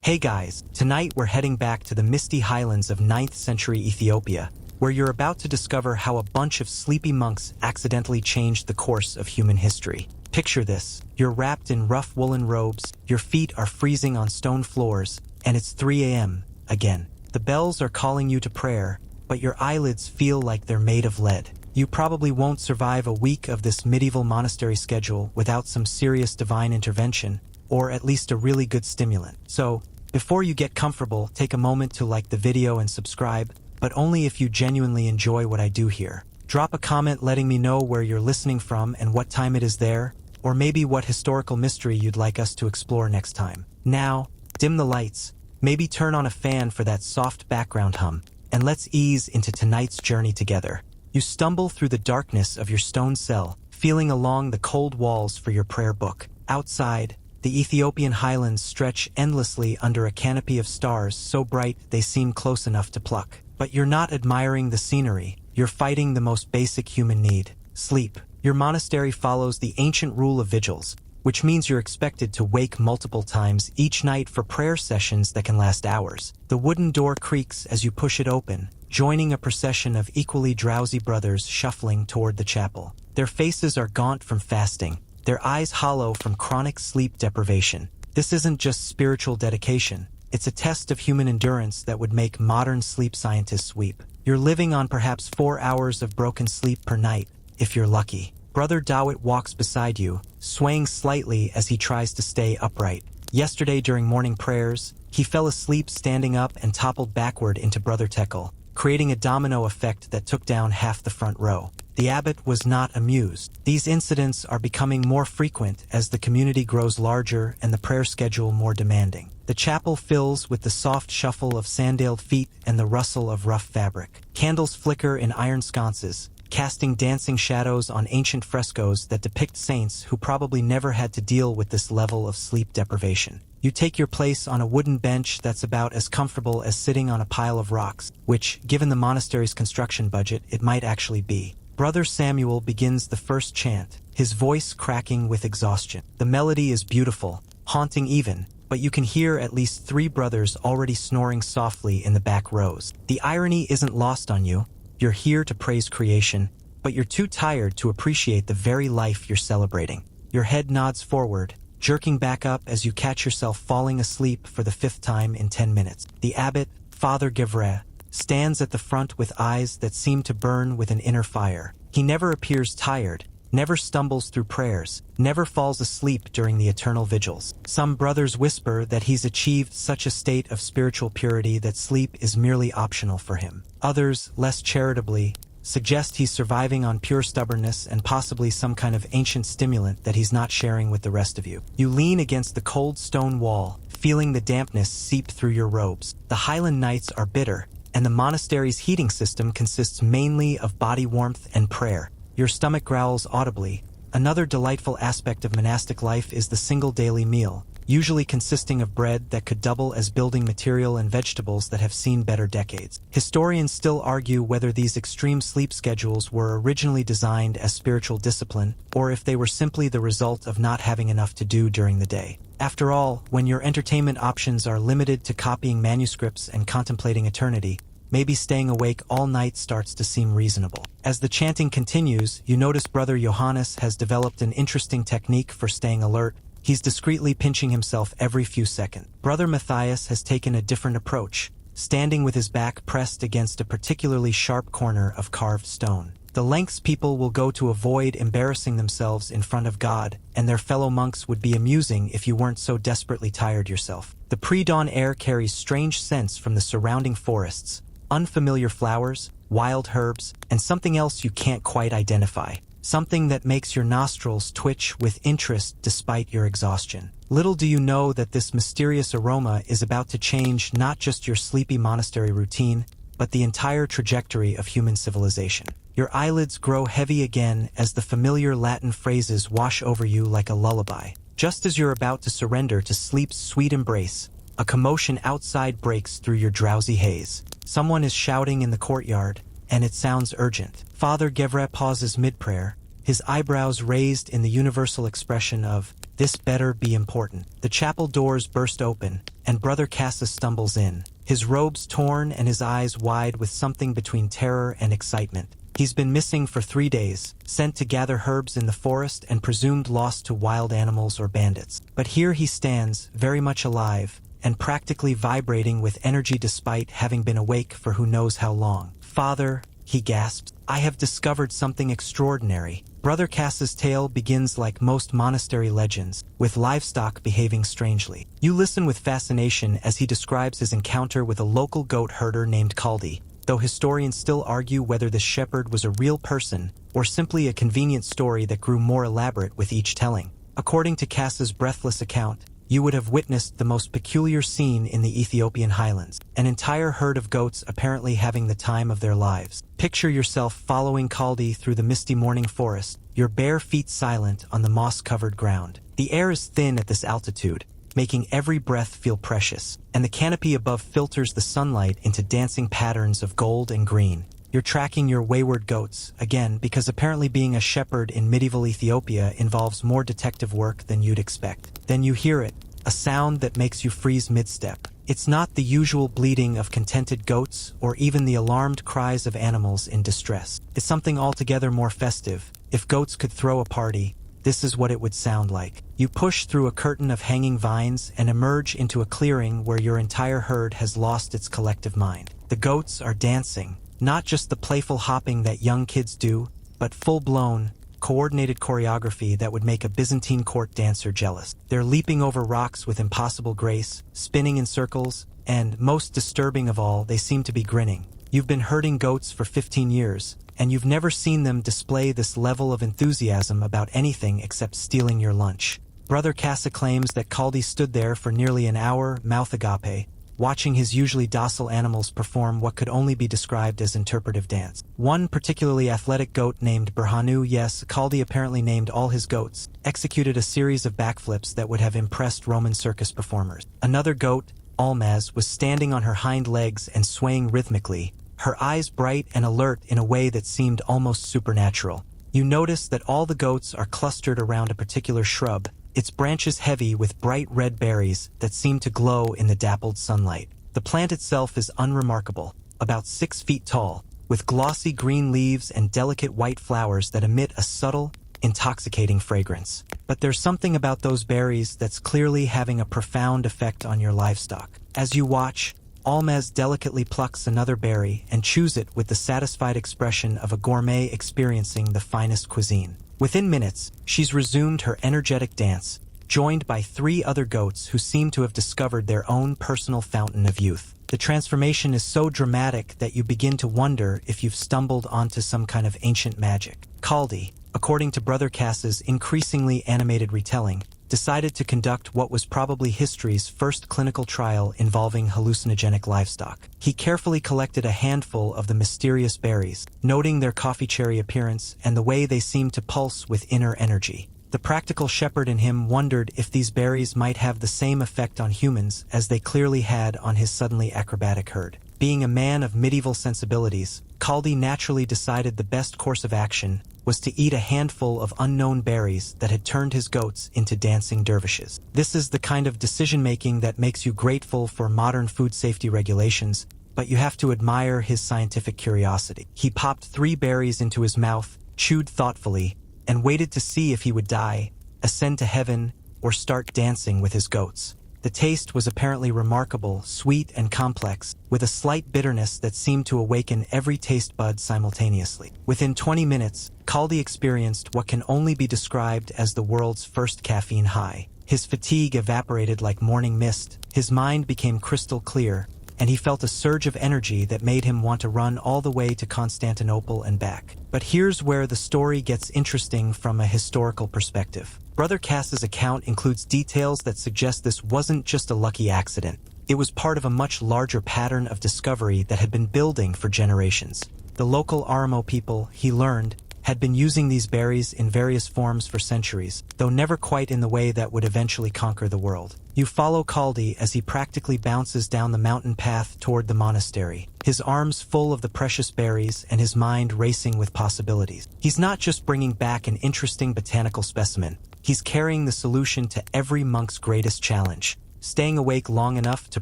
Hey guys, tonight we're heading back to the misty highlands of 9th century Ethiopia, where you're about to discover how a bunch of sleepy monks accidentally changed the course of human history. Picture this, you're wrapped in rough woolen robes, your feet are freezing on stone floors, and it's 3 a.m. again. The bells are calling you to prayer, but your eyelids feel like they're made of lead. You probably won't survive a week of this medieval monastery schedule without some serious divine intervention, or at least a really good stimulant. So, before you get comfortable, take a moment to like the video and subscribe, but only if you genuinely enjoy what I do here. Drop a comment letting me know where you're listening from and what time it is there, or maybe what historical mystery you'd like us to explore next time. Now, dim the lights, maybe turn on a fan for that soft background hum, and let's ease into tonight's journey together. You stumble through the darkness of your stone cell, feeling along the cold walls for your prayer book. Outside, the Ethiopian highlands stretch endlessly under a canopy of stars so bright they seem close enough to pluck. But you're not admiring the scenery, you're fighting the most basic human need: sleep. Your monastery follows the ancient rule of vigils, which means you're expected to wake multiple times each night for prayer sessions that can last hours. The wooden door creaks as you push it open, joining a procession of equally drowsy brothers shuffling toward the chapel. Their faces are gaunt from fasting, their eyes hollow from chronic sleep deprivation. This isn't just spiritual dedication, it's a test of human endurance that would make modern sleep scientists weep. You're living on perhaps 4 hours of broken sleep per night, if you're lucky. Brother Dawit walks beside you, swaying slightly as he tries to stay upright. Yesterday during morning prayers, he fell asleep standing up and toppled backward into Brother Tekel, creating a domino effect that took down half the front row. The abbot was not amused. These incidents are becoming more frequent as the community grows larger and the prayer schedule more demanding. The chapel fills with the soft shuffle of sandaled feet and the rustle of rough fabric. Candles flicker in iron sconces, casting dancing shadows on ancient frescoes that depict saints who probably never had to deal with this level of sleep deprivation. You take your place on a wooden bench that's about as comfortable as sitting on a pile of rocks, which, given the monastery's construction budget, it might actually be. Brother Samuel begins the first chant, his voice cracking with exhaustion. The melody is beautiful, haunting even, but you can hear at least 3 brothers already snoring softly in the back rows. The irony isn't lost on you. You're here to praise creation, but you're too tired to appreciate the very life you're celebrating. Your head nods forward, jerking back up as you catch yourself falling asleep for the 5th time in 10 minutes. The abbot, Father Gevre, stands at the front with eyes that seem to burn with an inner fire. He never appears tired, never stumbles through prayers, never falls asleep during the eternal vigils. Some brothers whisper that he's achieved such a state of spiritual purity that sleep is merely optional for him. Others, less charitably, suggest he's surviving on pure stubbornness and possibly some kind of ancient stimulant that he's not sharing with the rest of you. You lean against the cold stone wall, feeling the dampness seep through your robes. The highland nights are bitter, and the monastery's heating system consists mainly of body warmth and prayer. Your stomach growls audibly. Another delightful aspect of monastic life is the single daily meal, usually consisting of bread that could double as building material and vegetables that have seen better decades. Historians still argue whether these extreme sleep schedules were originally designed as spiritual discipline, or if they were simply the result of not having enough to do during the day. After all, when your entertainment options are limited to copying manuscripts and contemplating eternity, maybe staying awake all night starts to seem reasonable. As the chanting continues, you notice Brother Johannes has developed an interesting technique for staying alert. He's discreetly pinching himself every few seconds. Brother Matthias has taken a different approach, standing with his back pressed against a particularly sharp corner of carved stone. The lengths people will go to avoid embarrassing themselves in front of God and their fellow monks would be amusing if you weren't so desperately tired yourself. The pre-dawn air carries strange scents from the surrounding forests, unfamiliar flowers, wild herbs, and something else you can't quite identify. Something that makes your nostrils twitch with interest despite your exhaustion. Little do you know that this mysterious aroma is about to change not just your sleepy monastery routine, but the entire trajectory of human civilization. Your eyelids grow heavy again as the familiar Latin phrases wash over you like a lullaby. Just as you're about to surrender to sleep's sweet embrace, a commotion outside breaks through your drowsy haze. Someone is shouting in the courtyard, and it sounds urgent. Father Gevre pauses mid-prayer, his eyebrows raised in the universal expression of, "This better be important." The chapel doors burst open, and Brother Kassa stumbles in, his robes torn and his eyes wide with something between terror and excitement. He's been missing for 3 days, sent to gather herbs in the forest and presumed lost to wild animals or bandits. But here he stands, very much alive, and practically vibrating with energy despite having been awake for who knows how long. "Father," he gasps, "I have discovered something extraordinary." Brother Kassa's tale begins like most monastery legends, with livestock behaving strangely. You listen with fascination as he describes his encounter with a local goat herder named Kaldi, though historians still argue whether this shepherd was a real person or simply a convenient story that grew more elaborate with each telling. According to Kassa's breathless account, you would have witnessed the most peculiar scene in the Ethiopian highlands, an entire herd of goats apparently having the time of their lives. Picture yourself following Kaldi through the misty morning forest, your bare feet silent on the moss-covered ground. The air is thin at this altitude, making every breath feel precious, and the canopy above filters the sunlight into dancing patterns of gold and green. You're tracking your wayward goats, again, because apparently being a shepherd in medieval Ethiopia involves more detective work than you'd expect. Then you hear it, a sound that makes you freeze mid-step. It's not the usual bleating of contented goats or even the alarmed cries of animals in distress. It's something altogether more festive. If goats could throw a party, this is what it would sound like. You push through a curtain of hanging vines and emerge into a clearing where your entire herd has lost its collective mind. The goats are dancing. Not just the playful hopping that young kids do, but full-blown, coordinated choreography that would make a Byzantine court dancer jealous. They're leaping over rocks with impossible grace, spinning in circles, and, most disturbing of all, they seem to be grinning. You've been herding goats for 15 years, and you've never seen them display this level of enthusiasm about anything except stealing your lunch. Brother Kassa claims that Kaldi stood there for nearly an hour, mouth agape, watching his usually docile animals perform what could only be described as interpretive dance. One particularly athletic goat named Burhanu, yes, Kaldi apparently named all his goats, executed a series of backflips that would have impressed Roman circus performers. Another goat, Almaz, was standing on her hind legs and swaying rhythmically, her eyes bright and alert in a way that seemed almost supernatural. You notice that all the goats are clustered around a particular shrub, its branches heavy with bright red berries that seem to glow in the dappled sunlight. The plant itself is unremarkable, about 6 feet tall, with glossy green leaves and delicate white flowers that emit a subtle, intoxicating fragrance. But there's something about those berries that's clearly having a profound effect on your livestock. As you watch, Almaz delicately plucks another berry and chews it with the satisfied expression of a gourmet experiencing the finest cuisine. Within minutes, she's resumed her energetic dance, joined by 3 other goats who seem to have discovered their own personal fountain of youth. The transformation is so dramatic that you begin to wonder if you've stumbled onto some kind of ancient magic. Kaldi, according to Brother Kassa's increasingly animated retelling, decided to conduct what was probably history's first clinical trial involving hallucinogenic livestock. He carefully collected a handful of the mysterious berries, noting their coffee cherry appearance and the way they seemed to pulse with inner energy. The practical shepherd in him wondered if these berries might have the same effect on humans as they clearly had on his suddenly acrobatic herd. Being a man of medieval sensibilities, Kaldi naturally decided the best course of action was to eat a handful of unknown berries that had turned his goats into dancing dervishes. This is the kind of decision-making that makes you grateful for modern food safety regulations, but you have to admire his scientific curiosity. He popped 3 berries into his mouth, chewed thoughtfully, and waited to see if he would die, ascend to heaven, or start dancing with his goats. The taste was apparently remarkable, sweet and complex, with a slight bitterness that seemed to awaken every taste bud simultaneously. Within 20 minutes, Kaldi experienced what can only be described as the world's first caffeine high. His fatigue evaporated like morning mist, his mind became crystal clear, and he felt a surge of energy that made him want to run all the way to Constantinople and back. But here's where the story gets interesting from a historical perspective. Brother Kassa's account includes details that suggest this wasn't just a lucky accident. It was part of a much larger pattern of discovery that had been building for generations. The local Oromo people, he learned, had been using these berries in various forms for centuries, though never quite in the way that would eventually conquer the world. You follow Kaldi as he practically bounces down the mountain path toward the monastery, his arms full of the precious berries and his mind racing with possibilities. He's not just bringing back an interesting botanical specimen, he's carrying the solution to every monk's greatest challenge: staying awake long enough to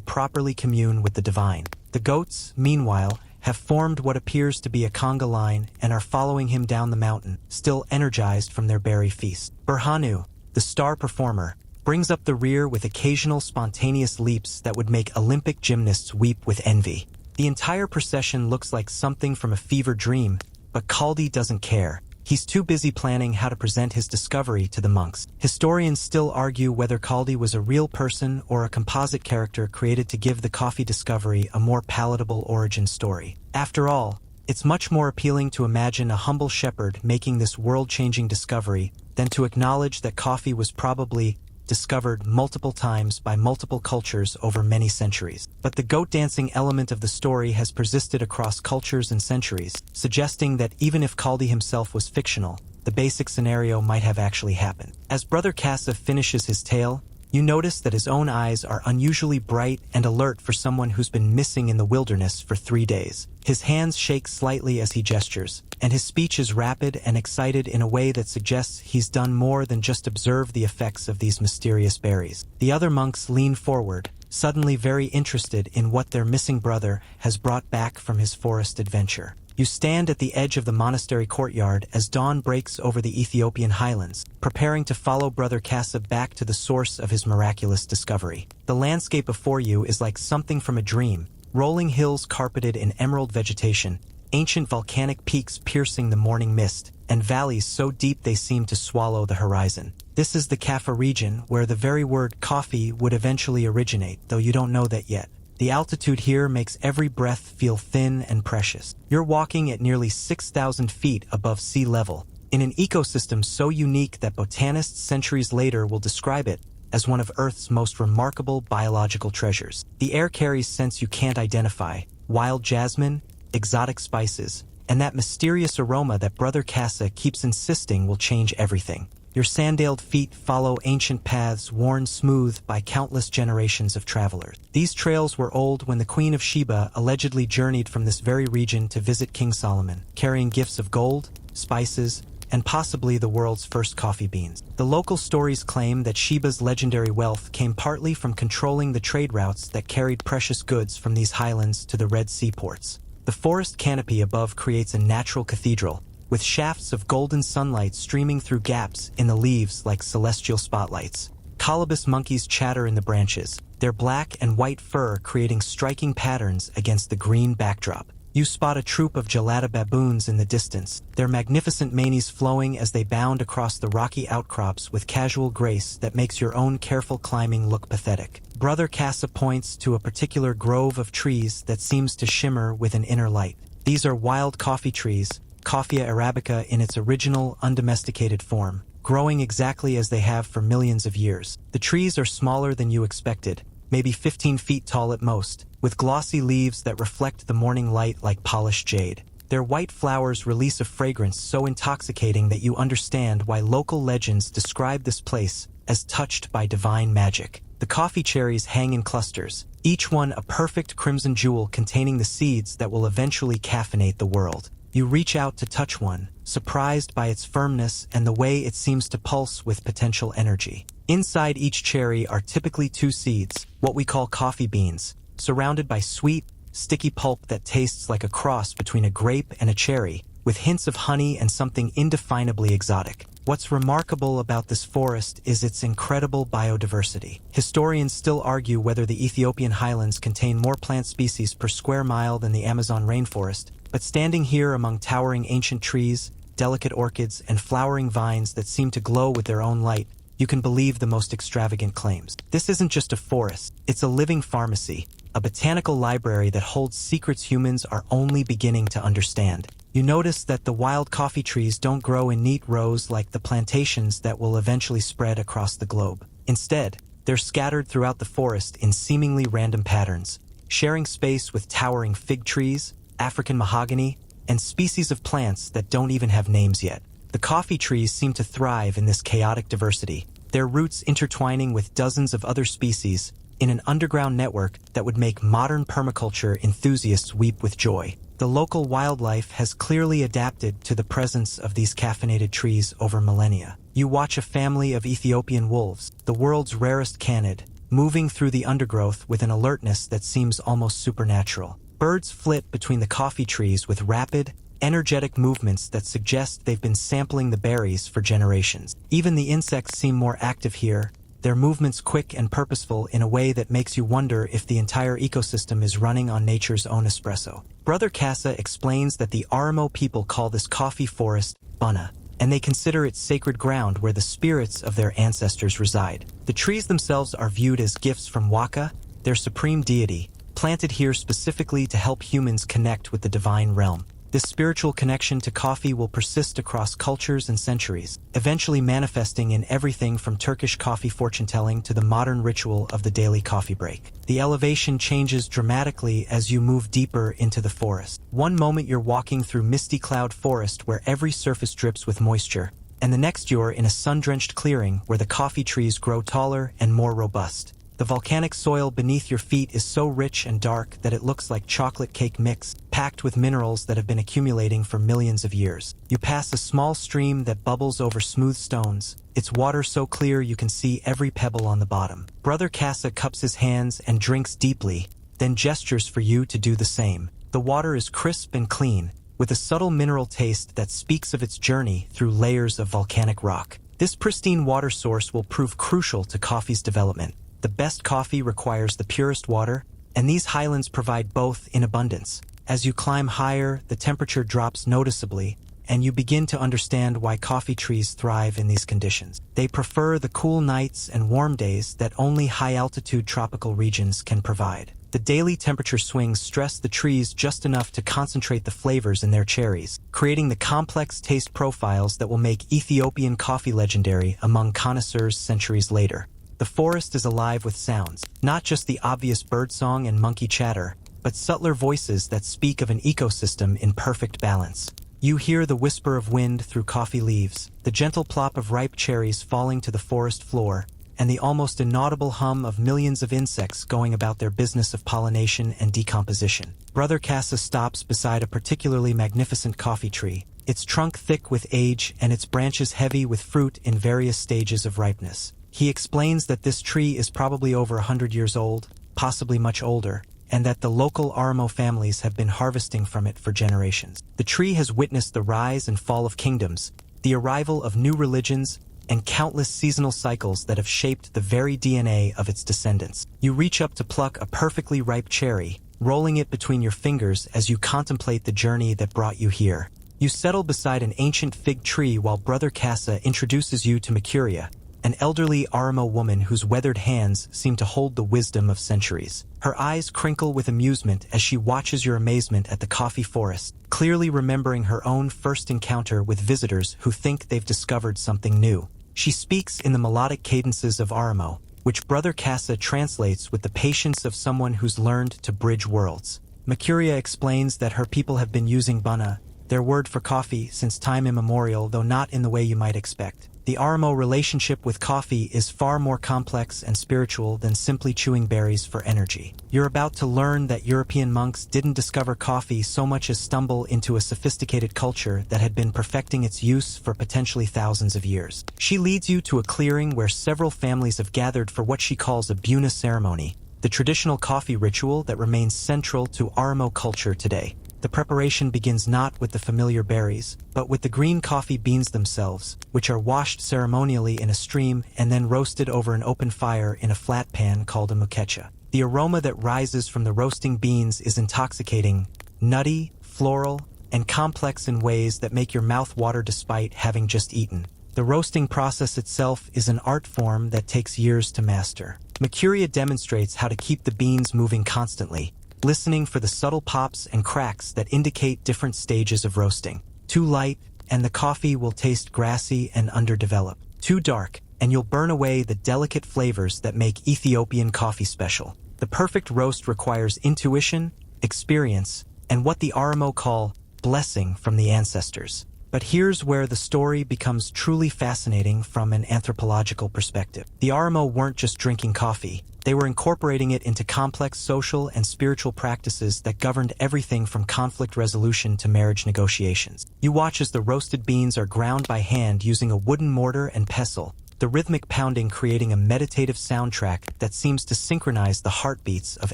properly commune with the divine. The goats, meanwhile, have formed what appears to be a conga line and are following him down the mountain, still energized from their berry feast. Berhanu, the star performer, brings up the rear with occasional spontaneous leaps that would make Olympic gymnasts weep with envy. The entire procession looks like something from a fever dream, but Kaldi doesn't care. He's too busy planning how to present his discovery to the monks. Historians still argue whether Kaldi was a real person or a composite character created to give the coffee discovery a more palatable origin story. After all, it's much more appealing to imagine a humble shepherd making this world-changing discovery than to acknowledge that coffee was probably discovered multiple times by multiple cultures over many centuries. But the goat dancing element of the story has persisted across cultures and centuries, suggesting that even if Kaldi himself was fictional, the basic scenario might have actually happened. As Brother Kassa finishes his tale, you notice that his own eyes are unusually bright and alert for someone who's been missing in the wilderness for 3 days. His hands shake slightly as he gestures, and his speech is rapid and excited in a way that suggests he's done more than just observe the effects of these mysterious berries. The other monks lean forward, suddenly very interested in what their missing brother has brought back from his forest adventure. You stand at the edge of the monastery courtyard as dawn breaks over the Ethiopian highlands, preparing to follow Brother Kassa back to the source of his miraculous discovery. The landscape before you is like something from a dream, rolling hills carpeted in emerald vegetation, ancient volcanic peaks piercing the morning mist, and valleys so deep they seem to swallow the horizon. This is the Kaffa region, where the very word coffee would eventually originate, though you don't know that yet. The altitude here makes every breath feel thin and precious. You're walking at nearly 6,000 feet above sea level, in an ecosystem so unique that botanists centuries later will describe it as one of Earth's most remarkable biological treasures. The air carries scents you can't identify: wild jasmine, exotic spices, and that mysterious aroma that Brother Kassa keeps insisting will change everything. Your sandaled feet follow ancient paths worn smooth by countless generations of travelers. These trails were old when the Queen of Sheba allegedly journeyed from this very region to visit King Solomon, carrying gifts of gold, spices, and possibly the world's first coffee beans. The local stories claim that Sheba's legendary wealth came partly from controlling the trade routes that carried precious goods from these highlands to the Red Sea ports. The forest canopy above creates a natural cathedral, with shafts of golden sunlight streaming through gaps in the leaves like celestial spotlights. Colobus monkeys chatter in the branches, their black and white fur creating striking patterns against the green backdrop. You spot a troop of gelada baboons in the distance, their magnificent manes flowing as they bound across the rocky outcrops with casual grace that makes your own careful climbing look pathetic. Brother Kassa points to a particular grove of trees that seems to shimmer with an inner light. These are wild coffee trees, Coffea arabica in its original, undomesticated form, growing exactly as they have for millions of years. The trees are smaller than you expected, maybe 15 feet tall at most, with glossy leaves that reflect the morning light like polished jade. Their white flowers release a fragrance so intoxicating that you understand why local legends describe this place as touched by divine magic. The coffee cherries hang in clusters, each one a perfect crimson jewel containing the seeds that will eventually caffeinate the world. You reach out to touch one, surprised by its firmness and the way it seems to pulse with potential energy. Inside each cherry are typically 2 seeds, what we call coffee beans, surrounded by sweet, sticky pulp that tastes like a cross between a grape and a cherry, with hints of honey and something indefinably exotic. What's remarkable about this forest is its incredible biodiversity. Historians still argue whether the Ethiopian highlands contain more plant species per square mile than the Amazon rainforest, but standing here among towering ancient trees, delicate orchids, and flowering vines that seem to glow with their own light, you can believe the most extravagant claims. This isn't just a forest, it's a living pharmacy, a botanical library that holds secrets humans are only beginning to understand. You notice that the wild coffee trees don't grow in neat rows like the plantations that will eventually spread across the globe. Instead, they're scattered throughout the forest in seemingly random patterns, sharing space with towering fig trees, African mahogany, and species of plants that don't even have names yet. The coffee trees seem to thrive in this chaotic diversity, their roots intertwining with dozens of other species in an underground network that would make modern permaculture enthusiasts weep with joy. The local wildlife has clearly adapted to the presence of these caffeinated trees over millennia. You watch a family of Ethiopian wolves, the world's rarest canid, moving through the undergrowth with an alertness that seems almost supernatural. Birds flit between the coffee trees with rapid, energetic movements that suggest they've been sampling the berries for generations. Even the insects seem more active here, their movements quick and purposeful in a way that makes you wonder if the entire ecosystem is running on nature's own espresso. Brother Kassa explains that the Oromo people call this coffee forest Buna, and they consider it sacred ground where the spirits of their ancestors reside. The trees themselves are viewed as gifts from Waka, their supreme deity, planted here specifically to help humans connect with the divine realm. This spiritual connection to coffee will persist across cultures and centuries, eventually manifesting in everything from Turkish coffee fortune-telling to the modern ritual of the daily coffee break. The elevation changes dramatically as you move deeper into the forest. One moment you're walking through misty cloud forest where every surface drips with moisture, and the next you're in a sun-drenched clearing where the coffee trees grow taller and more robust. The volcanic soil beneath your feet is so rich and dark that it looks like chocolate cake mix, packed with minerals that have been accumulating for millions of years. You pass a small stream that bubbles over smooth stones, its water so clear you can see every pebble on the bottom. Brother Kassa cups his hands and drinks deeply, then gestures for you to do the same. The water is crisp and clean, with a subtle mineral taste that speaks of its journey through layers of volcanic rock. This pristine water source will prove crucial to coffee's development. The best coffee requires the purest water, and these highlands provide both in abundance. As you climb higher, the temperature drops noticeably, and you begin to understand why coffee trees thrive in these conditions. They prefer the cool nights and warm days that only high-altitude tropical regions can provide. The daily temperature swings stress the trees just enough to concentrate the flavors in their cherries, creating the complex taste profiles that will make Ethiopian coffee legendary among connoisseurs centuries later. The forest is alive with sounds, not just the obvious birdsong and monkey chatter, but subtler voices that speak of an ecosystem in perfect balance. You hear the whisper of wind through coffee leaves, the gentle plop of ripe cherries falling to the forest floor, and the almost inaudible hum of millions of insects going about their business of pollination and decomposition. Brother Kassa stops beside a particularly magnificent coffee tree, its trunk thick with age and its branches heavy with fruit in various stages of ripeness. He explains that this tree is probably over 100 years old, possibly much older, and that the local Oromo families have been harvesting from it for generations. The tree has witnessed the rise and fall of kingdoms, the arrival of new religions, and countless seasonal cycles that have shaped the very DNA of its descendants. You reach up to pluck a perfectly ripe cherry, rolling it between your fingers as you contemplate the journey that brought you here. You settle beside an ancient fig tree while Brother Kassa introduces you to Mercuria, an elderly Oromo woman whose weathered hands seem to hold the wisdom of centuries. Her eyes crinkle with amusement as she watches your amazement at the coffee forest, clearly remembering her own first encounter with visitors who think they've discovered something new. She speaks in the melodic cadences of Oromo, which Brother Kassa translates with the patience of someone who's learned to bridge worlds. Mercuria explains that her people have been using Buna, their word for coffee, since time immemorial, though not in the way you might expect. The Oromo relationship with coffee is far more complex and spiritual than simply chewing berries for energy. You're about to learn that European monks didn't discover coffee so much as stumble into a sophisticated culture that had been perfecting its use for potentially thousands of years. She leads you to a clearing where several families have gathered for what she calls a Buna ceremony, the traditional coffee ritual that remains central to Oromo culture today. The preparation begins not with the familiar berries, but with the green coffee beans themselves, which are washed ceremonially in a stream and then roasted over an open fire in a flat pan called a mukecha. The aroma that rises from the roasting beans is intoxicating, nutty, floral, and complex in ways that make your mouth water despite having just eaten. The roasting process itself is an art form that takes years to master. Mercuria demonstrates how to keep the beans moving constantly, listening for the subtle pops and cracks that indicate different stages of roasting. Too light, and the coffee will taste grassy and underdeveloped. Too dark, and you'll burn away the delicate flavors that make Ethiopian coffee special. The perfect roast requires intuition, experience, and what the Oromo call blessing from the ancestors. But here's where the story becomes truly fascinating from an anthropological perspective. The Oromo weren't just drinking coffee. They were incorporating it into complex social and spiritual practices that governed everything from conflict resolution to marriage negotiations. You watch as the roasted beans are ground by hand using a wooden mortar and pestle, the rhythmic pounding creating a meditative soundtrack that seems to synchronize the heartbeats of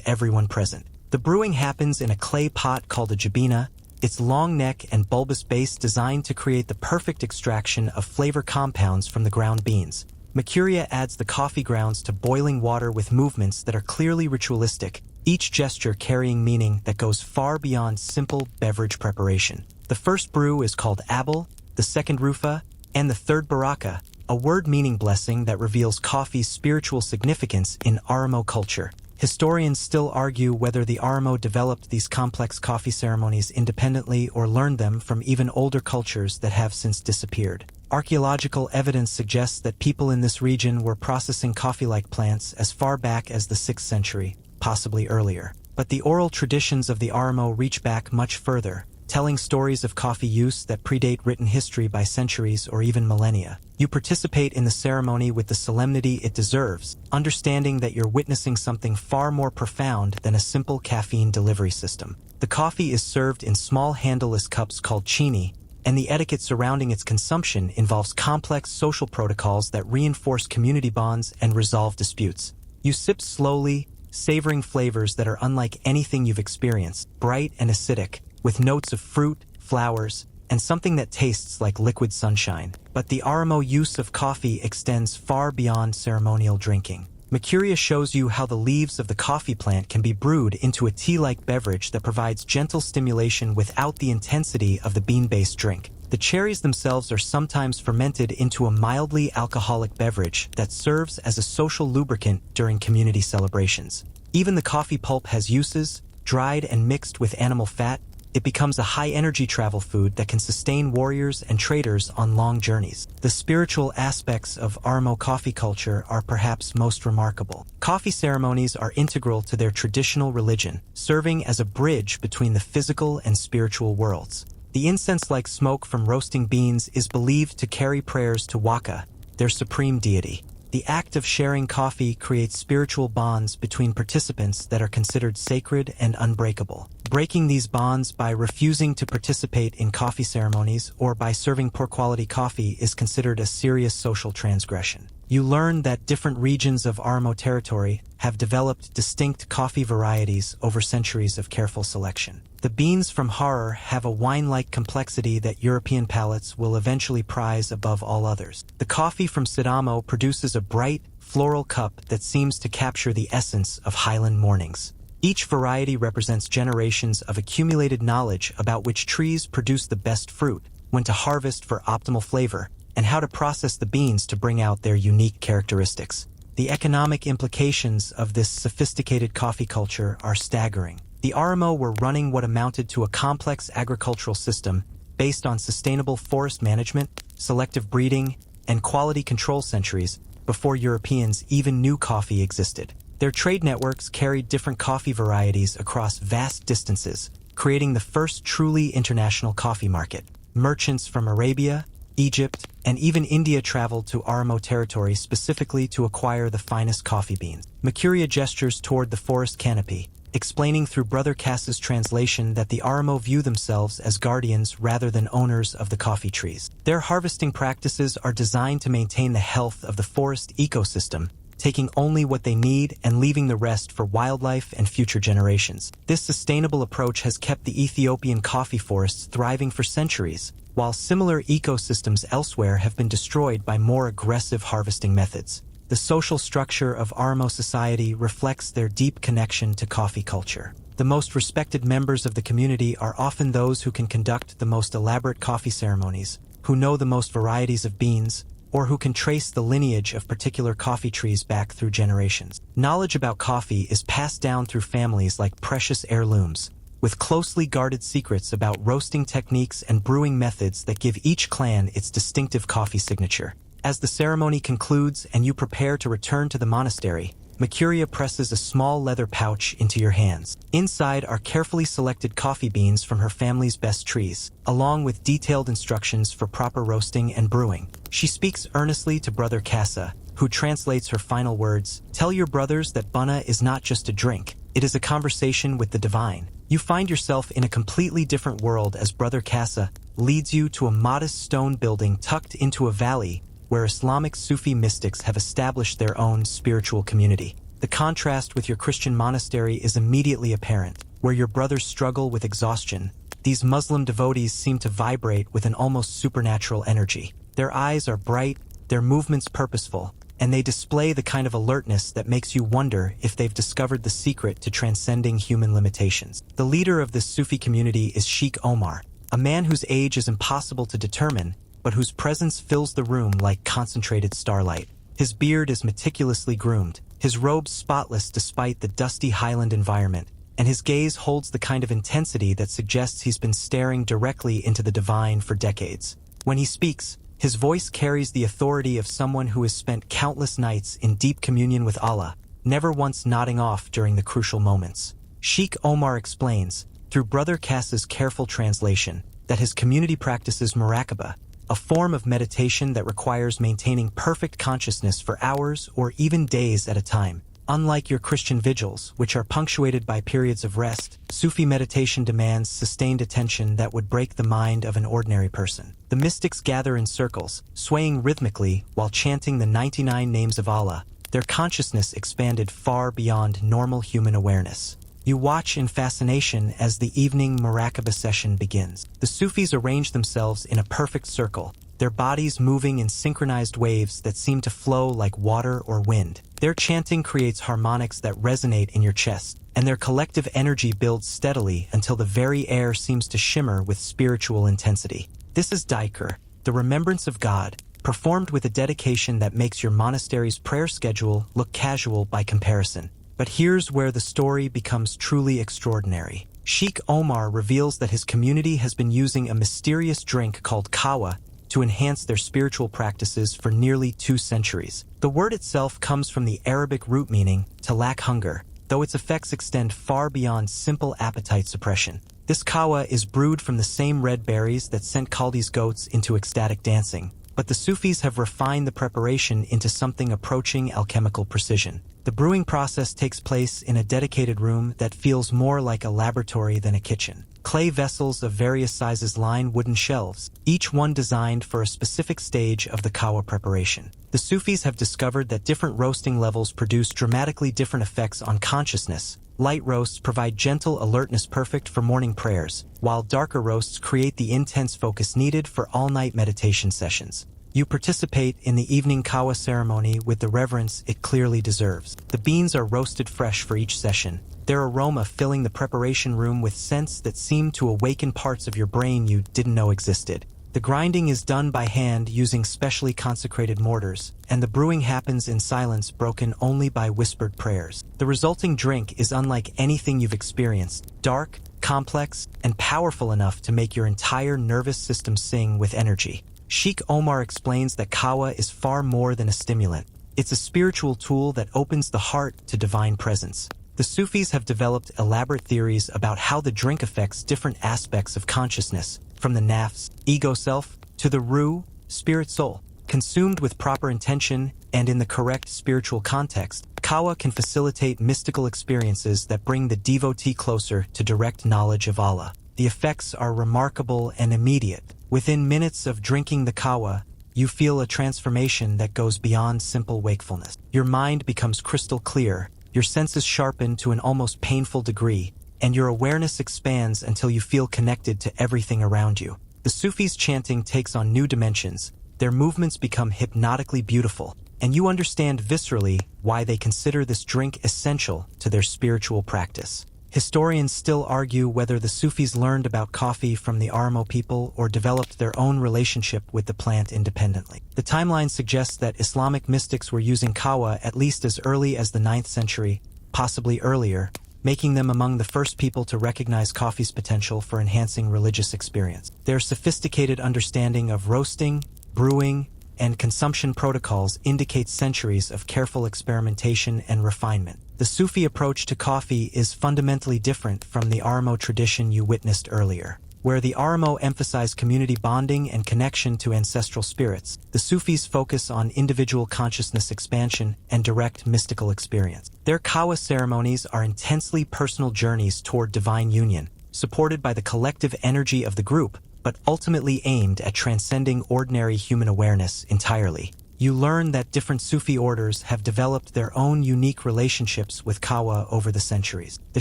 everyone present. The brewing happens in a clay pot called a jabina, its long neck and bulbous base designed to create the perfect extraction of flavor compounds from the ground beans. Mercuria adds the coffee grounds to boiling water with movements that are clearly ritualistic, each gesture carrying meaning that goes far beyond simple beverage preparation. The first brew is called Abel, the second Rufa, and the third Baraka, a word meaning blessing that reveals coffee's spiritual significance in Oromo culture. Historians still argue whether the Oromo developed these complex coffee ceremonies independently or learned them from even older cultures that have since disappeared. Archaeological evidence suggests that people in this region were processing coffee-like plants as far back as the 6th century, possibly earlier. But the oral traditions of the Oromo reach back much further, telling stories of coffee use that predate written history by centuries or even millennia. You participate in the ceremony with the solemnity it deserves, understanding that you're witnessing something far more profound than a simple caffeine delivery system. The coffee is served in small handleless cups called chini, and the etiquette surrounding its consumption involves complex social protocols that reinforce community bonds and resolve disputes. You sip slowly, savoring flavors that are unlike anything you've experienced, bright and acidic, with notes of fruit, flowers, and something that tastes like liquid sunshine. But the Oromo use of coffee extends far beyond ceremonial drinking. Mercuria shows you how the leaves of the coffee plant can be brewed into a tea-like beverage that provides gentle stimulation without the intensity of the bean-based drink. The cherries themselves are sometimes fermented into a mildly alcoholic beverage that serves as a social lubricant during community celebrations. Even the coffee pulp has uses. Dried and mixed with animal fat, it becomes a high-energy travel food that can sustain warriors and traders on long journeys. The spiritual aspects of Oromo coffee culture are perhaps most remarkable. Coffee ceremonies are integral to their traditional religion, serving as a bridge between the physical and spiritual worlds. The incense-like smoke from roasting beans is believed to carry prayers to Waka, their supreme deity. The act of sharing coffee creates spiritual bonds between participants that are considered sacred and unbreakable. Breaking these bonds by refusing to participate in coffee ceremonies or by serving poor-quality coffee is considered a serious social transgression. You learn that different regions of Oromo territory have developed distinct coffee varieties over centuries of careful selection. The beans from Harar have a wine-like complexity that European palates will eventually prize above all others. The coffee from Sidamo produces a bright, floral cup that seems to capture the essence of highland mornings. Each variety represents generations of accumulated knowledge about which trees produce the best fruit, when to harvest for optimal flavor, and how to process the beans to bring out their unique characteristics. The economic implications of this sophisticated coffee culture are staggering. The Oromo were running what amounted to a complex agricultural system based on sustainable forest management, selective breeding, and quality control centuries before Europeans even knew coffee existed. Their trade networks carried different coffee varieties across vast distances, creating the first truly international coffee market. Merchants from Arabia, Egypt, and even India traveled to Oromo territory specifically to acquire the finest coffee beans. Mercuria gestures toward the forest canopy, explaining through Brother Kassa's translation that the Oromo view themselves as guardians rather than owners of the coffee trees. Their harvesting practices are designed to maintain the health of the forest ecosystem, taking only what they need and leaving the rest for wildlife and future generations. This sustainable approach has kept the Ethiopian coffee forests thriving for centuries, while similar ecosystems elsewhere have been destroyed by more aggressive harvesting methods. The social structure of Oromo society reflects their deep connection to coffee culture. The most respected members of the community are often those who can conduct the most elaborate coffee ceremonies, who know the most varieties of beans, or who can trace the lineage of particular coffee trees back through generations. Knowledge about coffee is passed down through families like precious heirlooms, with closely guarded secrets about roasting techniques and brewing methods that give each clan its distinctive coffee signature. As the ceremony concludes and you prepare to return to the monastery, Mercuria presses a small leather pouch into your hands. Inside are carefully selected coffee beans from her family's best trees, along with detailed instructions for proper roasting and brewing. She speaks earnestly to Brother Kassa, who translates her final words, "Tell your brothers that Bunna is not just a drink, it is a conversation with the divine." You find yourself in a completely different world as Brother Kassa leads you to a modest stone building tucked into a valley where Islamic Sufi mystics have established their own spiritual community. The contrast with your Christian monastery is immediately apparent. Where your brothers struggle with exhaustion, these Muslim devotees seem to vibrate with an almost supernatural energy. Their eyes are bright, their movements purposeful, and they display the kind of alertness that makes you wonder if they've discovered the secret to transcending human limitations. The leader of this Sufi community is Sheikh Omar, a man whose age is impossible to determine, but whose presence fills the room like concentrated starlight. His beard is meticulously groomed, his robes spotless despite the dusty highland environment, and his gaze holds the kind of intensity that suggests he's been staring directly into the divine for decades. When he speaks, his voice carries the authority of someone who has spent countless nights in deep communion with Allah, never once nodding off during the crucial moments. Sheikh Omar explains, through Brother Kassa's careful translation, that his community practices muraqabah, a form of meditation that requires maintaining perfect consciousness for hours or even days at a time. Unlike your Christian vigils, which are punctuated by periods of rest, Sufi meditation demands sustained attention that would break the mind of an ordinary person. The mystics gather in circles, swaying rhythmically while chanting the 99 names of Allah, their consciousness expanded far beyond normal human awareness. You watch in fascination as the evening muraqabah session begins. The Sufis arrange themselves in a perfect circle, their bodies moving in synchronized waves that seem to flow like water or wind. Their chanting creates harmonics that resonate in your chest, and their collective energy builds steadily until the very air seems to shimmer with spiritual intensity. This is Dhikr, the remembrance of God, performed with a dedication that makes your monastery's prayer schedule look casual by comparison. But here's where the story becomes truly extraordinary. Sheikh Omar reveals that his community has been using a mysterious drink called kawa to enhance their spiritual practices for nearly 2 centuries. The word itself comes from the Arabic root meaning to lack hunger, though its effects extend far beyond simple appetite suppression. This kawa is brewed from the same red berries that sent Chaldees goats into ecstatic dancing, but the Sufis have refined the preparation into something approaching alchemical precision. The brewing process takes place in a dedicated room that feels more like a laboratory than a kitchen. Clay vessels of various sizes line wooden shelves, each one designed for a specific stage of the kawa preparation. The Sufis have discovered that different roasting levels produce dramatically different effects on consciousness. Light roasts provide gentle alertness perfect for morning prayers, while darker roasts create the intense focus needed for all-night meditation sessions. You participate in the evening kawa ceremony with the reverence it clearly deserves. The beans are roasted fresh for each session, their aroma filling the preparation room with scents that seem to awaken parts of your brain you didn't know existed. The grinding is done by hand using specially consecrated mortars, and the brewing happens in silence broken only by whispered prayers. The resulting drink is unlike anything you've experienced, dark, complex, and powerful enough to make your entire nervous system sing with energy. Sheikh Omar explains that kawa is far more than a stimulant. It's a spiritual tool that opens the heart to divine presence. The Sufis have developed elaborate theories about how the drink affects different aspects of consciousness, from the nafs, ego self, to the ruh, spirit soul. Consumed with proper intention and in the correct spiritual context, kawa can facilitate mystical experiences that bring the devotee closer to direct knowledge of Allah. The effects are remarkable and immediate. Within minutes of drinking the kawa, you feel a transformation that goes beyond simple wakefulness. Your mind becomes crystal clear, your senses sharpen to an almost painful degree, and your awareness expands until you feel connected to everything around you. The Sufis' chanting takes on new dimensions, their movements become hypnotically beautiful, and you understand viscerally why they consider this drink essential to their spiritual practice. Historians still argue whether the Sufis learned about coffee from the Oromo people or developed their own relationship with the plant independently. The timeline suggests that Islamic mystics were using kawa at least as early as the 9th century, possibly earlier, making them among the first people to recognize coffee's potential for enhancing religious experience. Their sophisticated understanding of roasting, brewing, and consumption protocols indicates centuries of careful experimentation and refinement. The Sufi approach to coffee is fundamentally different from the Oromo tradition you witnessed earlier. Where the Oromo emphasize community bonding and connection to ancestral spirits, the Sufis focus on individual consciousness expansion and direct mystical experience. Their kawa ceremonies are intensely personal journeys toward divine union, supported by the collective energy of the group, but ultimately aimed at transcending ordinary human awareness entirely. you learn that different Sufi orders have developed their own unique relationships with kawa over the centuries. The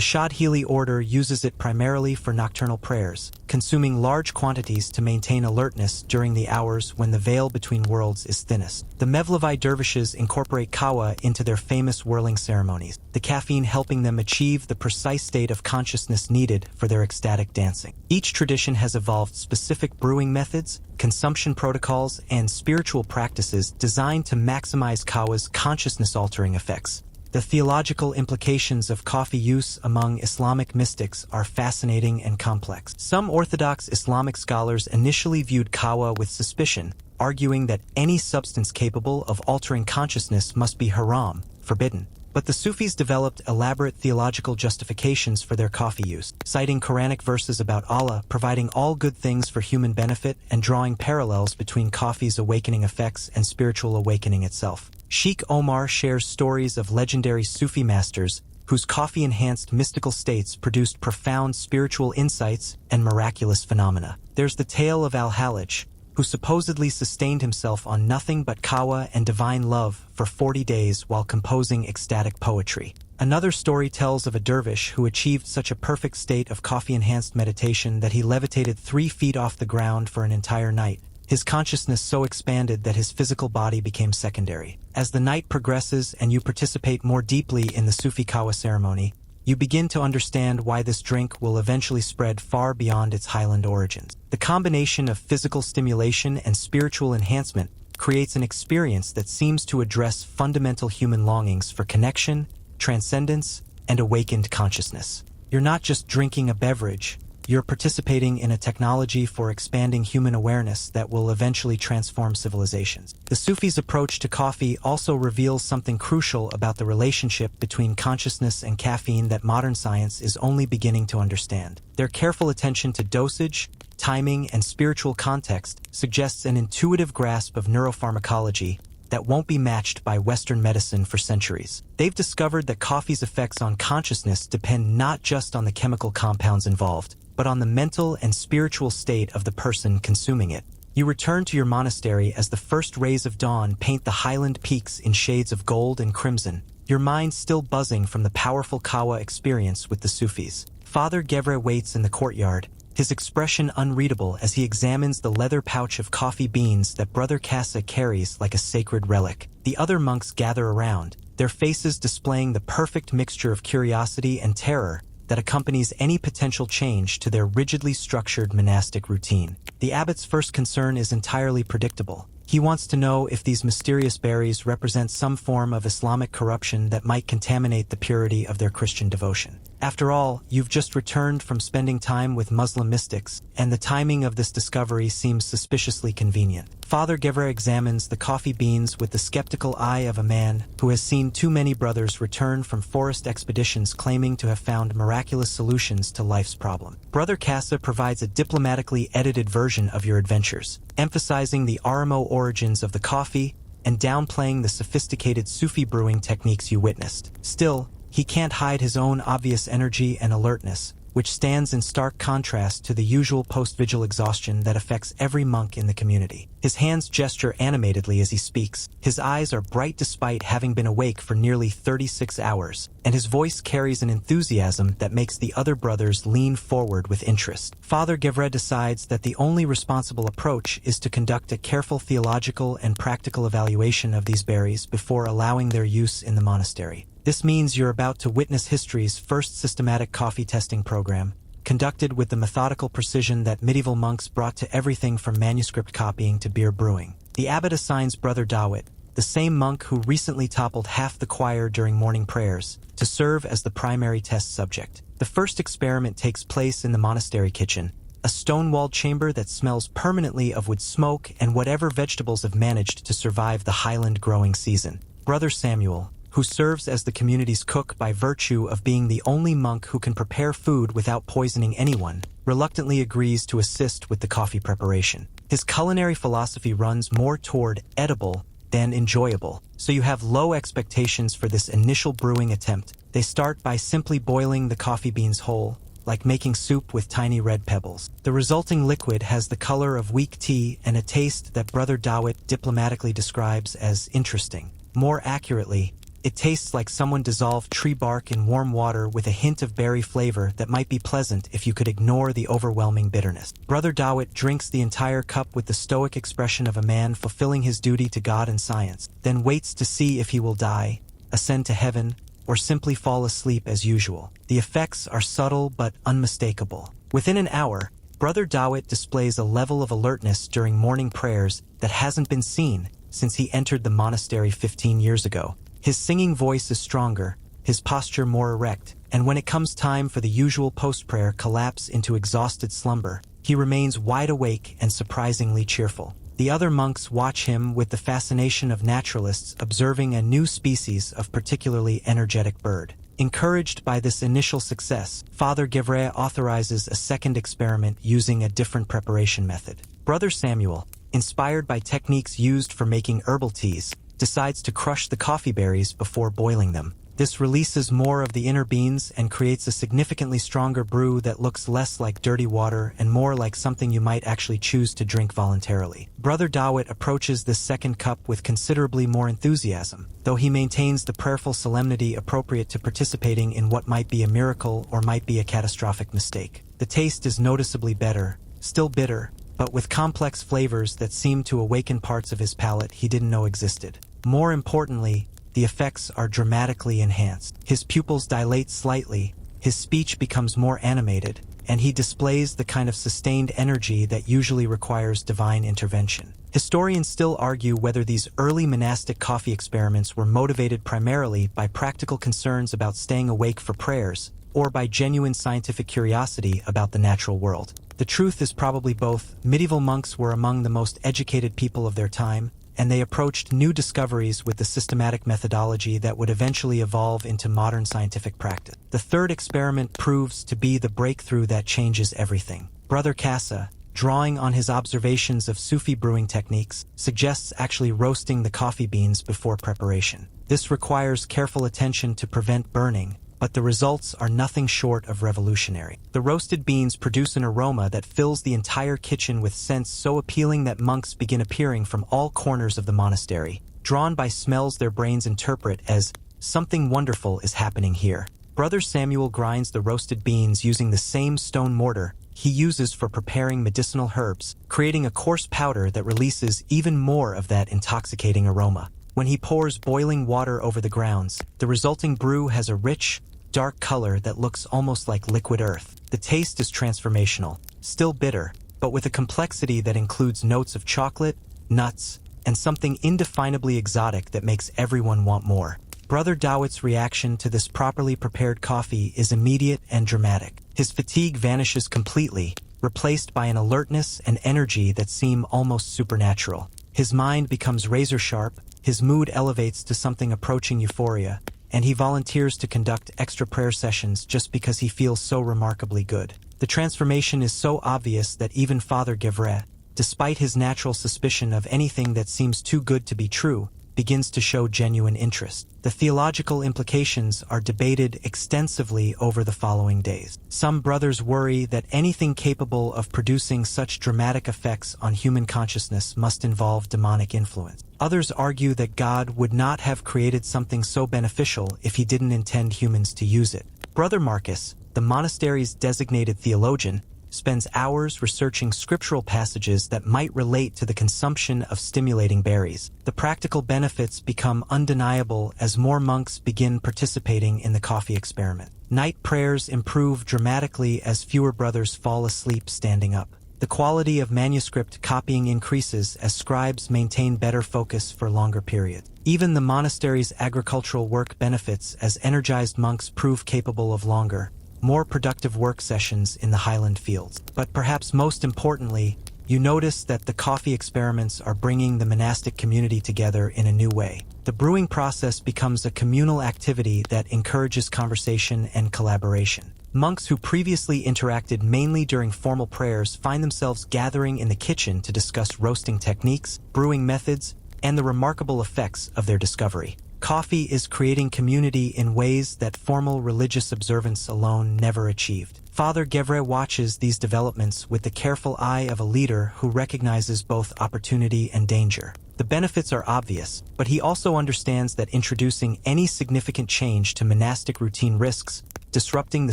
Shadhili order uses it primarily for nocturnal prayers, consuming large quantities to maintain alertness during the hours when the veil between worlds is thinnest. The Mevlevi dervishes incorporate kawa into their famous whirling ceremonies, the caffeine helping them achieve the precise state of consciousness needed for their ecstatic dancing. Each tradition has evolved specific brewing methods, consumption protocols, and spiritual practices designed to maximize kawa's consciousness-altering effects. The theological implications of coffee use among Islamic mystics are fascinating and complex. Some Orthodox Islamic scholars initially viewed kawa with suspicion, arguing that any substance capable of altering consciousness must be haram, forbidden. But the Sufis developed elaborate theological justifications for their coffee use, citing Quranic verses about Allah providing all good things for human benefit and drawing parallels between coffee's awakening effects and spiritual awakening itself. Sheikh Omar shares stories of legendary Sufi masters whose coffee-enhanced mystical states produced profound spiritual insights and miraculous phenomena. There's the tale of Al-Hallaj, who supposedly sustained himself on nothing but kawa and divine love for 40 days while composing ecstatic poetry. Another story tells of a dervish who achieved such a perfect state of coffee-enhanced meditation that he levitated 3 feet off the ground for an entire night. His consciousness so expanded that his physical body became secondary. As the night progresses and you participate more deeply in the Sufi kawa ceremony, you begin to understand why this drink will eventually spread far beyond its highland origins. The combination of physical stimulation and spiritual enhancement creates an experience that seems to address fundamental human longings for connection, transcendence, and awakened consciousness. You're not just drinking a beverage, you're participating in a technology for expanding human awareness that will eventually transform civilizations. The Sufis' approach to coffee also reveals something crucial about the relationship between consciousness and caffeine that modern science is only beginning to understand. Their careful attention to dosage, timing, and spiritual context suggests an intuitive grasp of neuropharmacology that won't be matched by Western medicine for centuries. They've discovered that coffee's effects on consciousness depend not just on the chemical compounds involved, but on the mental and spiritual state of the person consuming it. You return to your monastery as the first rays of dawn paint the highland peaks in shades of gold and crimson, your mind still buzzing from the powerful kawa experience with the Sufis. Father Gevre waits in the courtyard, his expression unreadable as he examines the leather pouch of coffee beans that Brother Kassa carries like a sacred relic. The other monks gather around, their faces displaying the perfect mixture of curiosity and terror that accompanies any potential change to their rigidly structured monastic routine. The abbot's first concern is entirely predictable. He wants to know if these mysterious berries represent some form of Islamic corruption that might contaminate the purity of their Christian devotion. After all, you've just returned from spending time with Muslim mystics, and the timing of this discovery seems suspiciously convenient. Father Gevre examines the coffee beans with the skeptical eye of a man who has seen too many brothers return from forest expeditions claiming to have found miraculous solutions to life's problem. Brother Kassa provides a diplomatically edited version of your adventures, emphasizing the Oromo origins of the coffee and downplaying the sophisticated Sufi brewing techniques you witnessed. Still, he can't hide his own obvious energy and alertness, which stands in stark contrast to the usual post-vigil exhaustion that affects every monk in the community. His hands gesture animatedly as he speaks, his eyes are bright despite having been awake for nearly 36 hours, and his voice carries an enthusiasm that makes the other brothers lean forward with interest. Father Gevre decides that the only responsible approach is to conduct a careful theological and practical evaluation of these berries before allowing their use in the monastery. This means you're about to witness history's first systematic coffee testing program, conducted with the methodical precision that medieval monks brought to everything from manuscript copying to beer brewing. The abbot assigns Brother Dawit, the same monk who recently toppled half the choir during morning prayers, to serve as the primary test subject. The first experiment takes place in the monastery kitchen, a stone-walled chamber that smells permanently of wood smoke and whatever vegetables have managed to survive the highland growing season. Brother Samuel, who serves as the community's cook by virtue of being the only monk who can prepare food without poisoning anyone, reluctantly agrees to assist with the coffee preparation. His culinary philosophy runs more toward edible than enjoyable, so you have low expectations for this initial brewing attempt. They start by simply boiling the coffee beans whole, like making soup with tiny red pebbles. The resulting liquid has the color of weak tea and a taste that Brother Dawit diplomatically describes as interesting. More accurately, it tastes like someone dissolved tree bark in warm water with a hint of berry flavor that might be pleasant if you could ignore the overwhelming bitterness. Brother Dawit drinks the entire cup with the stoic expression of a man fulfilling his duty to God and science, then waits to see if he will die, ascend to heaven, or simply fall asleep as usual. The effects are subtle but unmistakable. Within an hour, Brother Dawit displays a level of alertness during morning prayers that hasn't been seen since he entered the monastery 15 years ago. His singing voice is stronger, his posture more erect, and when it comes time for the usual post-prayer collapse into exhausted slumber, he remains wide awake and surprisingly cheerful. The other monks watch him with the fascination of naturalists observing a new species of particularly energetic bird. Encouraged by this initial success, Father Gevre authorizes a second experiment using a different preparation method. Brother Samuel, inspired by techniques used for making herbal teas, decides to crush the coffee berries before boiling them. This releases more of the inner beans and creates a significantly stronger brew that looks less like dirty water and more like something you might actually choose to drink voluntarily. Brother Dawit approaches this second cup with considerably more enthusiasm, though he maintains the prayerful solemnity appropriate to participating in what might be a miracle or might be a catastrophic mistake. The taste is noticeably better, still bitter, but with complex flavors that seem to awaken parts of his palate he didn't know existed. More importantly, the effects are dramatically enhanced. His pupils dilate slightly, his speech becomes more animated, and he displays the kind of sustained energy that usually requires divine intervention. Historians still argue whether these early monastic coffee experiments were motivated primarily by practical concerns about staying awake for prayers, or by genuine scientific curiosity about the natural world. The truth is probably both. Medieval monks were among the most educated people of their time, and they approached new discoveries with the systematic methodology that would eventually evolve into modern scientific practice. The third experiment proves to be the breakthrough that changes everything. Brother Kassa, drawing on his observations of Sufi brewing techniques, suggests actually roasting the coffee beans before preparation. This requires careful attention to prevent burning, but the results are nothing short of revolutionary. The roasted beans produce an aroma that fills the entire kitchen with scents so appealing that monks begin appearing from all corners of the monastery, drawn by smells their brains interpret as something wonderful is happening here. Brother Samuel grinds the roasted beans using the same stone mortar he uses for preparing medicinal herbs, creating a coarse powder that releases even more of that intoxicating aroma. When he pours boiling water over the grounds, the resulting brew has a rich, dark color that looks almost like liquid earth. The taste is transformational, still bitter, but with a complexity that includes notes of chocolate, nuts, and something indefinably exotic that makes everyone want more. Brother Dawit's reaction to this properly prepared coffee is immediate and dramatic. His fatigue vanishes completely, replaced by an alertness and energy that seem almost supernatural. His mind becomes razor-sharp, his mood elevates to something approaching euphoria, and he volunteers to conduct extra prayer sessions just because he feels so remarkably good. The transformation is so obvious that even Father Gevre, despite his natural suspicion of anything that seems too good to be true, begins to show genuine interest. The theological implications are debated extensively over the following days. Some brothers worry that anything capable of producing such dramatic effects on human consciousness must involve demonic influence. Others argue that God would not have created something so beneficial if he didn't intend humans to use it. Brother Marcus, the monastery's designated theologian, spends hours researching scriptural passages that might relate to the consumption of stimulating berries. The practical benefits become undeniable as more monks begin participating in the coffee experiment. Night prayers improve dramatically as fewer brothers fall asleep standing up. The quality of manuscript copying increases as scribes maintain better focus for longer periods. Even the monastery's agricultural work benefits as energized monks prove capable of longer, more productive work sessions in the highland fields. But perhaps most importantly, you notice that the coffee experiments are bringing the monastic community together in a new way. The brewing process becomes a communal activity that encourages conversation and collaboration. Monks who previously interacted mainly during formal prayers find themselves gathering in the kitchen to discuss roasting techniques, brewing methods, and the remarkable effects of their discovery. Coffee is creating community in ways that formal religious observance alone never achieved. Father Gevre watches these developments with the careful eye of a leader who recognizes both opportunity and danger. The benefits are obvious, but he also understands that introducing any significant change to monastic routine risks disrupting the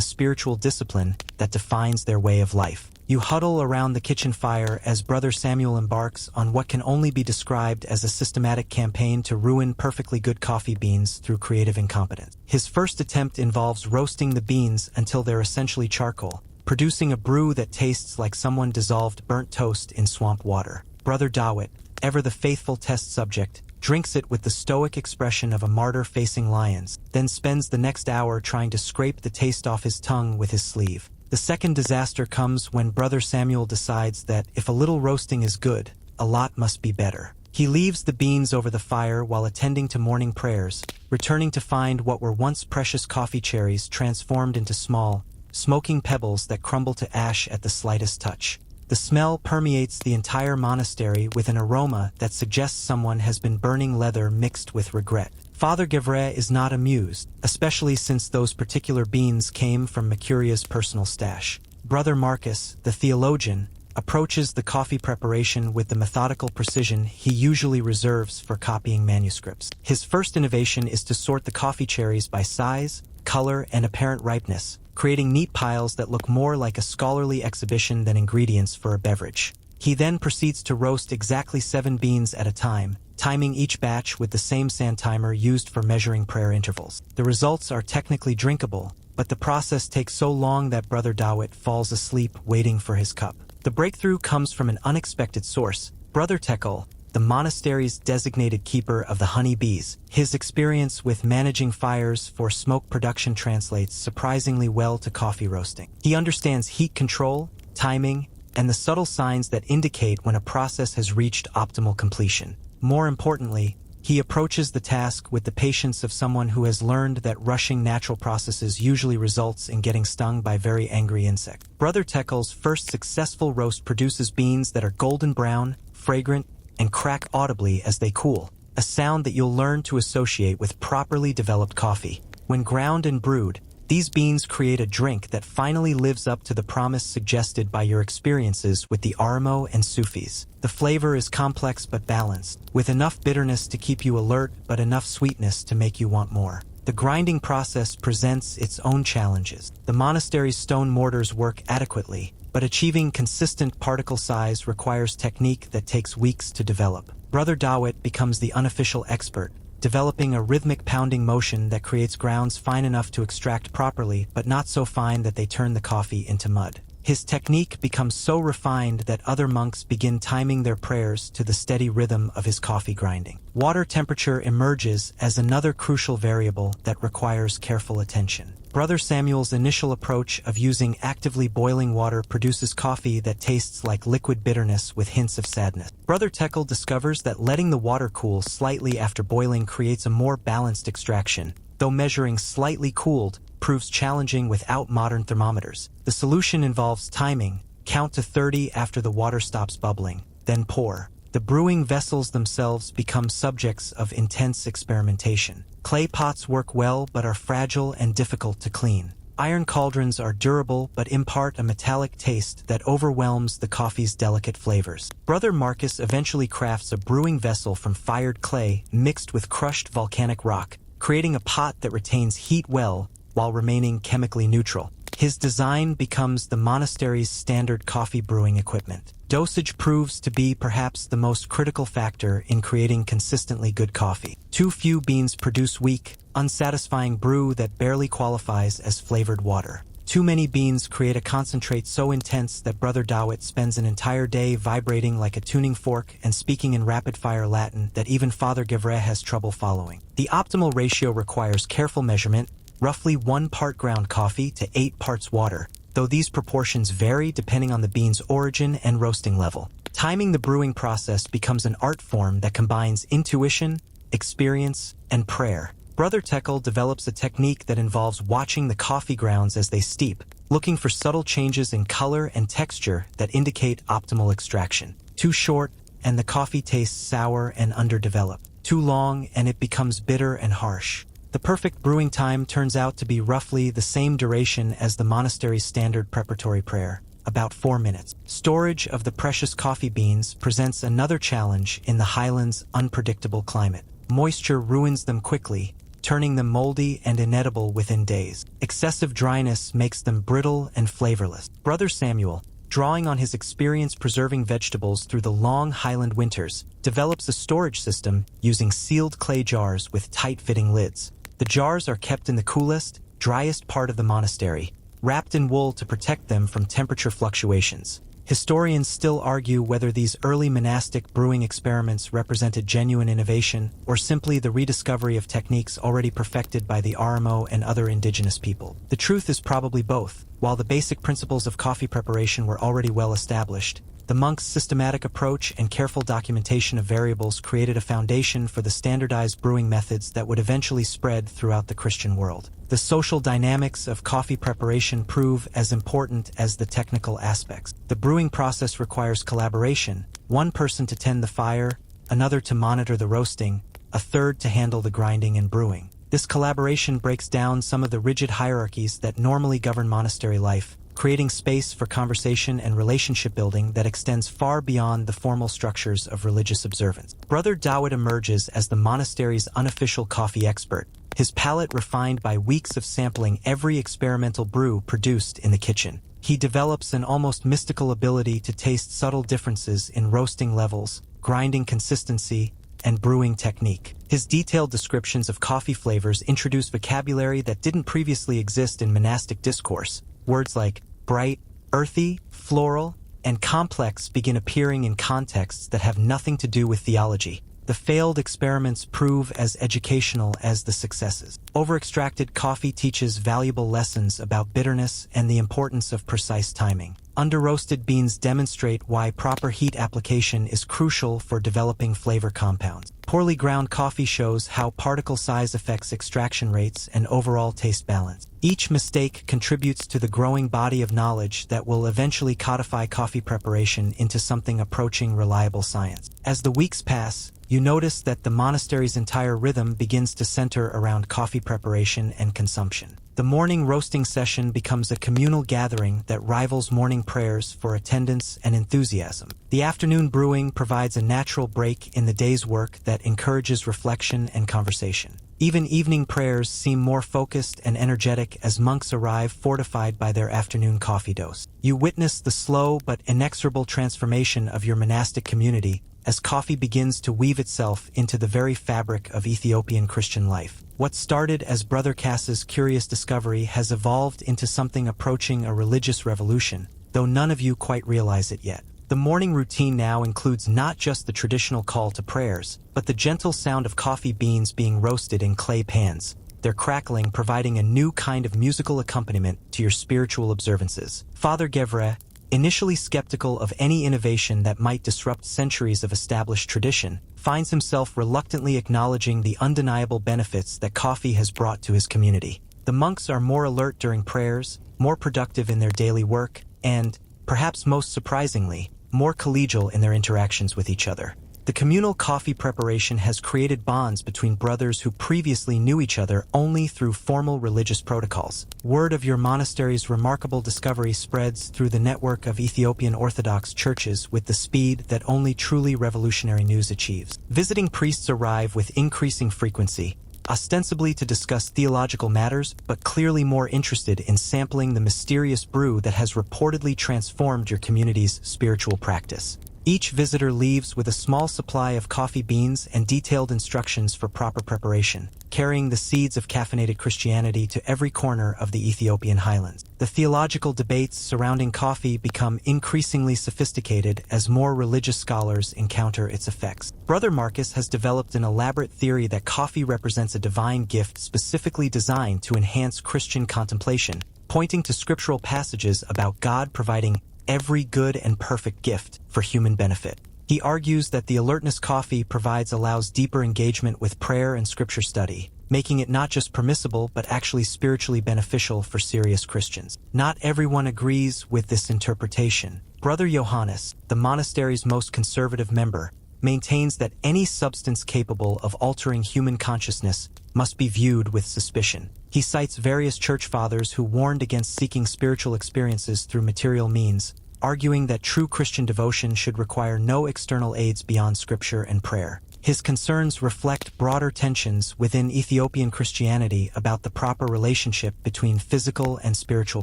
spiritual discipline that defines their way of life. You huddle around the kitchen fire as Brother Samuel embarks on what can only be described as a systematic campaign to ruin perfectly good coffee beans through creative incompetence. His first attempt involves roasting the beans until they're essentially charcoal, producing a brew that tastes like someone dissolved burnt toast in swamp water. Brother Dawit, ever the faithful test subject, drinks it with the stoic expression of a martyr facing lions, then spends the next hour trying to scrape the taste off his tongue with his sleeve. The second disaster comes when Brother Samuel decides that if a little roasting is good, a lot must be better. He leaves the beans over the fire while attending to morning prayers, returning to find what were once precious coffee cherries transformed into small, smoking pebbles that crumble to ash at the slightest touch. The smell permeates the entire monastery with an aroma that suggests someone has been burning leather mixed with regret. Father Gevre is not amused, especially since those particular beans came from Mercuria's personal stash. Brother Marcus, the theologian, approaches the coffee preparation with the methodical precision he usually reserves for copying manuscripts. His first innovation is to sort the coffee cherries by size, color, and apparent ripeness, creating neat piles that look more like a scholarly exhibition than ingredients for a beverage. He then proceeds to roast exactly 7 beans at a time, timing each batch with the same sand timer used for measuring prayer intervals. The results are technically drinkable, but the process takes so long that Brother Dawit falls asleep waiting for his cup. The breakthrough comes from an unexpected source, Brother Tekel, the monastery's designated keeper of the honey bees. His experience with managing fires for smoke production translates surprisingly well to coffee roasting. He understands heat control, timing, and the subtle signs that indicate when a process has reached optimal completion. More importantly, he approaches the task with the patience of someone who has learned that rushing natural processes usually results in getting stung by very angry insects. Brother Tekel's first successful roast produces beans that are golden brown, fragrant, and crack audibly as they cool, a sound that you'll learn to associate with properly developed coffee. When ground and brewed, these beans create a drink that finally lives up to the promise suggested by your experiences with the Oromo and Sufis. The flavor is complex but balanced, with enough bitterness to keep you alert but enough sweetness to make you want more. The grinding process presents its own challenges. The monastery's stone mortars work adequately, but achieving consistent particle size requires technique that takes weeks to develop. Brother Dawit becomes the unofficial expert, developing a rhythmic pounding motion that creates grounds fine enough to extract properly, but not so fine that they turn the coffee into mud. His technique becomes so refined that other monks begin timing their prayers to the steady rhythm of his coffee grinding. Water temperature emerges as another crucial variable that requires careful attention. Brother Samuel's initial approach of using actively boiling water produces coffee that tastes like liquid bitterness with hints of sadness. Brother Tekel discovers that letting the water cool slightly after boiling creates a more balanced extraction, though measuring slightly cooled proves challenging without modern thermometers. The solution involves timing, count to 30 after the water stops bubbling, then pour. The brewing vessels themselves become subjects of intense experimentation. Clay pots work well but are fragile and difficult to clean. Iron cauldrons are durable but impart a metallic taste that overwhelms the coffee's delicate flavors. Brother Marcus eventually crafts a brewing vessel from fired clay mixed with crushed volcanic rock, creating a pot that retains heat well while remaining chemically neutral. His design becomes the monastery's standard coffee brewing equipment. Dosage proves to be perhaps the most critical factor in creating consistently good coffee. Too few beans produce weak, unsatisfying brew that barely qualifies as flavored water. Too many beans create a concentrate so intense that Brother Dawit spends an entire day vibrating like a tuning fork and speaking in rapid-fire Latin that even Father Gevre has trouble following. The optimal ratio requires careful measurement, roughly 1 part ground coffee to 8 parts water, though these proportions vary depending on the bean's origin and roasting level. Timing the brewing process becomes an art form that combines intuition, experience, and prayer. Brother Tekel develops a technique that involves watching the coffee grounds as they steep, looking for subtle changes in color and texture that indicate optimal extraction. Too short, and the coffee tastes sour and underdeveloped. Too long, and it becomes bitter and harsh. The perfect brewing time turns out to be roughly the same duration as the monastery's standard preparatory prayer, about 4 minutes. Storage of the precious coffee beans presents another challenge in the highlands' unpredictable climate. Moisture ruins them quickly, turning them moldy and inedible within days. Excessive dryness makes them brittle and flavorless. Brother Samuel, drawing on his experience preserving vegetables through the long highland winters, develops a storage system using sealed clay jars with tight-fitting lids. The jars are kept in the coolest, driest part of the monastery, wrapped in wool to protect them from temperature fluctuations. Historians still argue whether these early monastic brewing experiments represented genuine innovation or simply the rediscovery of techniques already perfected by the Oromo and other indigenous people. The truth is probably both. While the basic principles of coffee preparation were already well established, the monks' systematic approach and careful documentation of variables created a foundation for the standardized brewing methods that would eventually spread throughout the Christian world. The social dynamics of coffee preparation prove as important as the technical aspects. The brewing process requires collaboration, one person to tend the fire, another to monitor the roasting, a third to handle the grinding and brewing. This collaboration breaks down some of the rigid hierarchies that normally govern monastery life, creating space for conversation and relationship building that extends far beyond the formal structures of religious observance. Brother Dawit emerges as the monastery's unofficial coffee expert, his palate refined by weeks of sampling every experimental brew produced in the kitchen. He develops an almost mystical ability to taste subtle differences in roasting levels, grinding consistency, and brewing technique. His detailed descriptions of coffee flavors introduce vocabulary that didn't previously exist in monastic discourse. Words like bright, earthy, floral, and complex begin appearing in contexts that have nothing to do with theology. The failed experiments prove as educational as the successes. Over-extracted coffee teaches valuable lessons about bitterness and the importance of precise timing. Under-roasted beans demonstrate why proper heat application is crucial for developing flavor compounds. Poorly ground coffee shows how particle size affects extraction rates and overall taste balance. Each mistake contributes to the growing body of knowledge that will eventually codify coffee preparation into something approaching reliable science. As the weeks pass, you notice that the monastery's entire rhythm begins to center around coffee preparation and consumption. The morning roasting session becomes a communal gathering that rivals morning prayers for attendance and enthusiasm. The afternoon brewing provides a natural break in the day's work that encourages reflection and conversation. Even evening prayers seem more focused and energetic as monks arrive fortified by their afternoon coffee dose. You witness the slow but inexorable transformation of your monastic community as coffee begins to weave itself into the very fabric of Ethiopian Christian life. What started as Brother Kassa's curious discovery has evolved into something approaching a religious revolution, though none of you quite realize it yet. The morning routine now includes not just the traditional call to prayers, but the gentle sound of coffee beans being roasted in clay pans, their crackling providing a new kind of musical accompaniment to your spiritual observances. Father Gevre, initially skeptical of any innovation that might disrupt centuries of established tradition, finds himself reluctantly acknowledging the undeniable benefits that coffee has brought to his community. The monks are more alert during prayers, more productive in their daily work, and, perhaps most surprisingly, more collegial in their interactions with each other. The communal coffee preparation has created bonds between brothers who previously knew each other only through formal religious protocols. Word of your monastery's remarkable discovery spreads through the network of Ethiopian Orthodox churches with the speed that only truly revolutionary news achieves. Visiting priests arrive with increasing frequency, ostensibly to discuss theological matters, but clearly more interested in sampling the mysterious brew that has reportedly transformed your community's spiritual practice. Each visitor leaves with a small supply of coffee beans and detailed instructions for proper preparation, carrying the seeds of caffeinated Christianity to every corner of the Ethiopian highlands. The theological debates surrounding coffee become increasingly sophisticated as more religious scholars encounter its effects. Brother Marcus has developed an elaborate theory that coffee represents a divine gift specifically designed to enhance Christian contemplation, pointing to scriptural passages about God providing every good and perfect gift for human benefit. He argues that the alertness coffee provides allows deeper engagement with prayer and scripture study, making it not just permissible but actually spiritually beneficial for serious Christians. Not everyone agrees with this interpretation. Brother Johannes, the monastery's most conservative member, maintains that any substance capable of altering human consciousness must be viewed with suspicion. He cites various church fathers who warned against seeking spiritual experiences through material means, arguing that true Christian devotion should require no external aids beyond scripture and prayer. His concerns reflect broader tensions within Ethiopian Christianity about the proper relationship between physical and spiritual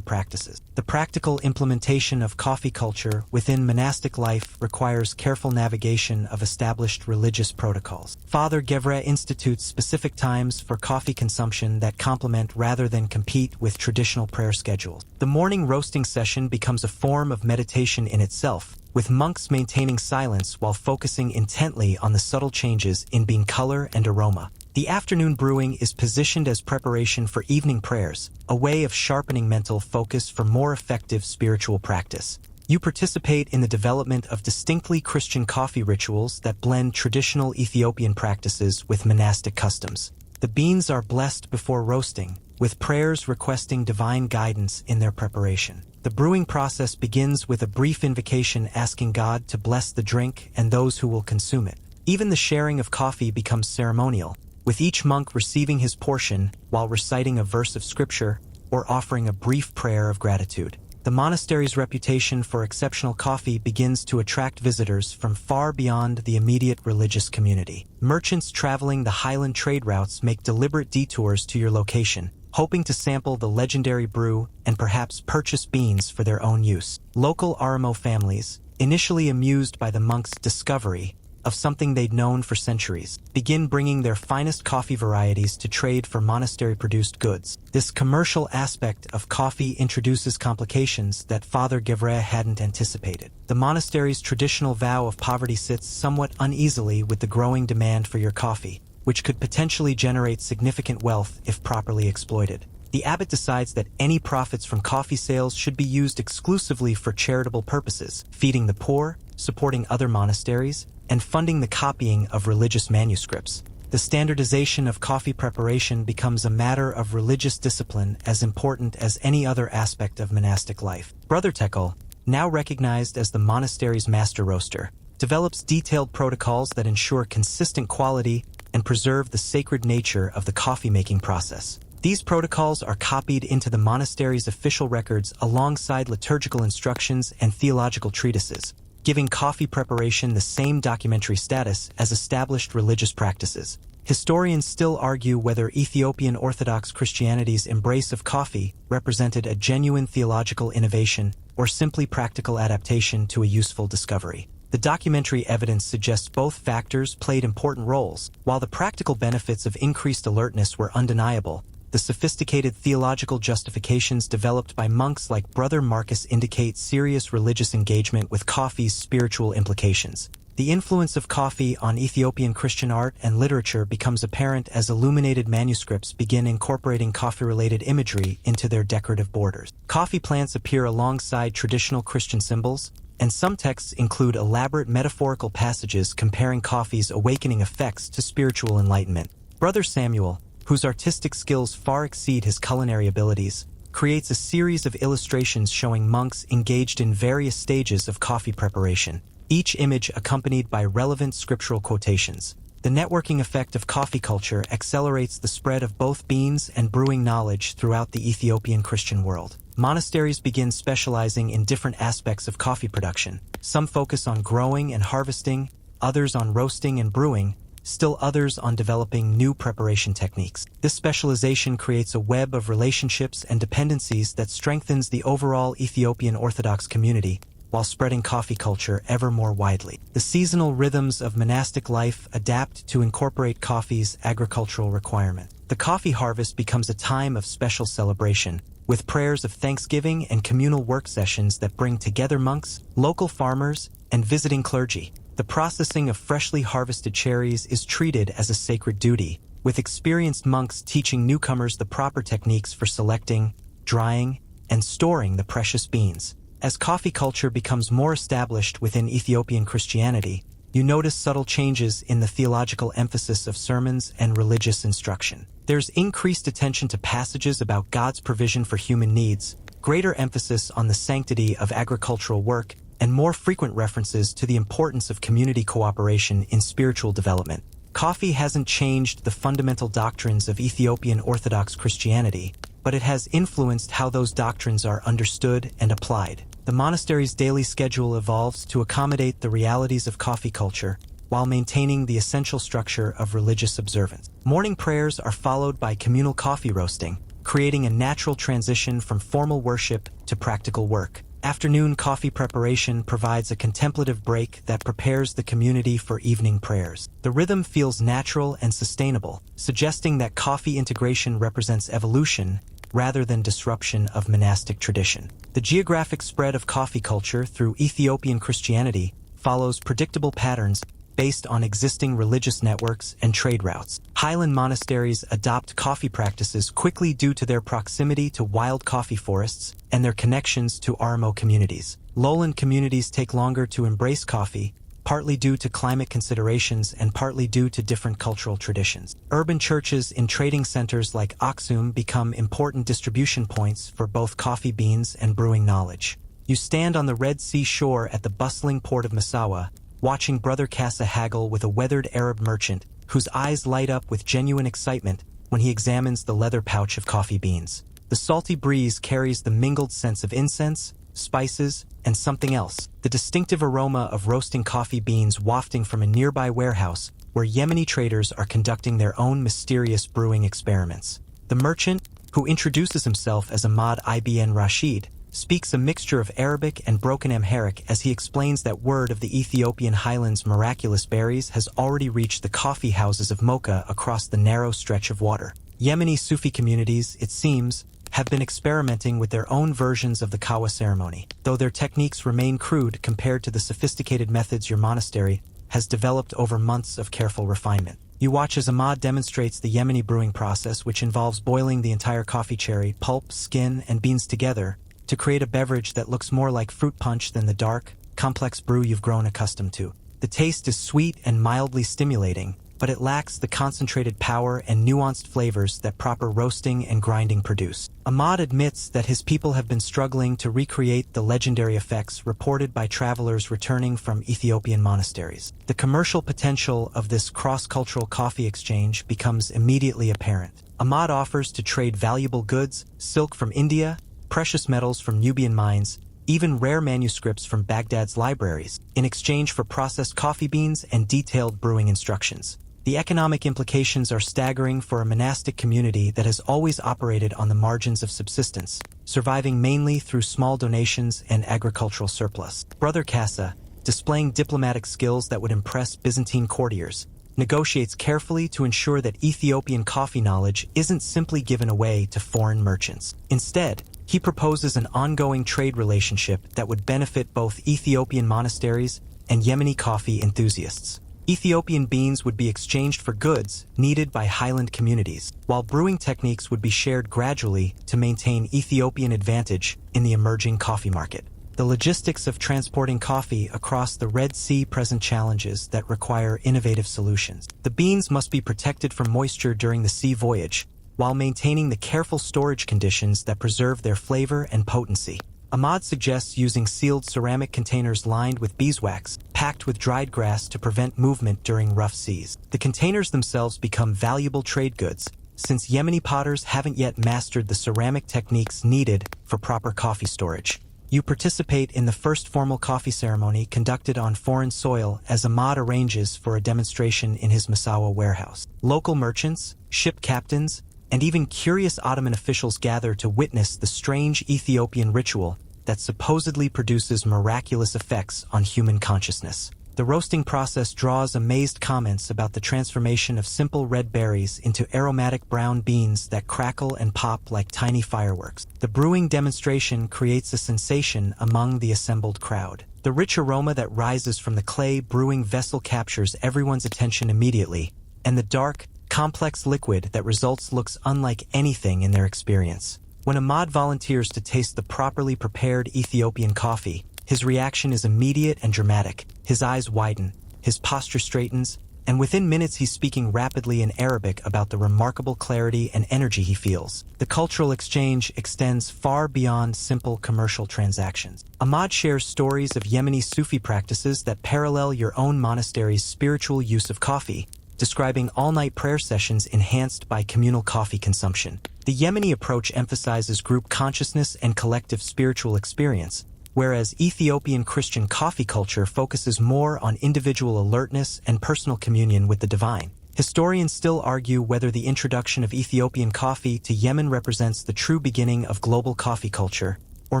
practices. The practical implementation of coffee culture within monastic life requires careful navigation of established religious protocols. Father Gevre institutes specific times for coffee consumption that complement rather than compete with traditional prayer schedules. The morning roasting session becomes a form of meditation in itself, with monks maintaining silence while focusing intently on the subtle changes in bean color and aroma. The afternoon brewing is positioned as preparation for evening prayers, a way of sharpening mental focus for more effective spiritual practice. You participate in the development of distinctly Christian coffee rituals that blend traditional Ethiopian practices with monastic customs. The beans are blessed before roasting, with prayers requesting divine guidance in their preparation. The brewing process begins with a brief invocation asking God to bless the drink and those who will consume it. Even the sharing of coffee becomes ceremonial, with each monk receiving his portion while reciting a verse of scripture or offering a brief prayer of gratitude. The monastery's reputation for exceptional coffee begins to attract visitors from far beyond the immediate religious community. Merchants traveling the highland trade routes make deliberate detours to your location, hoping to sample the legendary brew and perhaps purchase beans for their own use. Local Oromo families, initially amused by the monks' discovery of something they'd known for centuries, begin bringing their finest coffee varieties to trade for monastery-produced goods. This commercial aspect of coffee introduces complications that Father Gevre hadn't anticipated. The monastery's traditional vow of poverty sits somewhat uneasily with the growing demand for your coffee, which could potentially generate significant wealth if properly exploited. The abbot decides that any profits from coffee sales should be used exclusively for charitable purposes, feeding the poor, supporting other monasteries, and funding the copying of religious manuscripts. The standardization of coffee preparation becomes a matter of religious discipline as important as any other aspect of monastic life. Brother Tekle, now recognized as the monastery's master roaster, develops detailed protocols that ensure consistent quality and preserve the sacred nature of the coffee-making process. These protocols are copied into the monastery's official records alongside liturgical instructions and theological treatises, giving coffee preparation the same documentary status as established religious practices. Historians still argue whether Ethiopian Orthodox Christianity's embrace of coffee represented a genuine theological innovation or simply practical adaptation to a useful discovery. The documentary evidence suggests both factors played important roles. While the practical benefits of increased alertness were undeniable, the sophisticated theological justifications developed by monks like Brother Marcus indicate serious religious engagement with coffee's spiritual implications. The influence of coffee on Ethiopian Christian art and literature becomes apparent as illuminated manuscripts begin incorporating coffee-related imagery into their decorative borders. Coffee plants appear alongside traditional Christian symbols, and some texts include elaborate metaphorical passages comparing coffee's awakening effects to spiritual enlightenment. Brother Samuel, whose artistic skills far exceed his culinary abilities, creates a series of illustrations showing monks engaged in various stages of coffee preparation, each image accompanied by relevant scriptural quotations. The networking effect of coffee culture accelerates the spread of both beans and brewing knowledge throughout the Ethiopian Christian world. Monasteries begin specializing in different aspects of coffee production. Some focus on growing and harvesting, others on roasting and brewing, still others on developing new preparation techniques. This specialization creates a web of relationships and dependencies that strengthens the overall Ethiopian Orthodox community, while spreading coffee culture ever more widely. The seasonal rhythms of monastic life adapt to incorporate coffee's agricultural requirement. The coffee harvest becomes a time of special celebration, with prayers of thanksgiving and communal work sessions that bring together monks, local farmers, and visiting clergy. The processing of freshly harvested cherries is treated as a sacred duty, with experienced monks teaching newcomers the proper techniques for selecting, drying, and storing the precious beans. As coffee culture becomes more established within Ethiopian Christianity, you notice subtle changes in the theological emphasis of sermons and religious instruction. There's increased attention to passages about God's provision for human needs, greater emphasis on the sanctity of agricultural work, and more frequent references to the importance of community cooperation in spiritual development. Coffee hasn't changed the fundamental doctrines of Ethiopian Orthodox Christianity, but it has influenced how those doctrines are understood and applied. The monastery's daily schedule evolves to accommodate the realities of coffee culture, while maintaining the essential structure of religious observance. Morning prayers are followed by communal coffee roasting, creating a natural transition from formal worship to practical work. Afternoon coffee preparation provides a contemplative break that prepares the community for evening prayers. The rhythm feels natural and sustainable, suggesting that coffee integration represents evolution rather than disruption of monastic tradition. The geographic spread of coffee culture through Ethiopian Christianity follows predictable patterns based on existing religious networks and trade routes. Highland monasteries adopt coffee practices quickly due to their proximity to wild coffee forests and their connections to Oromo communities. Lowland communities take longer to embrace coffee, partly due to climate considerations and partly due to different cultural traditions. Urban churches in trading centers like Aksum become important distribution points for both coffee beans and brewing knowledge. You stand on the Red Sea shore at the bustling port of Massawa, watching Brother Kassa haggle with a weathered Arab merchant whose eyes light up with genuine excitement when he examines the leather pouch of coffee beans. The salty breeze carries the mingled sense of incense, spices, and something else, the distinctive aroma of roasting coffee beans wafting from a nearby warehouse where Yemeni traders are conducting their own mysterious brewing experiments. The merchant, who introduces himself as Ahmad ibn Rashid, speaks a mixture of Arabic and broken Amharic as he explains that word of the Ethiopian highlands' miraculous berries has already reached the coffee houses of Mocha across the narrow stretch of water. Yemeni Sufi communities, it seems, have been experimenting with their own versions of the Kawa ceremony, though their techniques remain crude compared to the sophisticated methods your monastery has developed over months of careful refinement. You watch as Ahmad demonstrates the Yemeni brewing process, which involves boiling the entire coffee cherry, pulp, skin, and beans together to create a beverage that looks more like fruit punch than the dark, complex brew you've grown accustomed to. The taste is sweet and mildly stimulating, but it lacks the concentrated power and nuanced flavors that proper roasting and grinding produce. Ahmad admits that his people have been struggling to recreate the legendary effects reported by travelers returning from Ethiopian monasteries. The commercial potential of this cross-cultural coffee exchange becomes immediately apparent. Ahmad offers to trade valuable goods, silk from India, precious metals from Nubian mines, even rare manuscripts from Baghdad's libraries, in exchange for processed coffee beans and detailed brewing instructions. The economic implications are staggering for a monastic community that has always operated on the margins of subsistence, surviving mainly through small donations and agricultural surplus. Brother Kassa, displaying diplomatic skills that would impress Byzantine courtiers, negotiates carefully to ensure that Ethiopian coffee knowledge isn't simply given away to foreign merchants. Instead, he proposes an ongoing trade relationship that would benefit both Ethiopian monasteries and Yemeni coffee enthusiasts. Ethiopian beans would be exchanged for goods needed by highland communities, while brewing techniques would be shared gradually to maintain Ethiopian advantage in the emerging coffee market. The logistics of transporting coffee across the Red Sea present challenges that require innovative solutions. The beans must be protected from moisture during the sea voyage, while maintaining the careful storage conditions that preserve their flavor and potency. Ahmad suggests using sealed ceramic containers lined with beeswax, packed with dried grass to prevent movement during rough seas. The containers themselves become valuable trade goods, since Yemeni potters haven't yet mastered the ceramic techniques needed for proper coffee storage. You participate in the first formal coffee ceremony conducted on foreign soil as Ahmad arranges for a demonstration in his Massawa warehouse. Local merchants, ship captains, and even curious Ottoman officials gather to witness the strange Ethiopian ritual that supposedly produces miraculous effects on human consciousness. The roasting process draws amazed comments about the transformation of simple red berries into aromatic brown beans that crackle and pop like tiny fireworks. The brewing demonstration creates a sensation among the assembled crowd. The rich aroma that rises from the clay brewing vessel captures everyone's attention immediately, and the dark, complex liquid that results looks unlike anything in their experience. When Ahmad volunteers to taste the properly prepared Ethiopian coffee, his reaction is immediate and dramatic. His eyes widen, his posture straightens, and within minutes he's speaking rapidly in Arabic about the remarkable clarity and energy he feels. The cultural exchange extends far beyond simple commercial transactions. Ahmad shares stories of Yemeni Sufi practices that parallel your own monastery's spiritual use of coffee, describing all-night prayer sessions enhanced by communal coffee consumption. The Yemeni approach emphasizes group consciousness and collective spiritual experience, whereas Ethiopian Christian coffee culture focuses more on individual alertness and personal communion with the divine. Historians still argue whether the introduction of Ethiopian coffee to Yemen represents the true beginning of global coffee culture, or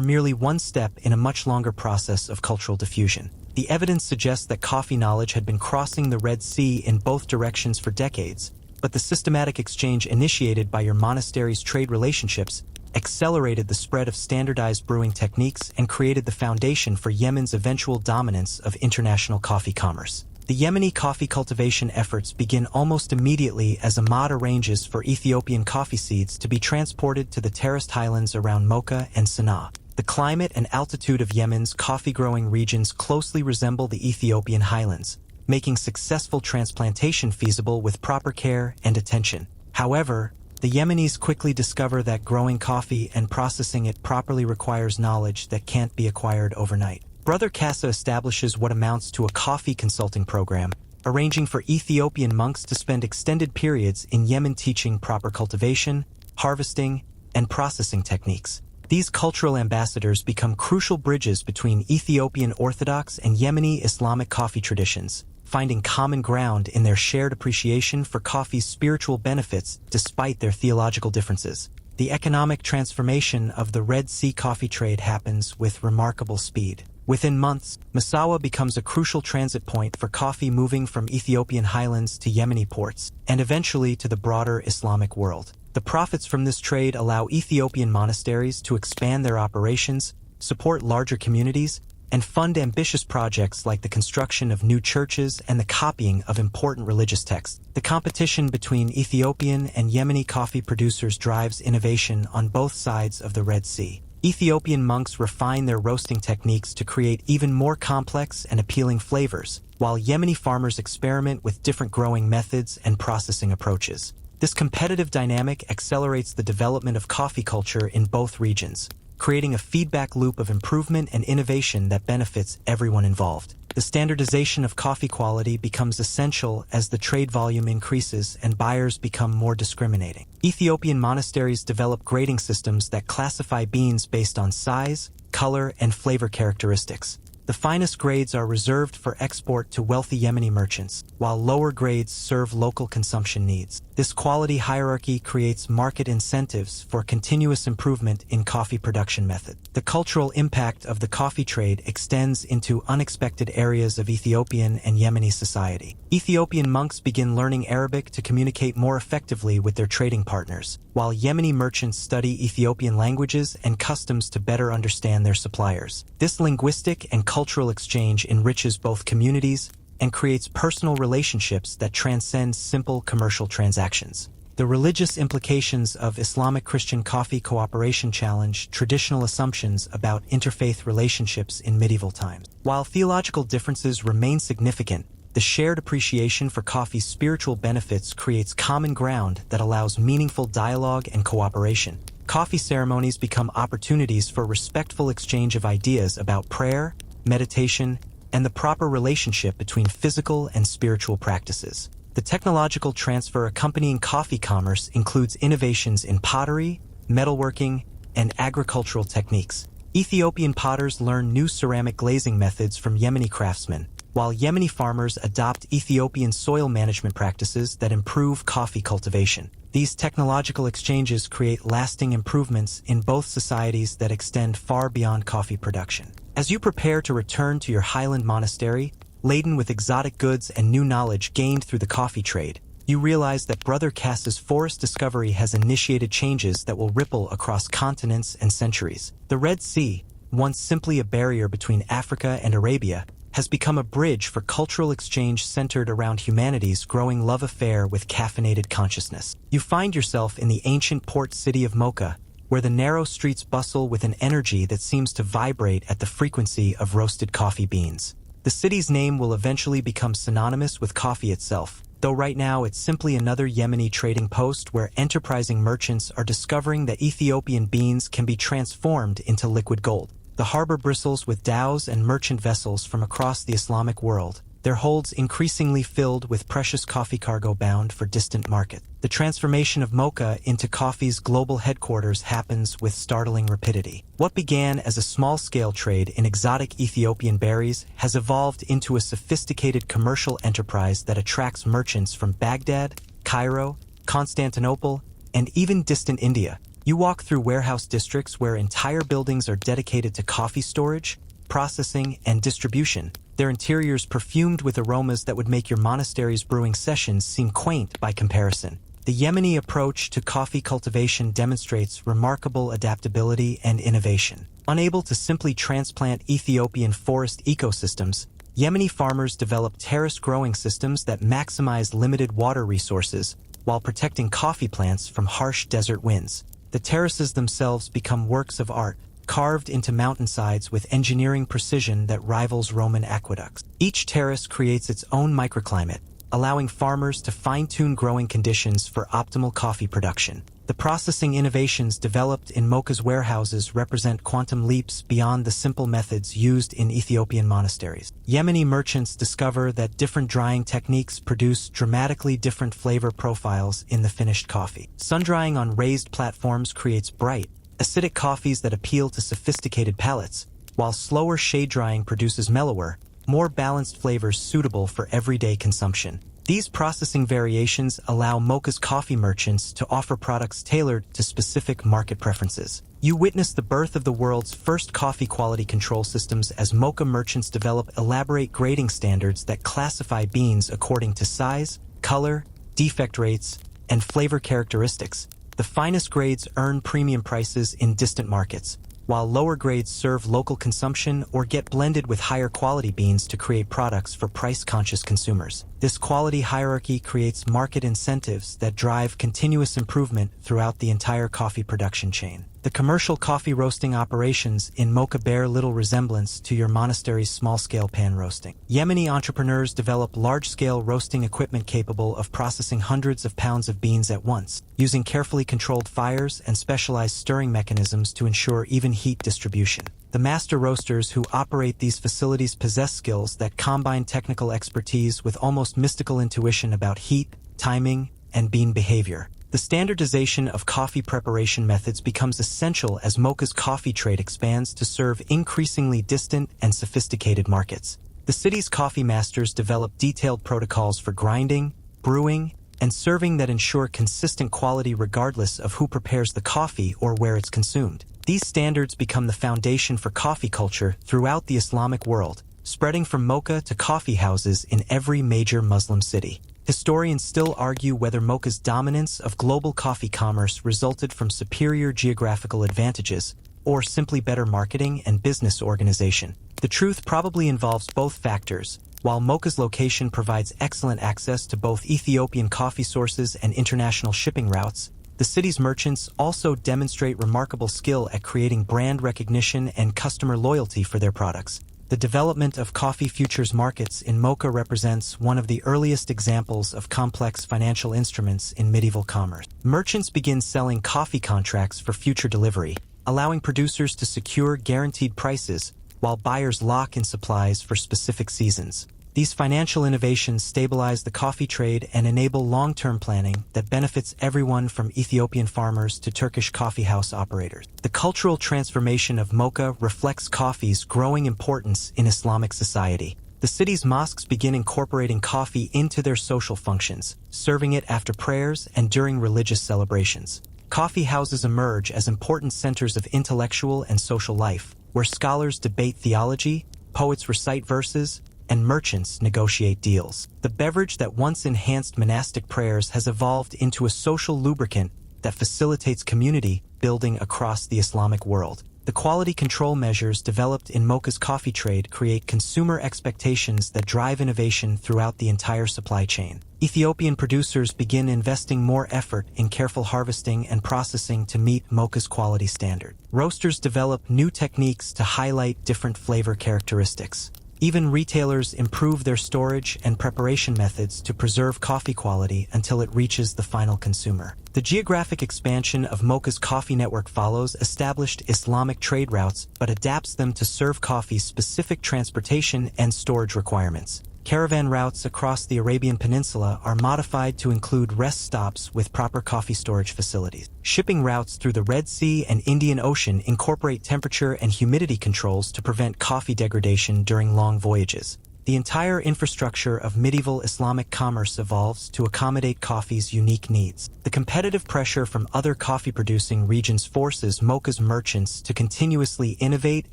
merely one step in a much longer process of cultural diffusion. The evidence suggests that coffee knowledge had been crossing the Red Sea in both directions for decades, but the systematic exchange initiated by your monastery's trade relationships accelerated the spread of standardized brewing techniques and created the foundation for Yemen's eventual dominance of international coffee commerce. The Yemeni coffee cultivation efforts begin almost immediately as Ahmad arranges for Ethiopian coffee seeds to be transported to the terraced highlands around Mocha and Sana'a. The climate and altitude of Yemen's coffee-growing regions closely resemble the Ethiopian highlands, making successful transplantation feasible with proper care and attention. However, the Yemenis quickly discover that growing coffee and processing it properly requires knowledge that can't be acquired overnight. Brother Kassa establishes what amounts to a coffee consulting program, arranging for Ethiopian monks to spend extended periods in Yemen teaching proper cultivation, harvesting, and processing techniques. These cultural ambassadors become crucial bridges between Ethiopian Orthodox and Yemeni Islamic coffee traditions, finding common ground in their shared appreciation for coffee's spiritual benefits despite their theological differences. The economic transformation of the Red Sea coffee trade happens with remarkable speed. Within months, Massawa becomes a crucial transit point for coffee moving from Ethiopian highlands to Yemeni ports, and eventually to the broader Islamic world. The profits from this trade allow Ethiopian monasteries to expand their operations, support larger communities, and fund ambitious projects like the construction of new churches and the copying of important religious texts. The competition between Ethiopian and Yemeni coffee producers drives innovation on both sides of the Red Sea. Ethiopian monks refine their roasting techniques to create even more complex and appealing flavors, while Yemeni farmers experiment with different growing methods and processing approaches. This competitive dynamic accelerates the development of coffee culture in both regions, creating a feedback loop of improvement and innovation that benefits everyone involved. The standardization of coffee quality becomes essential as the trade volume increases and buyers become more discriminating. Ethiopian monasteries develop grading systems that classify beans based on size, color, and flavor characteristics. The finest grades are reserved for export to wealthy Yemeni merchants, while lower grades serve local consumption needs. This quality hierarchy creates market incentives for continuous improvement in coffee production method. The cultural impact of the coffee trade extends into unexpected areas of Ethiopian and Yemeni society. Ethiopian monks begin learning Arabic to communicate more effectively with their trading partners, while Yemeni merchants study Ethiopian languages and customs to better understand their suppliers. This linguistic and cultural exchange enriches both communities and creates personal relationships that transcend simple commercial transactions. The religious implications of Islamic Christian coffee cooperation challenge traditional assumptions about interfaith relationships in medieval times. While theological differences remain significant, the shared appreciation for coffee's spiritual benefits creates common ground that allows meaningful dialogue and cooperation. Coffee ceremonies become opportunities for respectful exchange of ideas about prayer, meditation, and the proper relationship between physical and spiritual practices. The technological transfer accompanying coffee commerce includes innovations in pottery, metalworking, and agricultural techniques. Ethiopian potters learn new ceramic glazing methods from Yemeni craftsmen, while Yemeni farmers adopt Ethiopian soil management practices that improve coffee cultivation. These technological exchanges create lasting improvements in both societies that extend far beyond coffee production. As you prepare to return to your highland monastery, laden with exotic goods and new knowledge gained through the coffee trade, you realize that Brother Kassa's forest discovery has initiated changes that will ripple across continents and centuries. The Red Sea, once simply a barrier between Africa and Arabia, has become a bridge for cultural exchange centered around humanity's growing love affair with caffeinated consciousness. You find yourself in the ancient port city of Mocha, where the narrow streets bustle with an energy that seems to vibrate at the frequency of roasted coffee beans. The city's name will eventually become synonymous with coffee itself, though right now it's simply another Yemeni trading post where enterprising merchants are discovering that Ethiopian beans can be transformed into liquid gold. The harbor bristles with dhows and merchant vessels from across the Islamic world, their holds increasingly filled with precious coffee cargo bound for distant markets. The transformation of Mocha into coffee's global headquarters happens with startling rapidity. What began as a small-scale trade in exotic Ethiopian berries has evolved into a sophisticated commercial enterprise that attracts merchants from Baghdad, Cairo, Constantinople, and even distant India. You walk through warehouse districts where entire buildings are dedicated to coffee storage, processing, and distribution, their interiors perfumed with aromas that would make your monastery's brewing sessions seem quaint by comparison. The Yemeni approach to coffee cultivation demonstrates remarkable adaptability and innovation. Unable to simply transplant Ethiopian forest ecosystems, Yemeni farmers develop terrace growing systems that maximize limited water resources while protecting coffee plants from harsh desert winds. The terraces themselves become works of art, carved into mountainsides with engineering precision that rivals Roman aqueducts. Each terrace creates its own microclimate, allowing farmers to fine-tune growing conditions for optimal coffee production. The processing innovations developed in Mocha's warehouses represent quantum leaps beyond the simple methods used in Ethiopian monasteries. Yemeni merchants discover that different drying techniques produce dramatically different flavor profiles in the finished coffee. Sun-drying on raised platforms creates bright, acidic coffees that appeal to sophisticated palates, while slower shade-drying produces mellower, more balanced flavors suitable for everyday consumption. These processing variations allow Mocha's coffee merchants to offer products tailored to specific market preferences. You witness the birth of the world's first coffee quality control systems as Mocha merchants develop elaborate grading standards that classify beans according to size, color, defect rates, and flavor characteristics. The finest grades earn premium prices in distant markets, while lower grades serve local consumption or get blended with higher quality beans to create products for price-conscious consumers. This quality hierarchy creates market incentives that drive continuous improvement throughout the entire coffee production chain. The commercial coffee roasting operations in Mocha bear little resemblance to your monastery's small-scale pan roasting. Yemeni entrepreneurs develop large-scale roasting equipment capable of processing hundreds of pounds of beans at once, using carefully controlled fires and specialized stirring mechanisms to ensure even heat distribution. The master roasters who operate these facilities possess skills that combine technical expertise with almost mystical intuition about heat, timing, and bean behavior. The standardization of coffee preparation methods becomes essential as Mocha's coffee trade expands to serve increasingly distant and sophisticated markets. The city's coffee masters develop detailed protocols for grinding, brewing, and serving that ensure consistent quality regardless of who prepares the coffee or where it's consumed. These standards become the foundation for coffee culture throughout the Islamic world, spreading from Mocha to coffee houses in every major Muslim city. Historians still argue whether Mocha's dominance of global coffee commerce resulted from superior geographical advantages or simply better marketing and business organization. The truth probably involves both factors. While Mocha's location provides excellent access to both Ethiopian coffee sources and international shipping routes, the city's merchants also demonstrate remarkable skill at creating brand recognition and customer loyalty for their products. The development of coffee futures markets in Mocha represents one of the earliest examples of complex financial instruments in medieval commerce. Merchants begin selling coffee contracts for future delivery, allowing producers to secure guaranteed prices, while buyers lock in supplies for specific seasons. These financial innovations stabilize the coffee trade and enable long-term planning that benefits everyone from Ethiopian farmers to Turkish coffee house operators. The cultural transformation of Mocha reflects coffee's growing importance in Islamic society. The city's mosques begin incorporating coffee into their social functions, serving it after prayers and during religious celebrations. Coffee houses emerge as important centers of intellectual and social life, where scholars debate theology, poets recite verses, and merchants negotiate deals. The beverage that once enhanced monastic prayers has evolved into a social lubricant that facilitates community building across the Islamic world. The quality control measures developed in Mocha's coffee trade create consumer expectations that drive innovation throughout the entire supply chain. Ethiopian producers begin investing more effort in careful harvesting and processing to meet Mocha's quality standard. Roasters develop new techniques to highlight different flavor characteristics. Even retailers improve their storage and preparation methods to preserve coffee quality until it reaches the final consumer. The geographic expansion of Mocha's coffee network follows established Islamic trade routes but adapts them to serve coffee's specific transportation and storage requirements. Caravan routes across the Arabian Peninsula are modified to include rest stops with proper coffee storage facilities. Shipping routes through the Red Sea and Indian Ocean incorporate temperature and humidity controls to prevent coffee degradation during long voyages. The entire infrastructure of medieval Islamic commerce evolves to accommodate coffee's unique needs. The competitive pressure from other coffee-producing regions forces Mocha's merchants to continuously innovate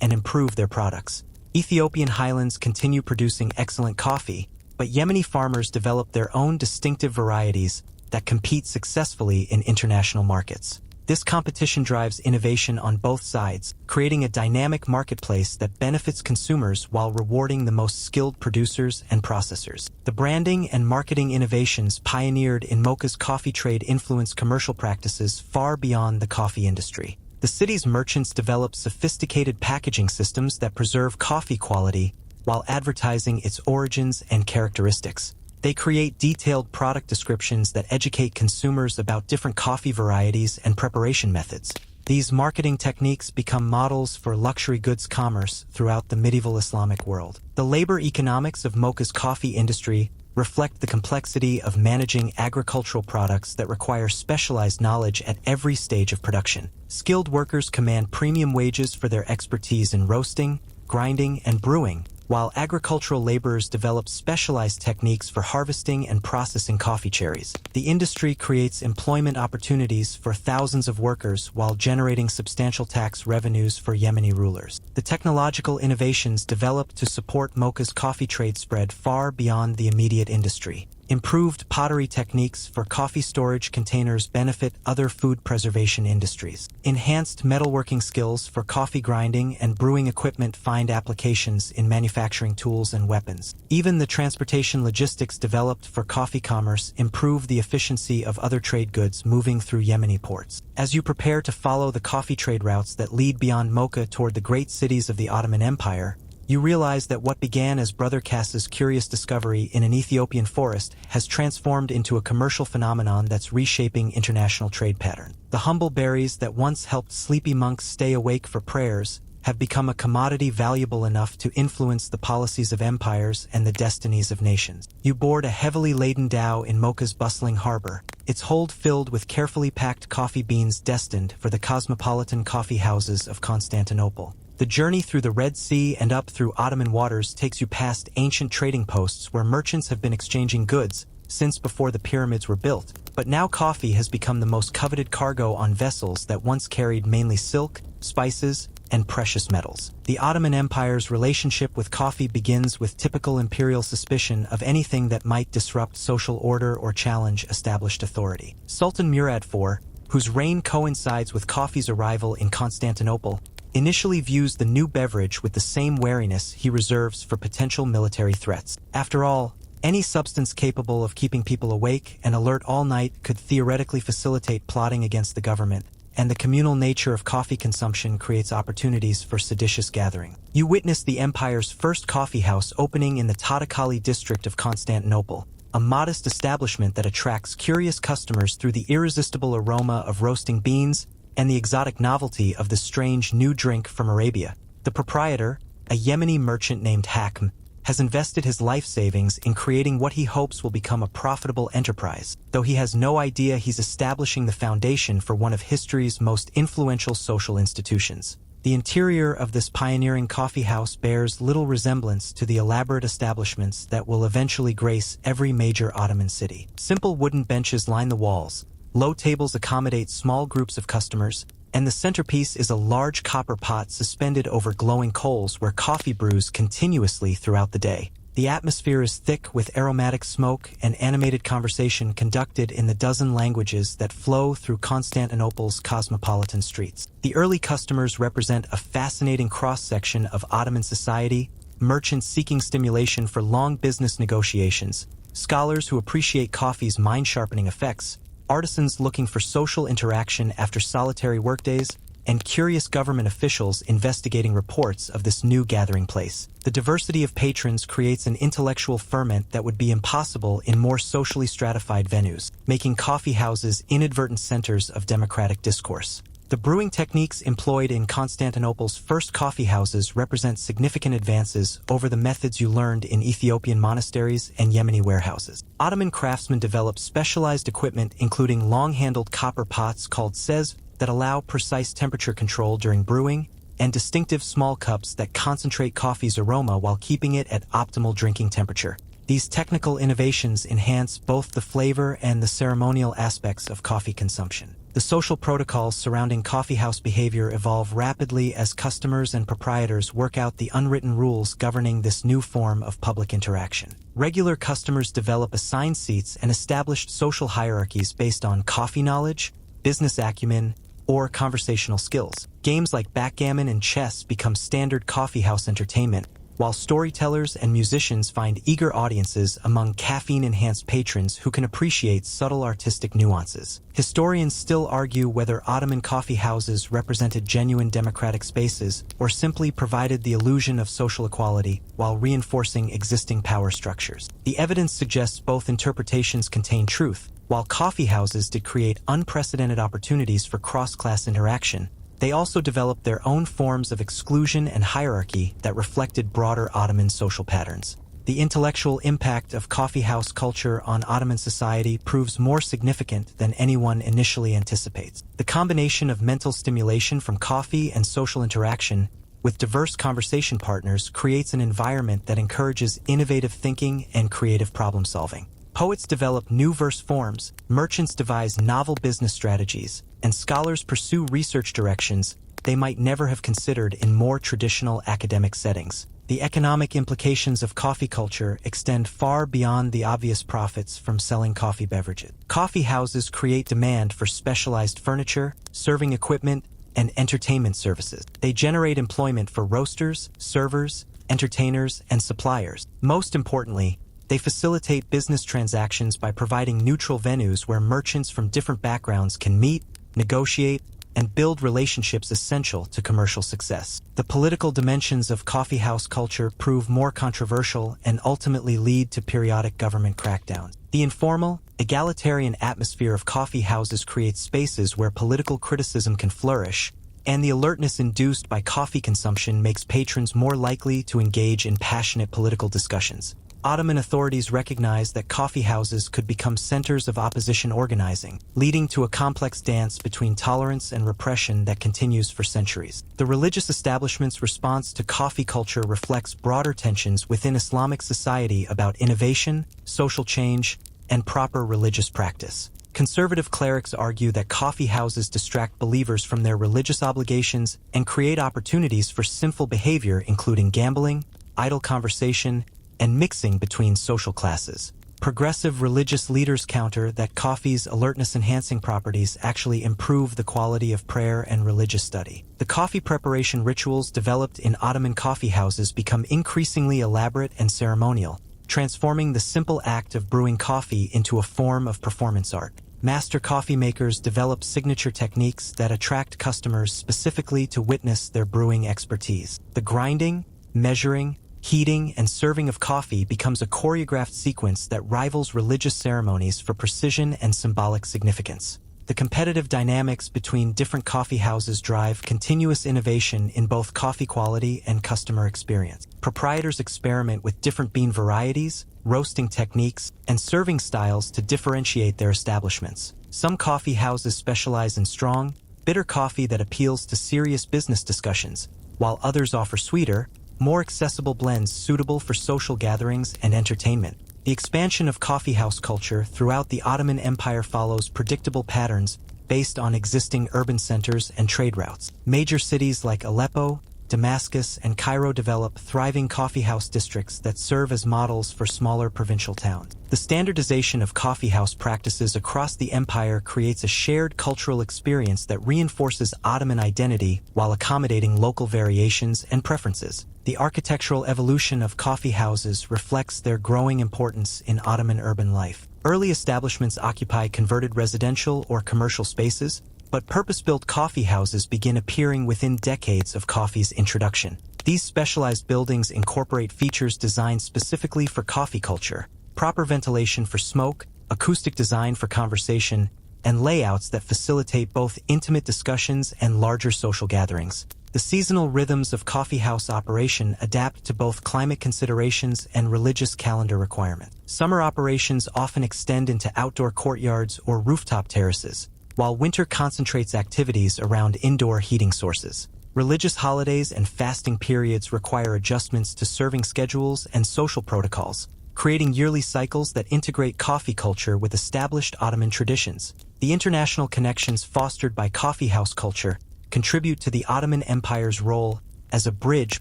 and improve their products. Ethiopian highlands continue producing excellent coffee, but Yemeni farmers develop their own distinctive varieties that compete successfully in international markets. This competition drives innovation on both sides, creating a dynamic marketplace that benefits consumers while rewarding the most skilled producers and processors. The branding and marketing innovations pioneered in Mocha's coffee trade influence commercial practices far beyond the coffee industry. The city's merchants develop sophisticated packaging systems that preserve coffee quality while advertising its origins and characteristics. They create detailed product descriptions that educate consumers about different coffee varieties and preparation methods. These marketing techniques become models for luxury goods commerce throughout the medieval Islamic world. The labor economics of Mocha's coffee industry reflect the complexity of managing agricultural products that require specialized knowledge at every stage of production. Skilled workers command premium wages for their expertise in roasting, grinding, and brewing, while agricultural laborers develop specialized techniques for harvesting and processing coffee cherries. The industry creates employment opportunities for thousands of workers while generating substantial tax revenues for Yemeni rulers. The technological innovations developed to support Mocha's coffee trade spread far beyond the immediate industry. Improved pottery techniques for coffee storage containers benefit other food preservation industries. Enhanced metalworking skills for coffee grinding and brewing equipment find applications in manufacturing tools and weapons. Even the transportation logistics developed for coffee commerce improve the efficiency of other trade goods moving through Yemeni ports. As you prepare to follow the coffee trade routes that lead beyond Mocha toward the great cities of the Ottoman Empire, you realize that what began as Brother Kassa's curious discovery in an Ethiopian forest has transformed into a commercial phenomenon that's reshaping international trade patterns. The humble berries that once helped sleepy monks stay awake for prayers have become a commodity valuable enough to influence the policies of empires and the destinies of nations. You board a heavily laden dhow in Mocha's bustling harbor, its hold filled with carefully packed coffee beans destined for the cosmopolitan coffee houses of Constantinople. The journey through the Red Sea and up through Ottoman waters takes you past ancient trading posts where merchants have been exchanging goods since before the pyramids were built, but now coffee has become the most coveted cargo on vessels that once carried mainly silk, spices, and precious metals. The Ottoman Empire's relationship with coffee begins with typical imperial suspicion of anything that might disrupt social order or challenge established authority. Sultan Murad IV, whose reign coincides with coffee's arrival in Constantinople, initially views the new beverage with the same wariness he reserves for potential military threats. After all, any substance capable of keeping people awake and alert all night could theoretically facilitate plotting against the government, and the communal nature of coffee consumption creates opportunities for seditious gathering. You witness the empire's first coffee house opening in the Tatakali district of Constantinople, a modest establishment that attracts curious customers through the irresistible aroma of roasting beans and the exotic novelty of the strange new drink from Arabia. The proprietor, a Yemeni merchant named Hakm, has invested his life savings in creating what he hopes will become a profitable enterprise, though he has no idea he's establishing the foundation for one of history's most influential social institutions. The interior of this pioneering coffee house bears little resemblance to the elaborate establishments that will eventually grace every major Ottoman city. Simple wooden benches line the walls, low tables accommodate small groups of customers, and the centerpiece is a large copper pot suspended over glowing coals where coffee brews continuously throughout the day. The atmosphere is thick with aromatic smoke and animated conversation conducted in the dozen languages that flow through Constantinople's cosmopolitan streets. The early customers represent a fascinating cross-section of Ottoman society, merchants seeking stimulation for long business negotiations, scholars who appreciate coffee's mind-sharpening effects, artisans looking for social interaction after solitary workdays, and curious government officials investigating reports of this new gathering place. The diversity of patrons creates an intellectual ferment that would be impossible in more socially stratified venues, making coffee houses inadvertent centers of democratic discourse. The brewing techniques employed in Constantinople's first coffee houses represent significant advances over the methods you learned in Ethiopian monasteries and Yemeni warehouses. Ottoman craftsmen developed specialized equipment including long-handled copper pots called sez that allow precise temperature control during brewing, and distinctive small cups that concentrate coffee's aroma while keeping it at optimal drinking temperature. These technical innovations enhance both the flavor and the ceremonial aspects of coffee consumption. The social protocols surrounding coffeehouse behavior evolve rapidly as customers and proprietors work out the unwritten rules governing this new form of public interaction. Regular customers develop assigned seats and established social hierarchies based on coffee knowledge, business acumen, or conversational skills. Games like backgammon and chess become standard coffeehouse entertainment, while storytellers and musicians find eager audiences among caffeine-enhanced patrons who can appreciate subtle artistic nuances. Historians still argue whether Ottoman coffee houses represented genuine democratic spaces or simply provided the illusion of social equality while reinforcing existing power structures. The evidence suggests both interpretations contain truth. While coffee houses did create unprecedented opportunities for cross-class interaction, they also developed their own forms of exclusion and hierarchy that reflected broader Ottoman social patterns. The intellectual impact of coffeehouse culture on Ottoman society proves more significant than anyone initially anticipates. The combination of mental stimulation from coffee and social interaction with diverse conversation partners creates an environment that encourages innovative thinking and creative problem-solving. Poets develop new verse forms, merchants devise novel business strategies, and scholars pursue research directions they might never have considered in more traditional academic settings. The economic implications of coffee culture extend far beyond the obvious profits from selling coffee beverages. Coffee houses create demand for specialized furniture, serving equipment, and entertainment services. They generate employment for roasters, servers, entertainers, and suppliers. Most importantly, they facilitate business transactions by providing neutral venues where merchants from different backgrounds can meet, negotiate, and build relationships essential to commercial success. The political dimensions of coffeehouse culture prove more controversial and ultimately lead to periodic government crackdowns. The informal, egalitarian atmosphere of coffee houses creates spaces where political criticism can flourish, and the alertness induced by coffee consumption makes patrons more likely to engage in passionate political discussions. Ottoman authorities recognized that coffee houses could become centers of opposition organizing, leading to a complex dance between tolerance and repression that continues for centuries. The religious establishment's response to coffee culture reflects broader tensions within Islamic society about innovation, social change, and proper religious practice. Conservative clerics argue that coffee houses distract believers from their religious obligations and create opportunities for sinful behavior including gambling, idle conversation, and mixing between social classes. Progressive religious leaders counter that coffee's alertness-enhancing properties actually improve the quality of prayer and religious study. The coffee preparation rituals developed in Ottoman coffee houses become increasingly elaborate and ceremonial, transforming the simple act of brewing coffee into a form of performance art. Master coffee makers develop signature techniques that attract customers specifically to witness their brewing expertise. The grinding, measuring, heating, and serving of coffee becomes a choreographed sequence that rivals religious ceremonies for precision and symbolic significance. The competitive dynamics between different coffee houses drive continuous innovation in both coffee quality and customer experience. Proprietors experiment with different bean varieties, roasting techniques, and serving styles to differentiate their establishments. Some coffee houses specialize in strong, bitter coffee that appeals to serious business discussions, while others offer sweeter, more accessible blends suitable for social gatherings and entertainment. The expansion of coffeehouse culture throughout the Ottoman Empire follows predictable patterns based on existing urban centers and trade routes. Major cities like Aleppo, Damascus, and Cairo develop thriving coffeehouse districts that serve as models for smaller provincial towns. The standardization of coffeehouse practices across the empire creates a shared cultural experience that reinforces Ottoman identity while accommodating local variations and preferences. The architectural evolution of coffee houses reflects their growing importance in Ottoman urban life. Early establishments occupy converted residential or commercial spaces, But purpose-built coffee houses begin appearing within decades of coffee's introduction. These specialized buildings incorporate features designed specifically for coffee culture, proper ventilation for smoke, acoustic design for conversation, and layouts that facilitate both intimate discussions and larger social gatherings. The seasonal rhythms of coffeehouse operation adapt to both climate considerations and religious calendar requirements. Summer operations often extend into outdoor courtyards or rooftop terraces, while winter concentrates activities around indoor heating sources. Religious holidays and fasting periods require adjustments to serving schedules and social protocols, creating yearly cycles that integrate coffee culture with established Ottoman traditions. The international connections fostered by coffeehouse culture contribute to the Ottoman Empire's role as a bridge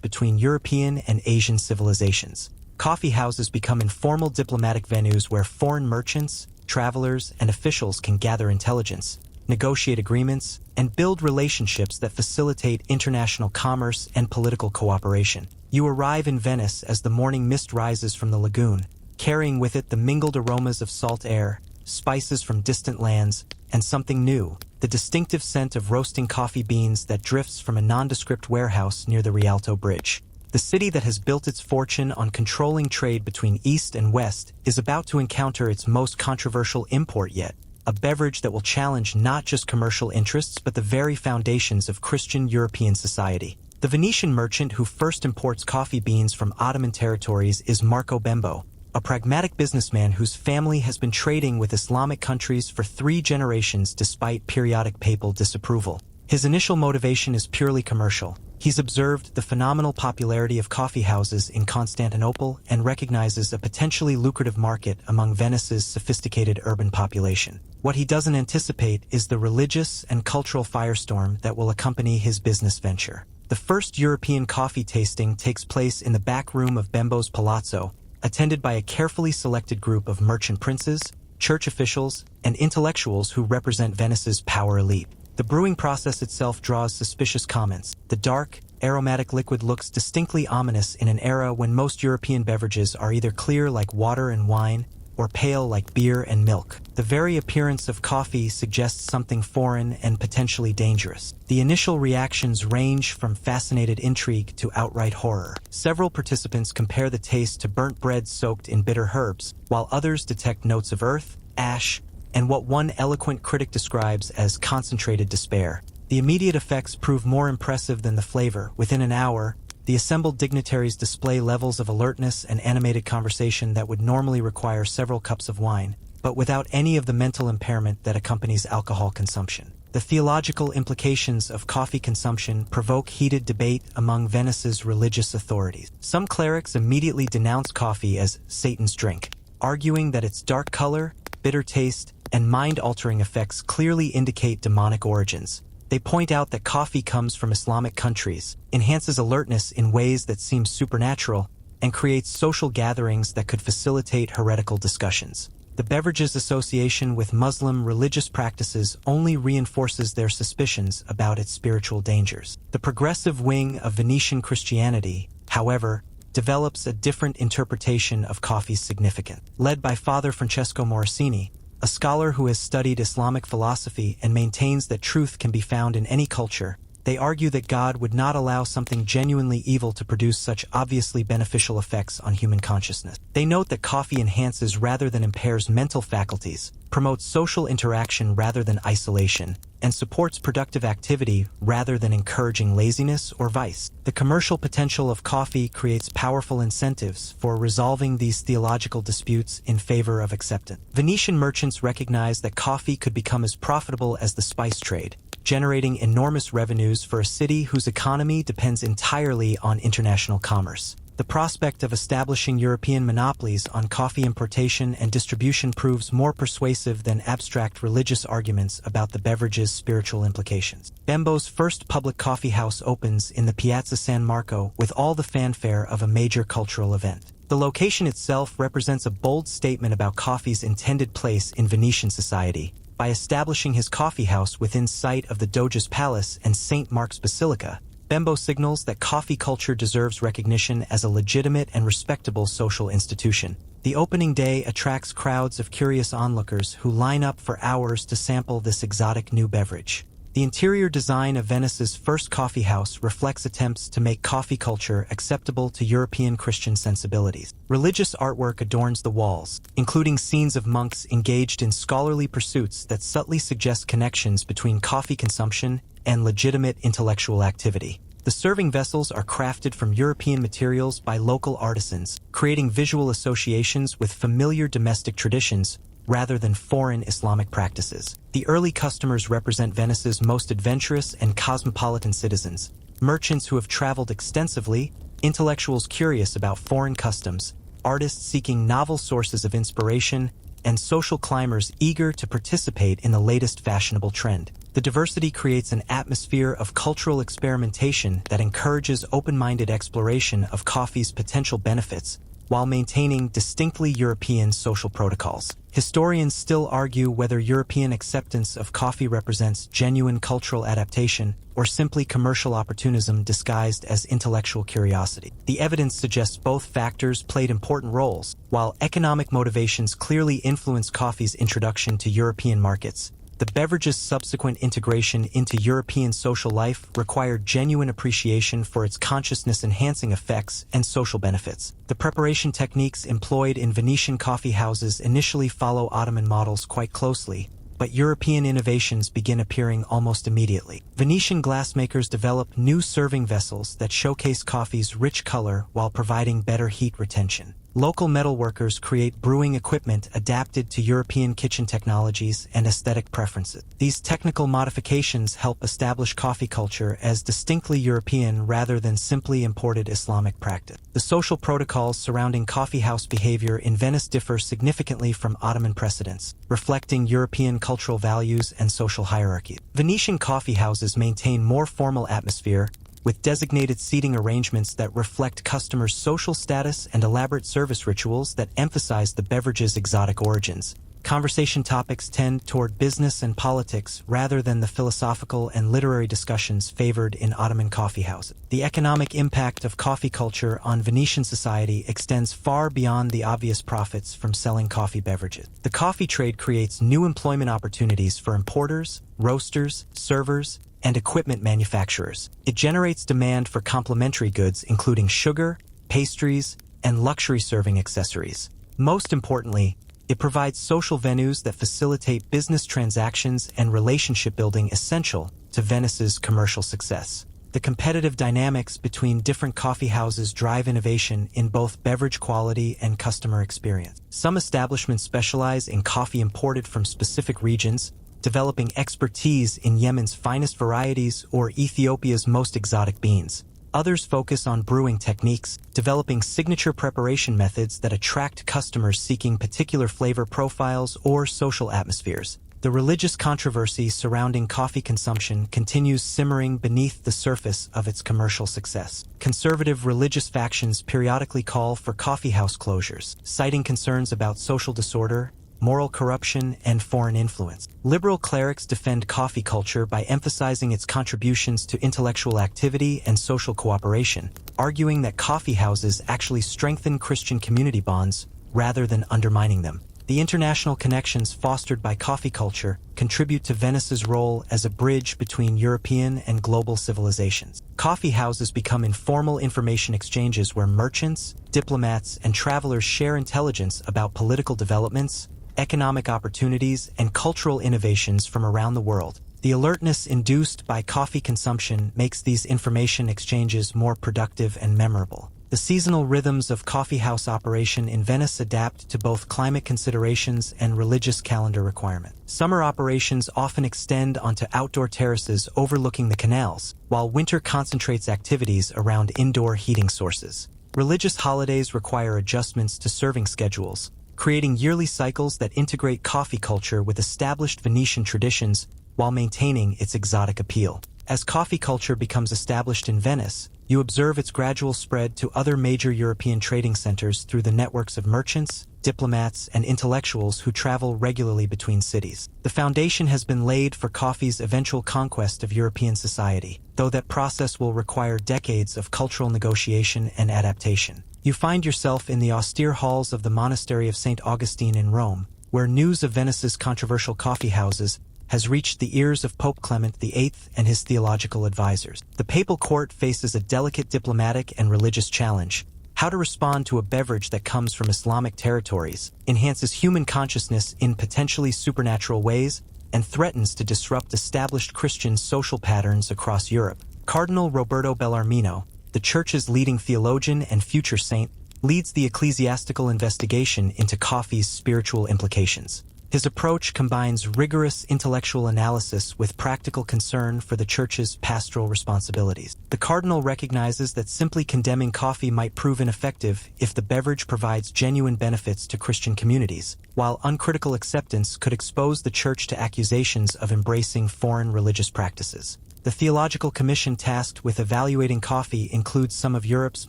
between European and Asian civilizations. Coffee houses become informal diplomatic venues where foreign merchants, travelers, and officials can gather intelligence, negotiate agreements, and build relationships that facilitate international commerce and political cooperation. You arrive in Venice as the morning mist rises from the lagoon, carrying with it the mingled aromas of salt air, spices from distant lands, and something new, the distinctive scent of roasting coffee beans that drifts from a nondescript warehouse near the Rialto Bridge. The city that has built its fortune on controlling trade between East and West is about to encounter its most controversial import yet, a beverage that will challenge not just commercial interests but the very foundations of Christian European society. The Venetian merchant who first imports coffee beans from Ottoman territories is Marco Bembo, a pragmatic businessman whose family has been trading with Islamic countries for 3 generations despite periodic papal disapproval. His initial motivation is purely commercial. He's observed the phenomenal popularity of coffee houses in Constantinople and recognizes a potentially lucrative market among Venice's sophisticated urban population. What he doesn't anticipate is the religious and cultural firestorm that will accompany his business venture. The first European coffee tasting takes place in the back room of Bembo's palazzo, attended by a carefully selected group of merchant princes, church officials, and intellectuals who represent Venice's power elite. The brewing process itself draws suspicious comments. The dark, aromatic liquid looks distinctly ominous in an era when most European beverages are either clear like water and wine, or pale like beer and milk. The very appearance of coffee suggests something foreign and potentially dangerous. The initial reactions range from fascinated intrigue to outright horror. Several participants compare the taste to burnt bread soaked in bitter herbs, while others detect notes of earth, ash, and what one eloquent critic describes as concentrated despair. The immediate effects prove more impressive than the flavor. Within an hour, the assembled dignitaries display levels of alertness and animated conversation that would normally require several cups of wine, but without any of the mental impairment that accompanies alcohol consumption. The theological implications of coffee consumption provoke heated debate among Venice's religious authorities. Some clerics immediately denounce coffee as Satan's drink, arguing that its dark color, bitter taste, and mind-altering effects clearly indicate demonic origins. They point out that coffee comes from Islamic countries, enhances alertness in ways that seem supernatural, and creates social gatherings that could facilitate heretical discussions. The beverage's association with Muslim religious practices only reinforces their suspicions about its spiritual dangers. The progressive wing of Venetian Christianity, however, develops a different interpretation of coffee's significance. Led by Father Francesco Morosini, a scholar who has studied Islamic philosophy and maintains that truth can be found in any culture, they argue that God would not allow something genuinely evil to produce such obviously beneficial effects on human consciousness. They note that coffee enhances rather than impairs mental faculties, promotes social interaction rather than isolation, and supports productive activity rather than encouraging laziness or vice. The commercial potential of coffee creates powerful incentives for resolving these theological disputes in favor of acceptance. Venetian merchants recognize that coffee could become as profitable as the spice trade, generating enormous revenues for a city whose economy depends entirely on international commerce. The prospect of establishing European monopolies on coffee importation and distribution proves more persuasive than abstract religious arguments about the beverage's spiritual implications. Bembo's first public coffee house opens in the Piazza San Marco with all the fanfare of a major cultural event. The location itself represents a bold statement about coffee's intended place in Venetian society. By establishing his coffee house within sight of the Doge's Palace and St. Mark's Basilica, Bembo signals that coffee culture deserves recognition as a legitimate and respectable social institution. The opening day attracts crowds of curious onlookers who line up for hours to sample this exotic new beverage. The interior design of Venice's first coffee house reflects attempts to make coffee culture acceptable to European Christian sensibilities. Religious artwork adorns the walls, including scenes of monks engaged in scholarly pursuits that subtly suggest connections between coffee consumption and legitimate intellectual activity. The serving vessels are crafted from European materials by local artisans, creating visual associations with familiar domestic traditions rather than foreign Islamic practices. The early customers represent Venice's most adventurous and cosmopolitan citizens, merchants who have traveled extensively, intellectuals curious about foreign customs, artists seeking novel sources of inspiration, and social climbers eager to participate in the latest fashionable trend. The diversity creates an atmosphere of cultural experimentation that encourages open-minded exploration of coffee's potential benefits, while maintaining distinctly European social protocols. Historians still argue whether European acceptance of coffee represents genuine cultural adaptation or simply commercial opportunism disguised as intellectual curiosity. The evidence suggests both factors played important roles. While economic motivations clearly influenced coffee's introduction to European markets, the beverage's subsequent integration into European social life required genuine appreciation for its consciousness-enhancing effects and social benefits. The preparation techniques employed in Venetian coffee houses initially follow Ottoman models quite closely, but European innovations begin appearing almost immediately. Venetian glassmakers develop new serving vessels that showcase coffee's rich color while providing better heat retention. Local metalworkers create brewing equipment adapted to European kitchen technologies and aesthetic preferences. These technical modifications help establish coffee culture as distinctly European rather than simply imported Islamic practice. The social protocols surrounding coffee house behavior in Venice differ significantly from Ottoman precedents, reflecting European cultural values and social hierarchy. Venetian coffee houses maintain more formal atmosphere, with designated seating arrangements that reflect customers' social status and elaborate service rituals that emphasize the beverage's exotic origins. Conversation topics tend toward business and politics rather than the philosophical and literary discussions favored in Ottoman coffee houses. The economic impact of coffee culture on Venetian society extends far beyond the obvious profits from selling coffee beverages. The coffee trade creates new employment opportunities for importers, roasters, servers, and equipment manufacturers. It generates demand for complementary goods including sugar, pastries, and luxury serving accessories. Most importantly, it provides social venues that facilitate business transactions and relationship building essential to Venice's commercial success. The competitive dynamics between different coffee houses drive innovation in both beverage quality and customer experience. Some establishments specialize in coffee imported from specific regions, developing expertise in Yemen's finest varieties or Ethiopia's most exotic beans. Others focus on brewing techniques, developing signature preparation methods that attract customers seeking particular flavor profiles or social atmospheres. The religious controversy surrounding coffee consumption continues simmering beneath the surface of its commercial success. Conservative religious factions periodically call for coffee house closures, citing concerns about social disorder, moral corruption, and foreign influence. Liberal clerics defend coffee culture by emphasizing its contributions to intellectual activity and social cooperation, arguing that coffee houses actually strengthen Christian community bonds rather than undermining them. The international connections fostered by coffee culture contribute to Venice's role as a bridge between European and global civilizations. Coffee houses become informal information exchanges where merchants, diplomats, and travelers share intelligence about political developments, economic opportunities, and cultural innovations from around the world. The alertness induced by coffee consumption makes these information exchanges more productive and memorable. The seasonal rhythms of coffee house operation in Venice adapt to both climate considerations and religious calendar requirements. Summer operations often extend onto outdoor terraces overlooking the canals, while winter concentrates activities around indoor heating sources. Religious holidays require adjustments to serving schedules, creating yearly cycles that integrate coffee culture with established Venetian traditions while maintaining its exotic appeal. As coffee culture becomes established in Venice, you observe its gradual spread to other major European trading centers through the networks of merchants, diplomats, and intellectuals who travel regularly between cities. The foundation has been laid for coffee's eventual conquest of European society, though that process will require decades of cultural negotiation and adaptation. You find yourself in the austere halls of the Monastery of St. Augustine in Rome, where news of Venice's controversial coffee houses has reached the ears of Pope Clement VIII and his theological advisors. The papal court faces a delicate diplomatic and religious challenge: how to respond to a beverage that comes from Islamic territories, enhances human consciousness in potentially supernatural ways, and threatens to disrupt established Christian social patterns across Europe. Cardinal Roberto Bellarmino, the Church's leading theologian and future saint, leads the ecclesiastical investigation into coffee's spiritual implications. His approach combines rigorous intellectual analysis with practical concern for the Church's pastoral responsibilities. The Cardinal recognizes that simply condemning coffee might prove ineffective if the beverage provides genuine benefits to Christian communities, while uncritical acceptance could expose the Church to accusations of embracing foreign religious practices. The theological commission tasked with evaluating coffee includes some of Europe's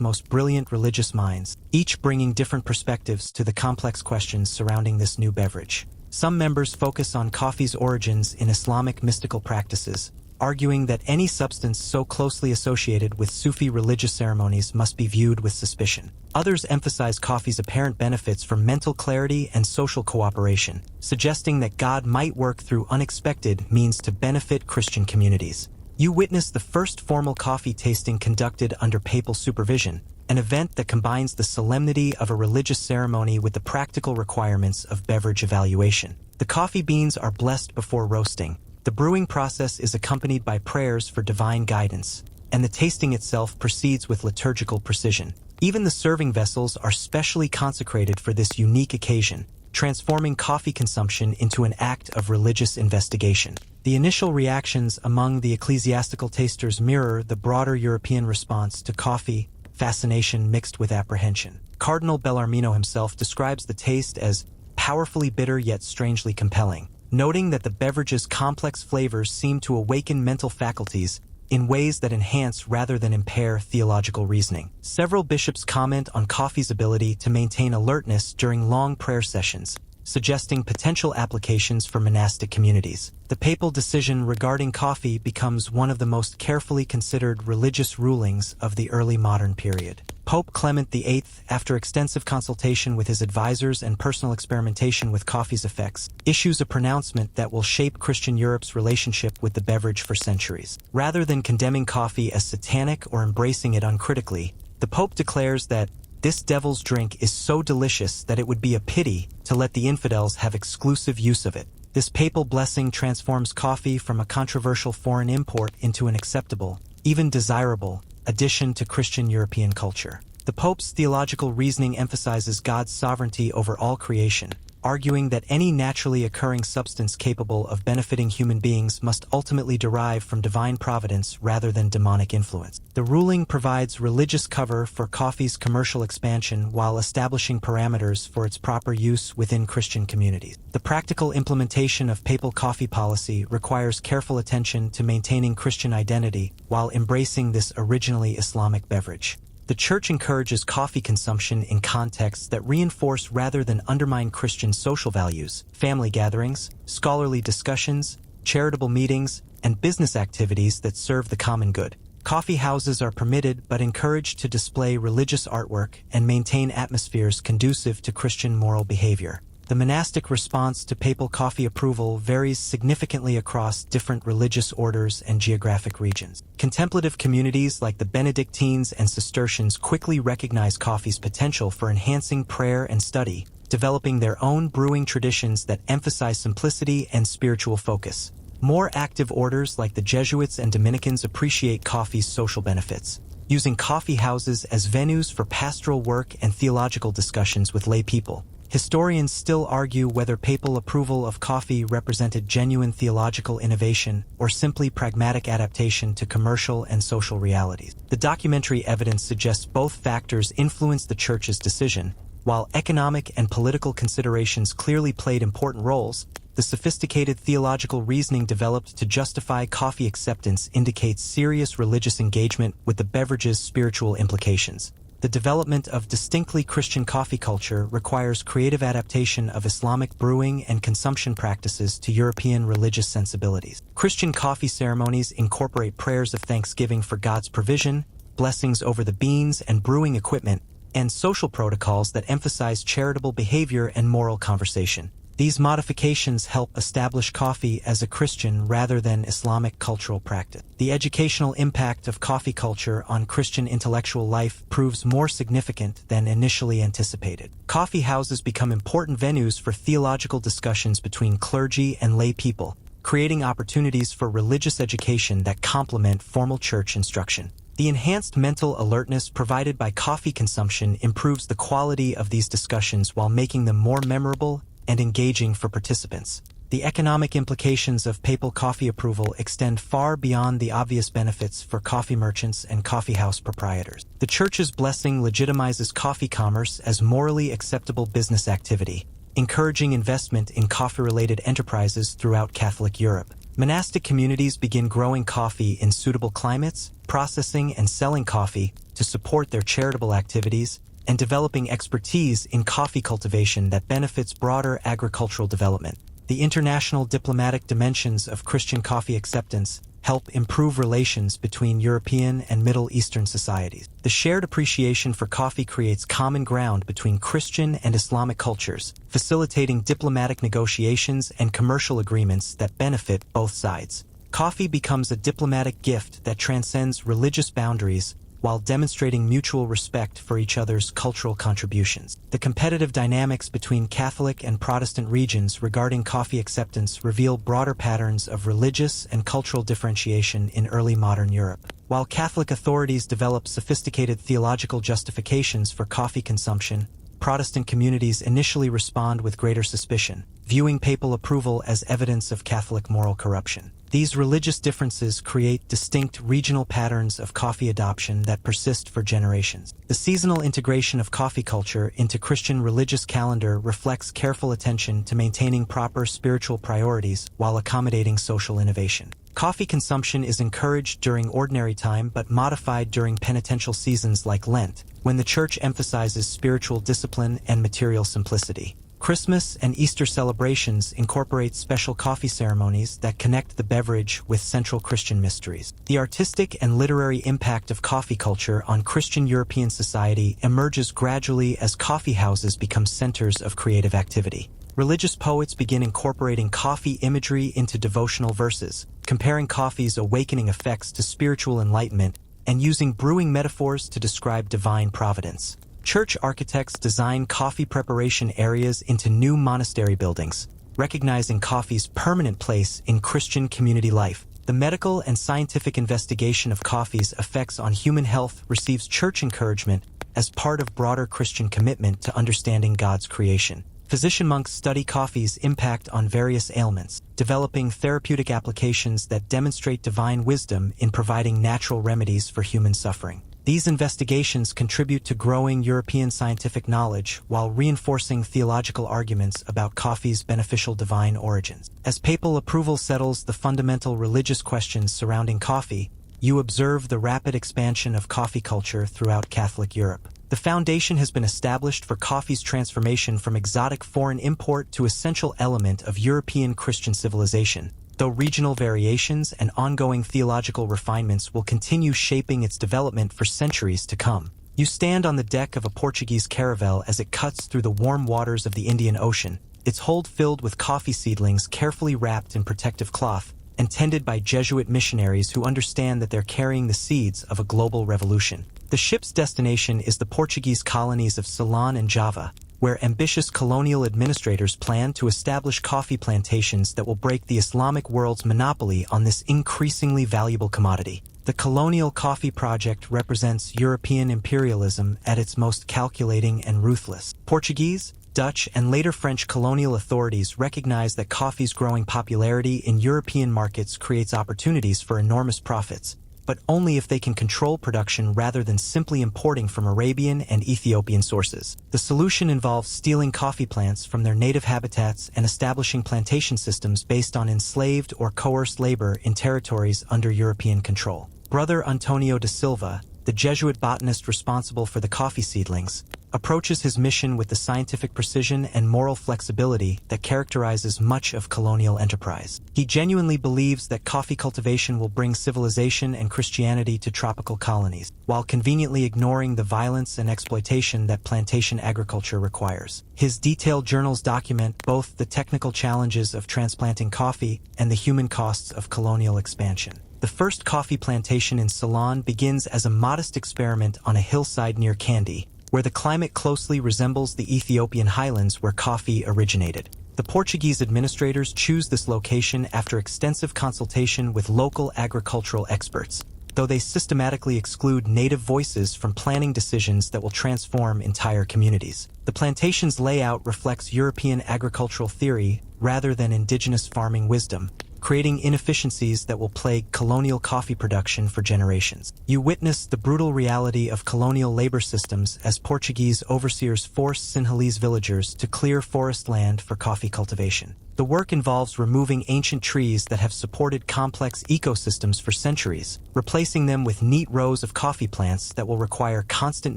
most brilliant religious minds, each bringing different perspectives to the complex questions surrounding this new beverage. Some members focus on coffee's origins in Islamic mystical practices, arguing that any substance so closely associated with Sufi religious ceremonies must be viewed with suspicion. Others emphasize coffee's apparent benefits for mental clarity and social cooperation, suggesting that God might work through unexpected means to benefit Christian communities. You witness the first formal coffee tasting conducted under papal supervision, an event that combines the solemnity of a religious ceremony with the practical requirements of beverage evaluation. The coffee beans are blessed before roasting. The brewing process is accompanied by prayers for divine guidance, and the tasting itself proceeds with liturgical precision. Even the serving vessels are specially consecrated for this unique occasion, transforming coffee consumption into an act of religious investigation. The initial reactions among the ecclesiastical tasters mirror the broader European response to coffee, fascination mixed with apprehension. Cardinal Bellarmino himself describes the taste as powerfully bitter yet strangely compelling, noting that the beverage's complex flavors seem to awaken mental faculties in ways that enhance rather than impair theological reasoning. Several bishops comment on coffee's ability to maintain alertness during long prayer sessions, suggesting potential applications for monastic communities. The papal decision regarding coffee becomes one of the most carefully considered religious rulings of the early modern period. Pope Clement VIII, after extensive consultation with his advisors and personal experimentation with coffee's effects, issues a pronouncement that will shape Christian Europe's relationship with the beverage for centuries. Rather than condemning coffee as satanic or embracing it uncritically, the Pope declares that this devil's drink is so delicious that it would be a pity to let the infidels have exclusive use of it. This papal blessing transforms coffee from a controversial foreign import into an acceptable, even desirable, addition to Christian European culture. The Pope's theological reasoning emphasizes God's sovereignty over all creation, arguing that any naturally occurring substance capable of benefiting human beings must ultimately derive from divine providence rather than demonic influence. The ruling provides religious cover for coffee's commercial expansion while establishing parameters for its proper use within Christian communities. The practical implementation of papal coffee policy requires careful attention to maintaining Christian identity while embracing this originally Islamic beverage. The Church encourages coffee consumption in contexts that reinforce rather than undermine Christian social values. Family gatherings, scholarly discussions, charitable meetings, and business activities that serve the common good. Coffee houses are permitted but encouraged to display religious artwork and maintain atmospheres conducive to Christian moral behavior. The monastic response to papal coffee approval varies significantly across different religious orders and geographic regions. Contemplative communities like the Benedictines and Cistercians quickly recognize coffee's potential for enhancing prayer and study, developing their own brewing traditions that emphasize simplicity and spiritual focus. More active orders like the Jesuits and Dominicans appreciate coffee's social benefits, using coffee houses as venues for pastoral work and theological discussions with lay people. Historians still argue whether papal approval of coffee represented genuine theological innovation or simply pragmatic adaptation to commercial and social realities. The documentary evidence suggests both factors influenced the Church's decision. While economic and political considerations clearly played important roles, the sophisticated theological reasoning developed to justify coffee acceptance indicates serious religious engagement with the beverage's spiritual implications. The development of distinctly Christian coffee culture requires creative adaptation of Islamic brewing and consumption practices to European religious sensibilities. Christian coffee ceremonies incorporate prayers of thanksgiving for God's provision, blessings over the beans and brewing equipment, and social protocols that emphasize charitable behavior and moral conversation. These modifications help establish coffee as a Christian rather than Islamic cultural practice. The educational impact of coffee culture on Christian intellectual life proves more significant than initially anticipated. Coffee houses become important venues for theological discussions between clergy and lay people, creating opportunities for religious education that complement formal church instruction. The enhanced mental alertness provided by coffee consumption improves the quality of these discussions while making them more memorable and engaging for participants. The economic implications of papal coffee approval extend far beyond the obvious benefits for coffee merchants and coffeehouse proprietors. The Church's blessing legitimizes coffee commerce as morally acceptable business activity, encouraging investment in coffee-related enterprises throughout Catholic Europe. Monastic communities begin growing coffee in suitable climates, processing and selling coffee to support their charitable activities, and developing expertise in coffee cultivation that benefits broader agricultural development. The international diplomatic dimensions of Christian coffee acceptance help improve relations between European and Middle Eastern societies. The shared appreciation for coffee creates common ground between Christian and Islamic cultures, facilitating diplomatic negotiations and commercial agreements that benefit both sides. Coffee becomes a diplomatic gift that transcends religious boundaries while demonstrating mutual respect for each other's cultural contributions. The competitive dynamics between Catholic and Protestant regions regarding coffee acceptance reveal broader patterns of religious and cultural differentiation in early modern Europe. While Catholic authorities develop sophisticated theological justifications for coffee consumption, Protestant communities initially respond with greater suspicion, viewing papal approval as evidence of Catholic moral corruption. These religious differences create distinct regional patterns of coffee adoption that persist for generations. The seasonal integration of coffee culture into Christian religious calendar reflects careful attention to maintaining proper spiritual priorities while accommodating social innovation. Coffee consumption is encouraged during ordinary time but modified during penitential seasons like Lent, when the Church emphasizes spiritual discipline and material simplicity. Christmas and Easter celebrations incorporate special coffee ceremonies that connect the beverage with central Christian mysteries. The artistic and literary impact of coffee culture on Christian European society emerges gradually as coffee houses become centers of creative activity. Religious poets begin incorporating coffee imagery into devotional verses, comparing coffee's awakening effects to spiritual enlightenment and using brewing metaphors to describe divine providence. Church architects design coffee preparation areas into new monastery buildings, recognizing coffee's permanent place in Christian community life. The medical and scientific investigation of coffee's effects on human health receives church encouragement as part of broader Christian commitment to understanding God's creation. Physician monks study coffee's impact on various ailments, developing therapeutic applications that demonstrate divine wisdom in providing natural remedies for human suffering. These investigations contribute to growing European scientific knowledge while reinforcing theological arguments about coffee's beneficial divine origins. As papal approval settles the fundamental religious questions surrounding coffee, you observe the rapid expansion of coffee culture throughout Catholic Europe. The foundation has been established for coffee's transformation from exotic foreign import to essential element of European Christian civilization, though regional variations and ongoing theological refinements will continue shaping its development for centuries to come. You stand on the deck of a Portuguese caravel as it cuts through the warm waters of the Indian Ocean, its hold filled with coffee seedlings carefully wrapped in protective cloth and tended by Jesuit missionaries who understand that they're carrying the seeds of a global revolution. The ship's destination is the Portuguese colonies of Ceylon and Java, where ambitious colonial administrators plan to establish coffee plantations that will break the Islamic world's monopoly on this increasingly valuable commodity. The Colonial Coffee Project represents European imperialism at its most calculating and ruthless. Portuguese, Dutch, and later French colonial authorities recognize that coffee's growing popularity in European markets creates opportunities for enormous profits, but only if they can control production rather than simply importing from Arabian and Ethiopian sources. The solution involves stealing coffee plants from their native habitats and establishing plantation systems based on enslaved or coerced labor in territories under European control. Brother Antonio da Silva, the Jesuit botanist responsible for the coffee seedlings, approaches his mission with the scientific precision and moral flexibility that characterizes much of colonial enterprise. He genuinely believes that coffee cultivation will bring civilization and Christianity to tropical colonies, while conveniently ignoring the violence and exploitation that plantation agriculture requires. His detailed journals document both the technical challenges of transplanting coffee and the human costs of colonial expansion. The first coffee plantation in Ceylon begins as a modest experiment on a hillside near Kandy, where the climate closely resembles the Ethiopian highlands where coffee originated. The Portuguese administrators choose this location after extensive consultation with local agricultural experts, though they systematically exclude native voices from planning decisions that will transform entire communities. The plantation's layout reflects European agricultural theory rather than indigenous farming wisdom, creating inefficiencies that will plague colonial coffee production for generations. You witness the brutal reality of colonial labor systems as Portuguese overseers force Sinhalese villagers to clear forest land for coffee cultivation. The work involves removing ancient trees that have supported complex ecosystems for centuries, replacing them with neat rows of coffee plants that will require constant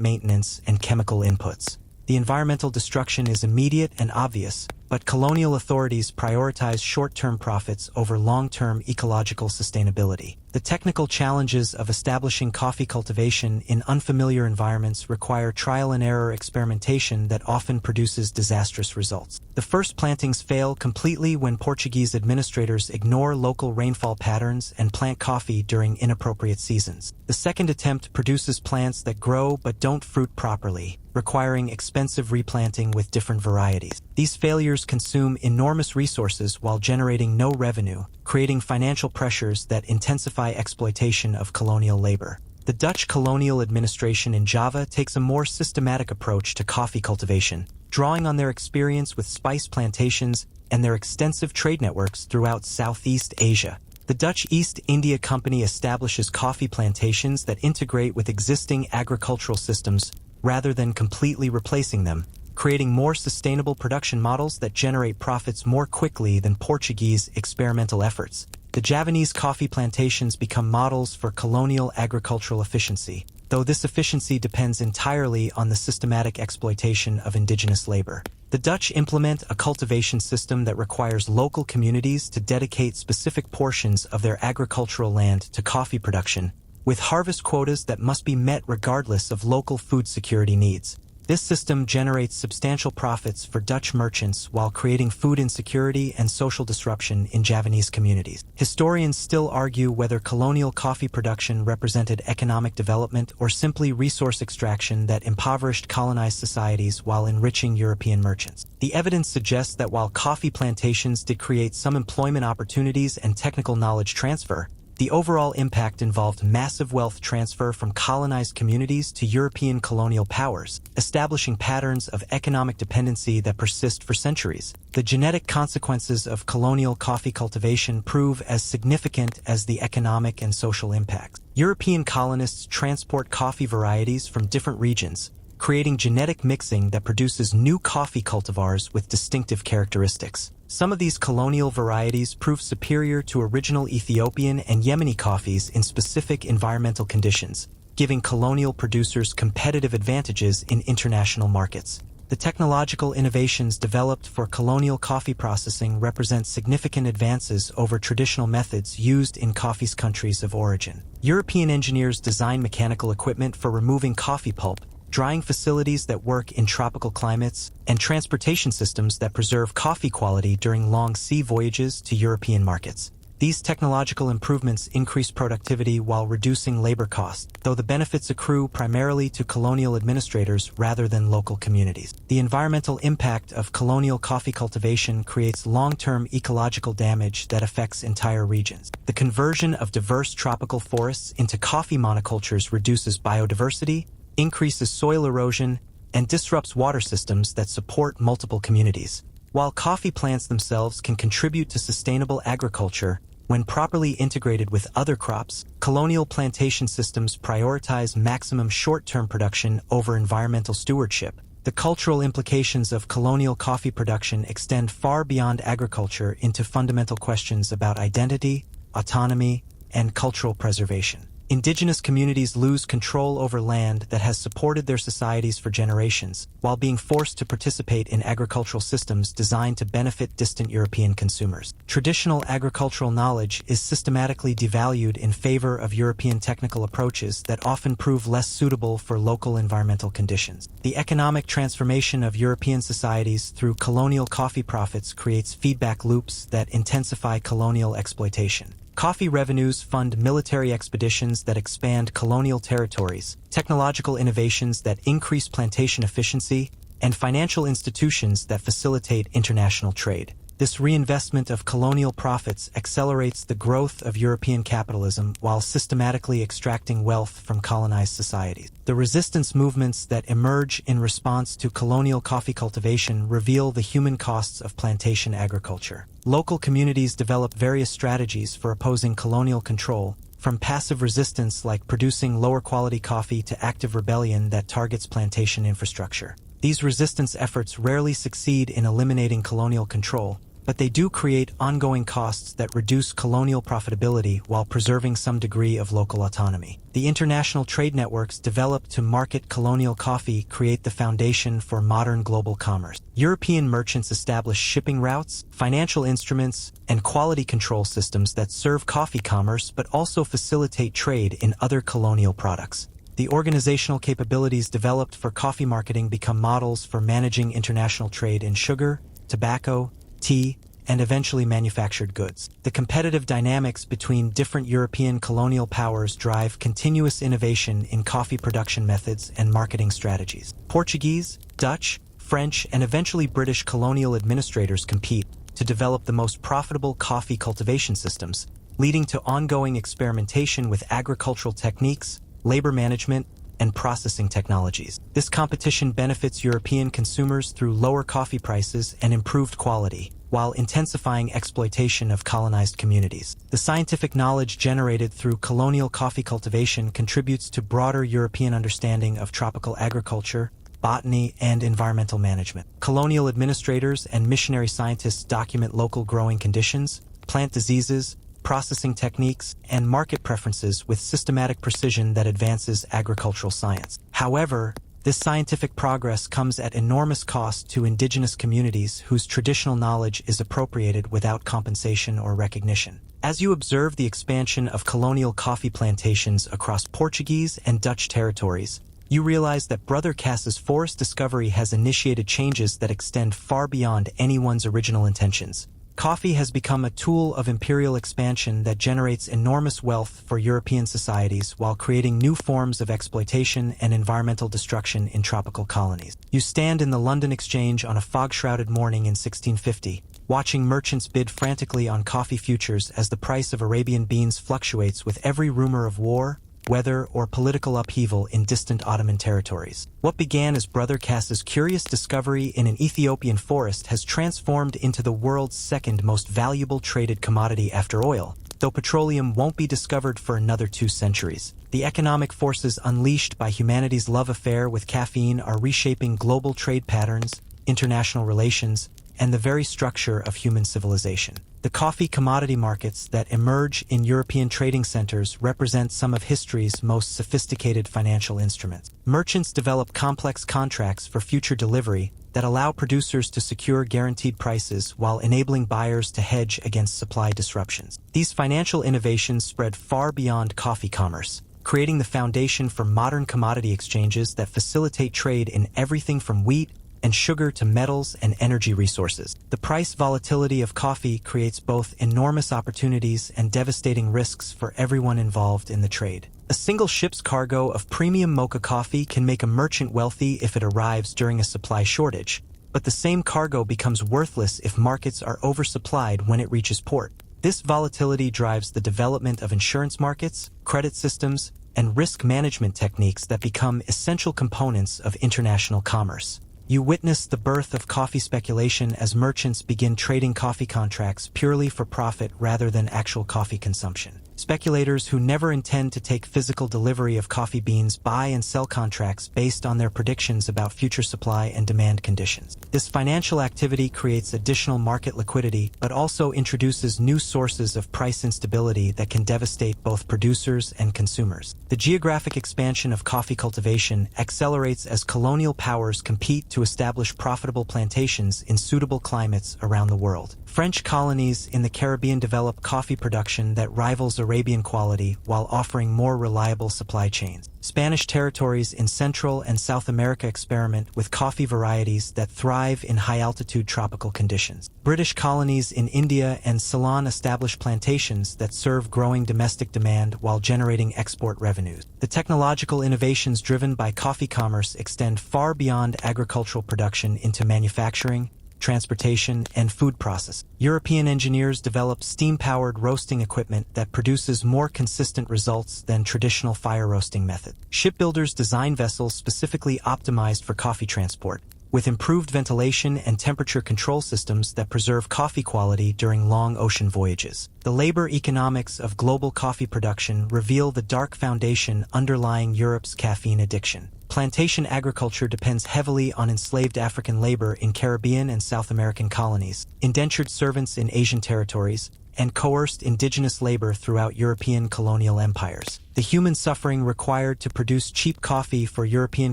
maintenance and chemical inputs. The environmental destruction is immediate and obvious, but colonial authorities prioritize short-term profits over long-term ecological sustainability. The technical challenges of establishing coffee cultivation in unfamiliar environments require trial-and-error experimentation that often produces disastrous results. The first plantings fail completely when Portuguese administrators ignore local rainfall patterns and plant coffee during inappropriate seasons. The second attempt produces plants that grow but don't fruit properly, requiring expensive replanting with different varieties. These failures consume enormous resources while generating no revenue, creating financial pressures that intensify exploitation of colonial labor. The Dutch colonial administration in Java takes a more systematic approach to coffee cultivation, drawing on their experience with spice plantations and their extensive trade networks throughout Southeast Asia. The Dutch East India Company establishes coffee plantations that integrate with existing agricultural systems rather than completely replacing them, creating more sustainable production models that generate profits more quickly than Portuguese experimental efforts. The Javanese coffee plantations become models for colonial agricultural efficiency, though this efficiency depends entirely on the systematic exploitation of indigenous labor. The Dutch implement a cultivation system that requires local communities to dedicate specific portions of their agricultural land to coffee production, with harvest quotas that must be met regardless of local food security needs. This system generates substantial profits for Dutch merchants while creating food insecurity and social disruption in Javanese communities. Historians still argue whether colonial coffee production represented economic development or simply resource extraction that impoverished colonized societies while enriching European merchants. The evidence suggests that while coffee plantations did create some employment opportunities and technical knowledge transfer, the overall impact involved massive wealth transfer from colonized communities to European colonial powers, establishing patterns of economic dependency that persist for centuries. The genetic consequences of colonial coffee cultivation prove as significant as the economic and social impacts. European colonists transport coffee varieties from different regions, creating genetic mixing that produces new coffee cultivars with distinctive characteristics. Some of these colonial varieties prove superior to original Ethiopian and Yemeni coffees in specific environmental conditions, giving colonial producers competitive advantages in international markets. The technological innovations developed for colonial coffee processing represent significant advances over traditional methods used in coffee's countries of origin. European engineers design mechanical equipment for removing coffee pulp, drying facilities that work in tropical climates, and transportation systems that preserve coffee quality during long sea voyages to European markets. These technological improvements increase productivity while reducing labor costs, though the benefits accrue primarily to colonial administrators rather than local communities. The environmental impact of colonial coffee cultivation creates long-term ecological damage that affects entire regions. The conversion of diverse tropical forests into coffee monocultures reduces biodiversity, increases soil erosion, and disrupts water systems that support multiple communities. While coffee plants themselves can contribute to sustainable agriculture, when properly integrated with other crops, colonial plantation systems prioritize maximum short-term production over environmental stewardship. The cultural implications of colonial coffee production extend far beyond agriculture into fundamental questions about identity, autonomy, and cultural preservation. Indigenous communities lose control over land that has supported their societies for generations, while being forced to participate in agricultural systems designed to benefit distant European consumers. Traditional agricultural knowledge is systematically devalued in favor of European technical approaches that often prove less suitable for local environmental conditions. The economic transformation of European societies through colonial coffee profits creates feedback loops that intensify colonial exploitation. Coffee revenues fund military expeditions that expand colonial territories, technological innovations that increase plantation efficiency, and financial institutions that facilitate international trade. This reinvestment of colonial profits accelerates the growth of European capitalism while systematically extracting wealth from colonized societies. The resistance movements that emerge in response to colonial coffee cultivation reveal the human costs of plantation agriculture. Local communities develop various strategies for opposing colonial control, from passive resistance like producing lower quality coffee to active rebellion that targets plantation infrastructure. These resistance efforts rarely succeed in eliminating colonial control, but they do create ongoing costs that reduce colonial profitability while preserving some degree of local autonomy. The international trade networks developed to market colonial coffee create the foundation for modern global commerce. European merchants establish shipping routes, financial instruments, and quality control systems that serve coffee commerce but also facilitate trade in other colonial products. The organizational capabilities developed for coffee marketing become models for managing international trade in sugar, tobacco, tea, and eventually manufactured goods. The competitive dynamics between different European colonial powers drive continuous innovation in coffee production methods and marketing strategies. Portuguese, Dutch, French, and eventually British colonial administrators compete to develop the most profitable coffee cultivation systems, leading to ongoing experimentation with agricultural techniques, labor management, and processing technologies. This competition benefits European consumers through lower coffee prices and improved quality, while intensifying exploitation of colonized communities. The scientific knowledge generated through colonial coffee cultivation contributes to broader European understanding of tropical agriculture, botany, and environmental management. Colonial administrators and missionary scientists document local growing conditions, plant diseases, processing techniques, and market preferences with systematic precision that advances agricultural science. However, this scientific progress comes at enormous cost to indigenous communities whose traditional knowledge is appropriated without compensation or recognition. As you observe the expansion of colonial coffee plantations across Portuguese and Dutch territories, you realize that Brother Kassa's forest discovery has initiated changes that extend far beyond anyone's original intentions. Coffee has become a tool of imperial expansion that generates enormous wealth for European societies while creating new forms of exploitation and environmental destruction in tropical colonies. You stand in the London Exchange on a fog-shrouded morning in 1650, watching merchants bid frantically on coffee futures as the price of Arabian beans fluctuates with every rumor of war, weather, or political upheaval in distant Ottoman territories. What began as Brother Kassa's curious discovery in an Ethiopian forest has transformed into the world's second most valuable traded commodity after oil, though petroleum won't be discovered for another 2 centuries. The economic forces unleashed by humanity's love affair with caffeine are reshaping global trade patterns, international relations, and the very structure of human civilization. The coffee commodity markets that emerge in European trading centers represent some of history's most sophisticated financial instruments. Merchants develop complex contracts for future delivery that allow producers to secure guaranteed prices while enabling buyers to hedge against supply disruptions. These financial innovations spread far beyond coffee commerce, creating the foundation for modern commodity exchanges that facilitate trade in everything from wheat and sugar to metals and energy resources. The price volatility of coffee creates both enormous opportunities and devastating risks for everyone involved in the trade. A single ship's cargo of premium mocha coffee can make a merchant wealthy if it arrives during a supply shortage, but the same cargo becomes worthless if markets are oversupplied when it reaches port. This volatility drives the development of insurance markets, credit systems, and risk management techniques that become essential components of international commerce. You witness the birth of coffee speculation as merchants begin trading coffee contracts purely for profit rather than actual coffee consumption. Speculators who never intend to take physical delivery of coffee beans buy and sell contracts based on their predictions about future supply and demand conditions. This financial activity creates additional market liquidity, but also introduces new sources of price instability that can devastate both producers and consumers. The geographic expansion of coffee cultivation accelerates as colonial powers compete to establish profitable plantations in suitable climates around the world. French colonies in the Caribbean develop coffee production that rivals Arabian quality while offering more reliable supply chains. Spanish territories in Central and South America experiment with coffee varieties that thrive in high-altitude tropical conditions. British colonies in India and Ceylon establish plantations that serve growing domestic demand while generating export revenues. The technological innovations driven by coffee commerce extend far beyond agricultural production into manufacturing, transportation, and food process. European engineers develop steam-powered roasting equipment that produces more consistent results than traditional fire roasting methods. Shipbuilders design vessels specifically optimized for coffee transport, with improved ventilation and temperature control systems that preserve coffee quality during long ocean voyages. The labor economics of global coffee production reveal the dark foundation underlying Europe's caffeine addiction. Plantation agriculture depends heavily on enslaved African labor in Caribbean and South American colonies, indentured servants in Asian territories, and coerced indigenous labor throughout European colonial empires. The human suffering required to produce cheap coffee for European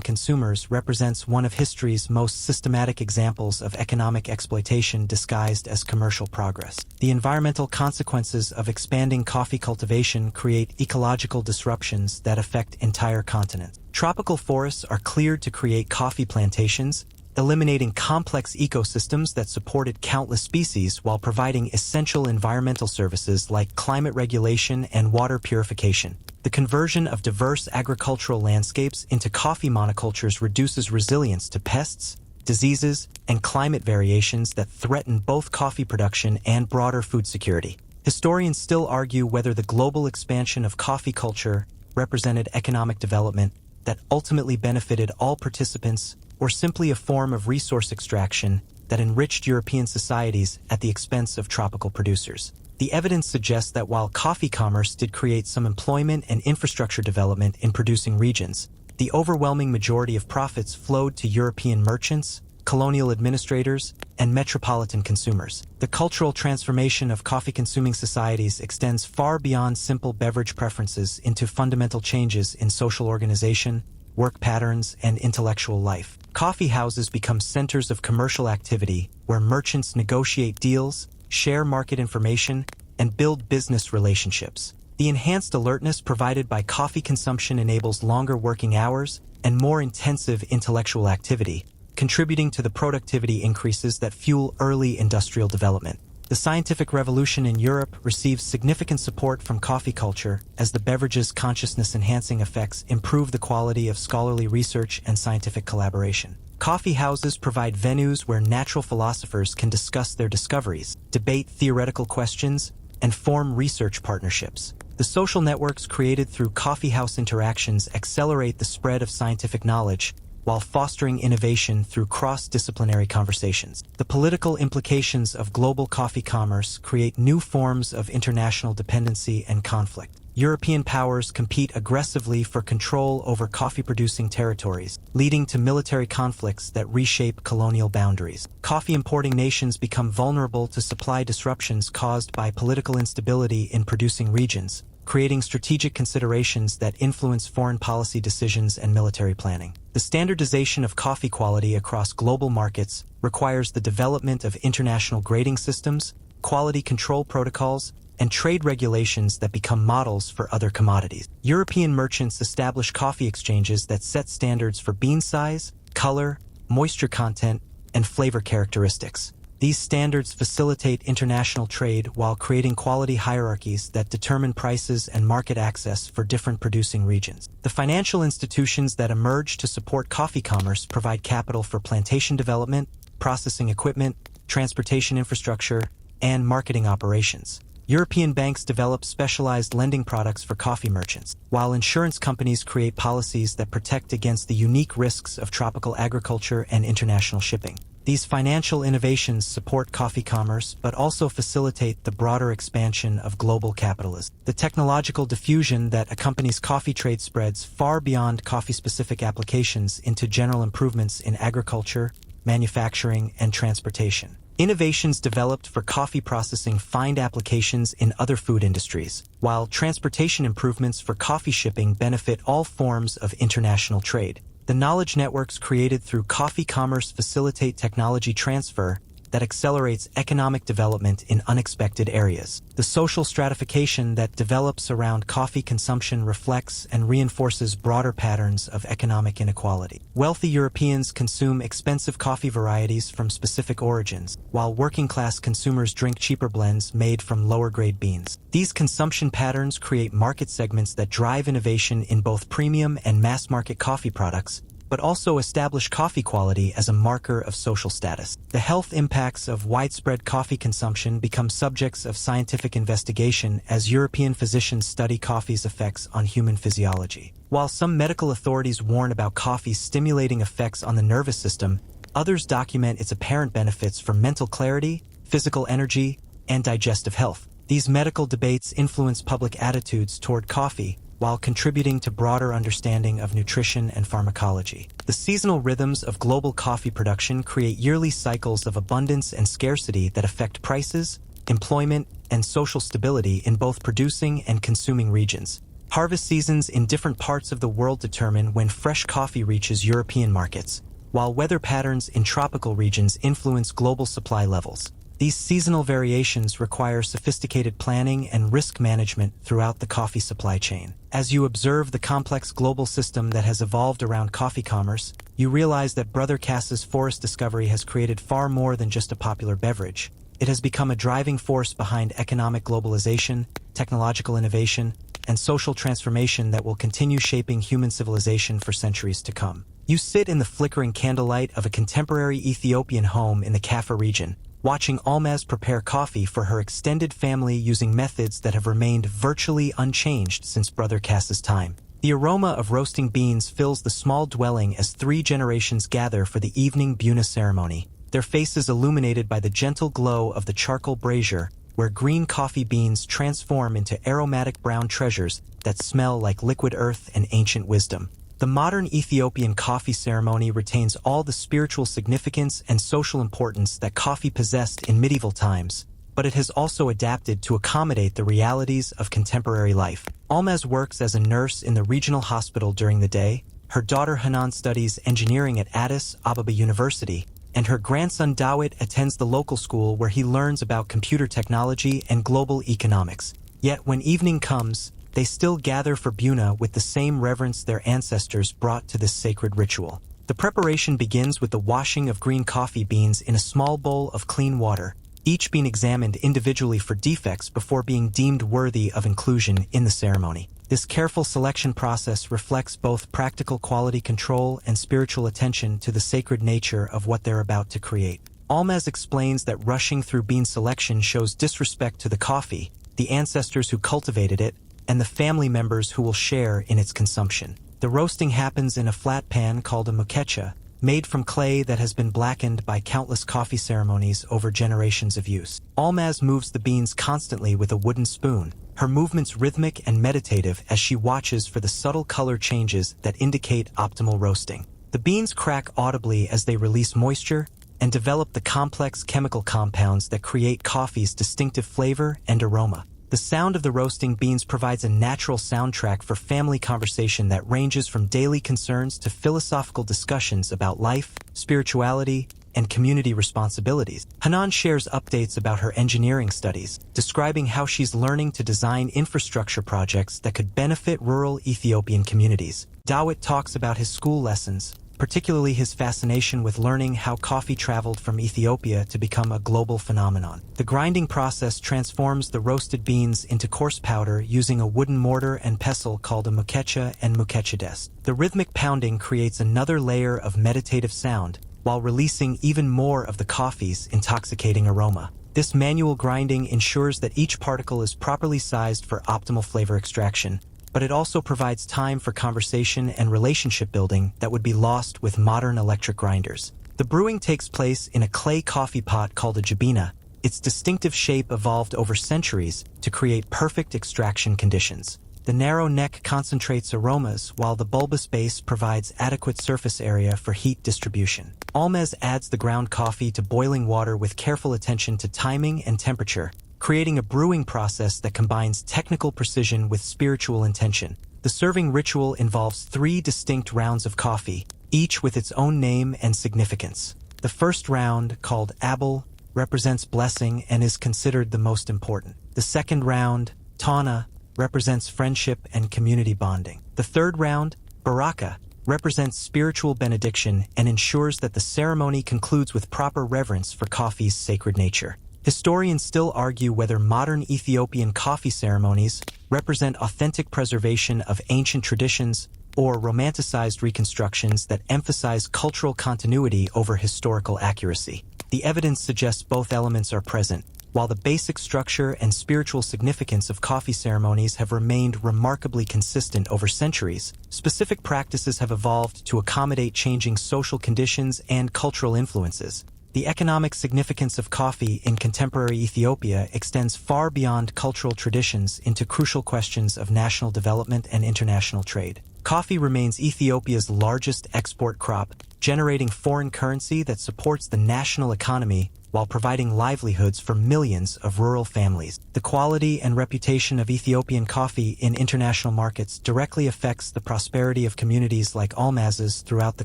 consumers represents one of history's most systematic examples of economic exploitation disguised as commercial progress. The environmental consequences of expanding coffee cultivation create ecological disruptions that affect entire continents. Tropical forests are cleared to create coffee plantations, eliminating complex ecosystems that supported countless species while providing essential environmental services like climate regulation and water purification. The conversion of diverse agricultural landscapes into coffee monocultures reduces resilience to pests, diseases, and climate variations that threaten both coffee production and broader food security. Historians still argue whether the global expansion of coffee culture represented economic development that ultimately benefited all participants, or simply a form of resource extraction that enriched European societies at the expense of tropical producers. The evidence suggests that while coffee commerce did create some employment and infrastructure development in producing regions, the overwhelming majority of profits flowed to European merchants, colonial administrators, and metropolitan consumers. The cultural transformation of coffee-consuming societies extends far beyond simple beverage preferences into fundamental changes in social organization, work patterns, and intellectual life. Coffee houses become centers of commercial activity where merchants negotiate deals, share market information, and build business relationships. The enhanced alertness provided by coffee consumption enables longer working hours and more intensive intellectual activity, contributing to the productivity increases that fuel early industrial development. The scientific revolution in Europe receives significant support from coffee culture as the beverage's consciousness-enhancing effects improve the quality of scholarly research and scientific collaboration. Coffee houses provide venues where natural philosophers can discuss their discoveries, debate theoretical questions, and form research partnerships. The social networks created through coffeehouse interactions accelerate the spread of scientific knowledge, while fostering innovation through cross-disciplinary conversations. The political implications of global coffee commerce create new forms of international dependency and conflict. European powers compete aggressively for control over coffee-producing territories, leading to military conflicts that reshape colonial boundaries. Coffee-importing nations become vulnerable to supply disruptions caused by political instability in producing regions, creating strategic considerations that influence foreign policy decisions and military planning. The standardization of coffee quality across global markets requires the development of international grading systems, quality control protocols, and trade regulations that become models for other commodities. European merchants establish coffee exchanges that set standards for bean size, color, moisture content, and flavor characteristics. These standards facilitate international trade while creating quality hierarchies that determine prices and market access for different producing regions. The financial institutions that emerge to support coffee commerce provide capital for plantation development, processing equipment, transportation infrastructure, and marketing operations. European banks develop specialized lending products for coffee merchants, while insurance companies create policies that protect against the unique risks of tropical agriculture and international shipping. These financial innovations support coffee commerce but also facilitate the broader expansion of global capitalism. The technological diffusion that accompanies coffee trade spreads far beyond coffee-specific applications into general improvements in agriculture, manufacturing, and transportation. Innovations developed for coffee processing find applications in other food industries, while transportation improvements for coffee shipping benefit all forms of international trade. The knowledge networks created through coffee commerce facilitate technology transfer that accelerates economic development in unexpected areas. The social stratification that develops around coffee consumption reflects and reinforces broader patterns of economic inequality. Wealthy Europeans consume expensive coffee varieties from specific origins, while working-class consumers drink cheaper blends made from lower-grade beans. These consumption patterns create market segments that drive innovation in both premium and mass-market coffee products, but also establish coffee quality as a marker of social status. The health impacts of widespread coffee consumption become subjects of scientific investigation as European physicians study coffee's effects on human physiology. While some medical authorities warn about coffee's stimulating effects on the nervous system, others document its apparent benefits for mental clarity, physical energy, and digestive health. These medical debates influence public attitudes toward coffee, while contributing to broader understanding of nutrition and pharmacology. The seasonal rhythms of global coffee production create yearly cycles of abundance and scarcity that affect prices, employment, and social stability in both producing and consuming regions. Harvest seasons in different parts of the world determine when fresh coffee reaches European markets, while weather patterns in tropical regions influence global supply levels. These seasonal variations require sophisticated planning and risk management throughout the coffee supply chain. As you observe the complex global system that has evolved around coffee commerce, you realize that Brother Kassa's forest discovery has created far more than just a popular beverage. It has become a driving force behind economic globalization, technological innovation, and social transformation that will continue shaping human civilization for centuries to come. You sit in the flickering candlelight of a contemporary Ethiopian home in the Kaffa region, watching Almaz prepare coffee for her extended family using methods that have remained virtually unchanged since Brother Kassa's time. The aroma of roasting beans fills the small dwelling as 3 generations gather for the evening Buna ceremony, their faces illuminated by the gentle glow of the charcoal brazier, where green coffee beans transform into aromatic brown treasures that smell like liquid earth and ancient wisdom. The modern Ethiopian coffee ceremony retains all the spiritual significance and social importance that coffee possessed in medieval times, but it has also adapted to accommodate the realities of contemporary life. Almaz works as a nurse in the regional hospital during the day, her daughter Hanan studies engineering at Addis Ababa University, and her grandson Dawit attends the local school where he learns about computer technology and global economics. Yet when evening comes, they still gather for Buna with the same reverence their ancestors brought to this sacred ritual. The preparation begins with the washing of green coffee beans in a small bowl of clean water, each being examined individually for defects before being deemed worthy of inclusion in the ceremony. This careful selection process reflects both practical quality control and spiritual attention to the sacred nature of what they're about to create. Almaz explains that rushing through bean selection shows disrespect to the coffee, the ancestors who cultivated it, and the family members who will share in its consumption. The roasting happens in a flat pan called a mukecha, made from clay that has been blackened by countless coffee ceremonies over generations of use. Almaz moves the beans constantly with a wooden spoon, her movements rhythmic and meditative as she watches for the subtle color changes that indicate optimal roasting. The beans crack audibly as they release moisture and develop the complex chemical compounds that create coffee's distinctive flavor and aroma. The sound of the roasting beans provides a natural soundtrack for family conversation that ranges from daily concerns to philosophical discussions about life, spirituality, and community responsibilities. Hanan shares updates about her engineering studies, describing how she's learning to design infrastructure projects that could benefit rural Ethiopian communities. Dawit talks about his school lessons, particularly his fascination with learning how coffee traveled from Ethiopia to become a global phenomenon. The grinding process transforms the roasted beans into coarse powder using a wooden mortar and pestle called a mukecha and mukechades. The rhythmic pounding creates another layer of meditative sound, while releasing even more of the coffee's intoxicating aroma. This manual grinding ensures that each particle is properly sized for optimal flavor extraction, but it also provides time for conversation and relationship building that would be lost with modern electric grinders. The brewing takes place in a clay coffee pot called a jabina. Its distinctive shape evolved over centuries to create perfect extraction conditions. The narrow neck concentrates aromas, while the bulbous base provides adequate surface area for heat distribution. Almez adds the ground coffee to boiling water with careful attention to timing and temperature, creating a brewing process that combines technical precision with spiritual intention. The serving ritual involves 3 distinct rounds of coffee, each with its own name and significance. The first round, called Abel, represents blessing and is considered the most important. The second round, Tana, represents friendship and community bonding. The third round, Baraka, represents spiritual benediction and ensures that the ceremony concludes with proper reverence for coffee's sacred nature. Historians still argue whether modern Ethiopian coffee ceremonies represent authentic preservation of ancient traditions or romanticized reconstructions that emphasize cultural continuity over historical accuracy. The evidence suggests both elements are present. While the basic structure and spiritual significance of coffee ceremonies have remained remarkably consistent over centuries, specific practices have evolved to accommodate changing social conditions and cultural influences. The economic significance of coffee in contemporary Ethiopia extends far beyond cultural traditions into crucial questions of national development and international trade. Coffee remains Ethiopia's largest export crop, generating foreign currency that supports the national economy while providing livelihoods for millions of rural families. The quality and reputation of Ethiopian coffee in international markets directly affects the prosperity of communities like Almaz's throughout the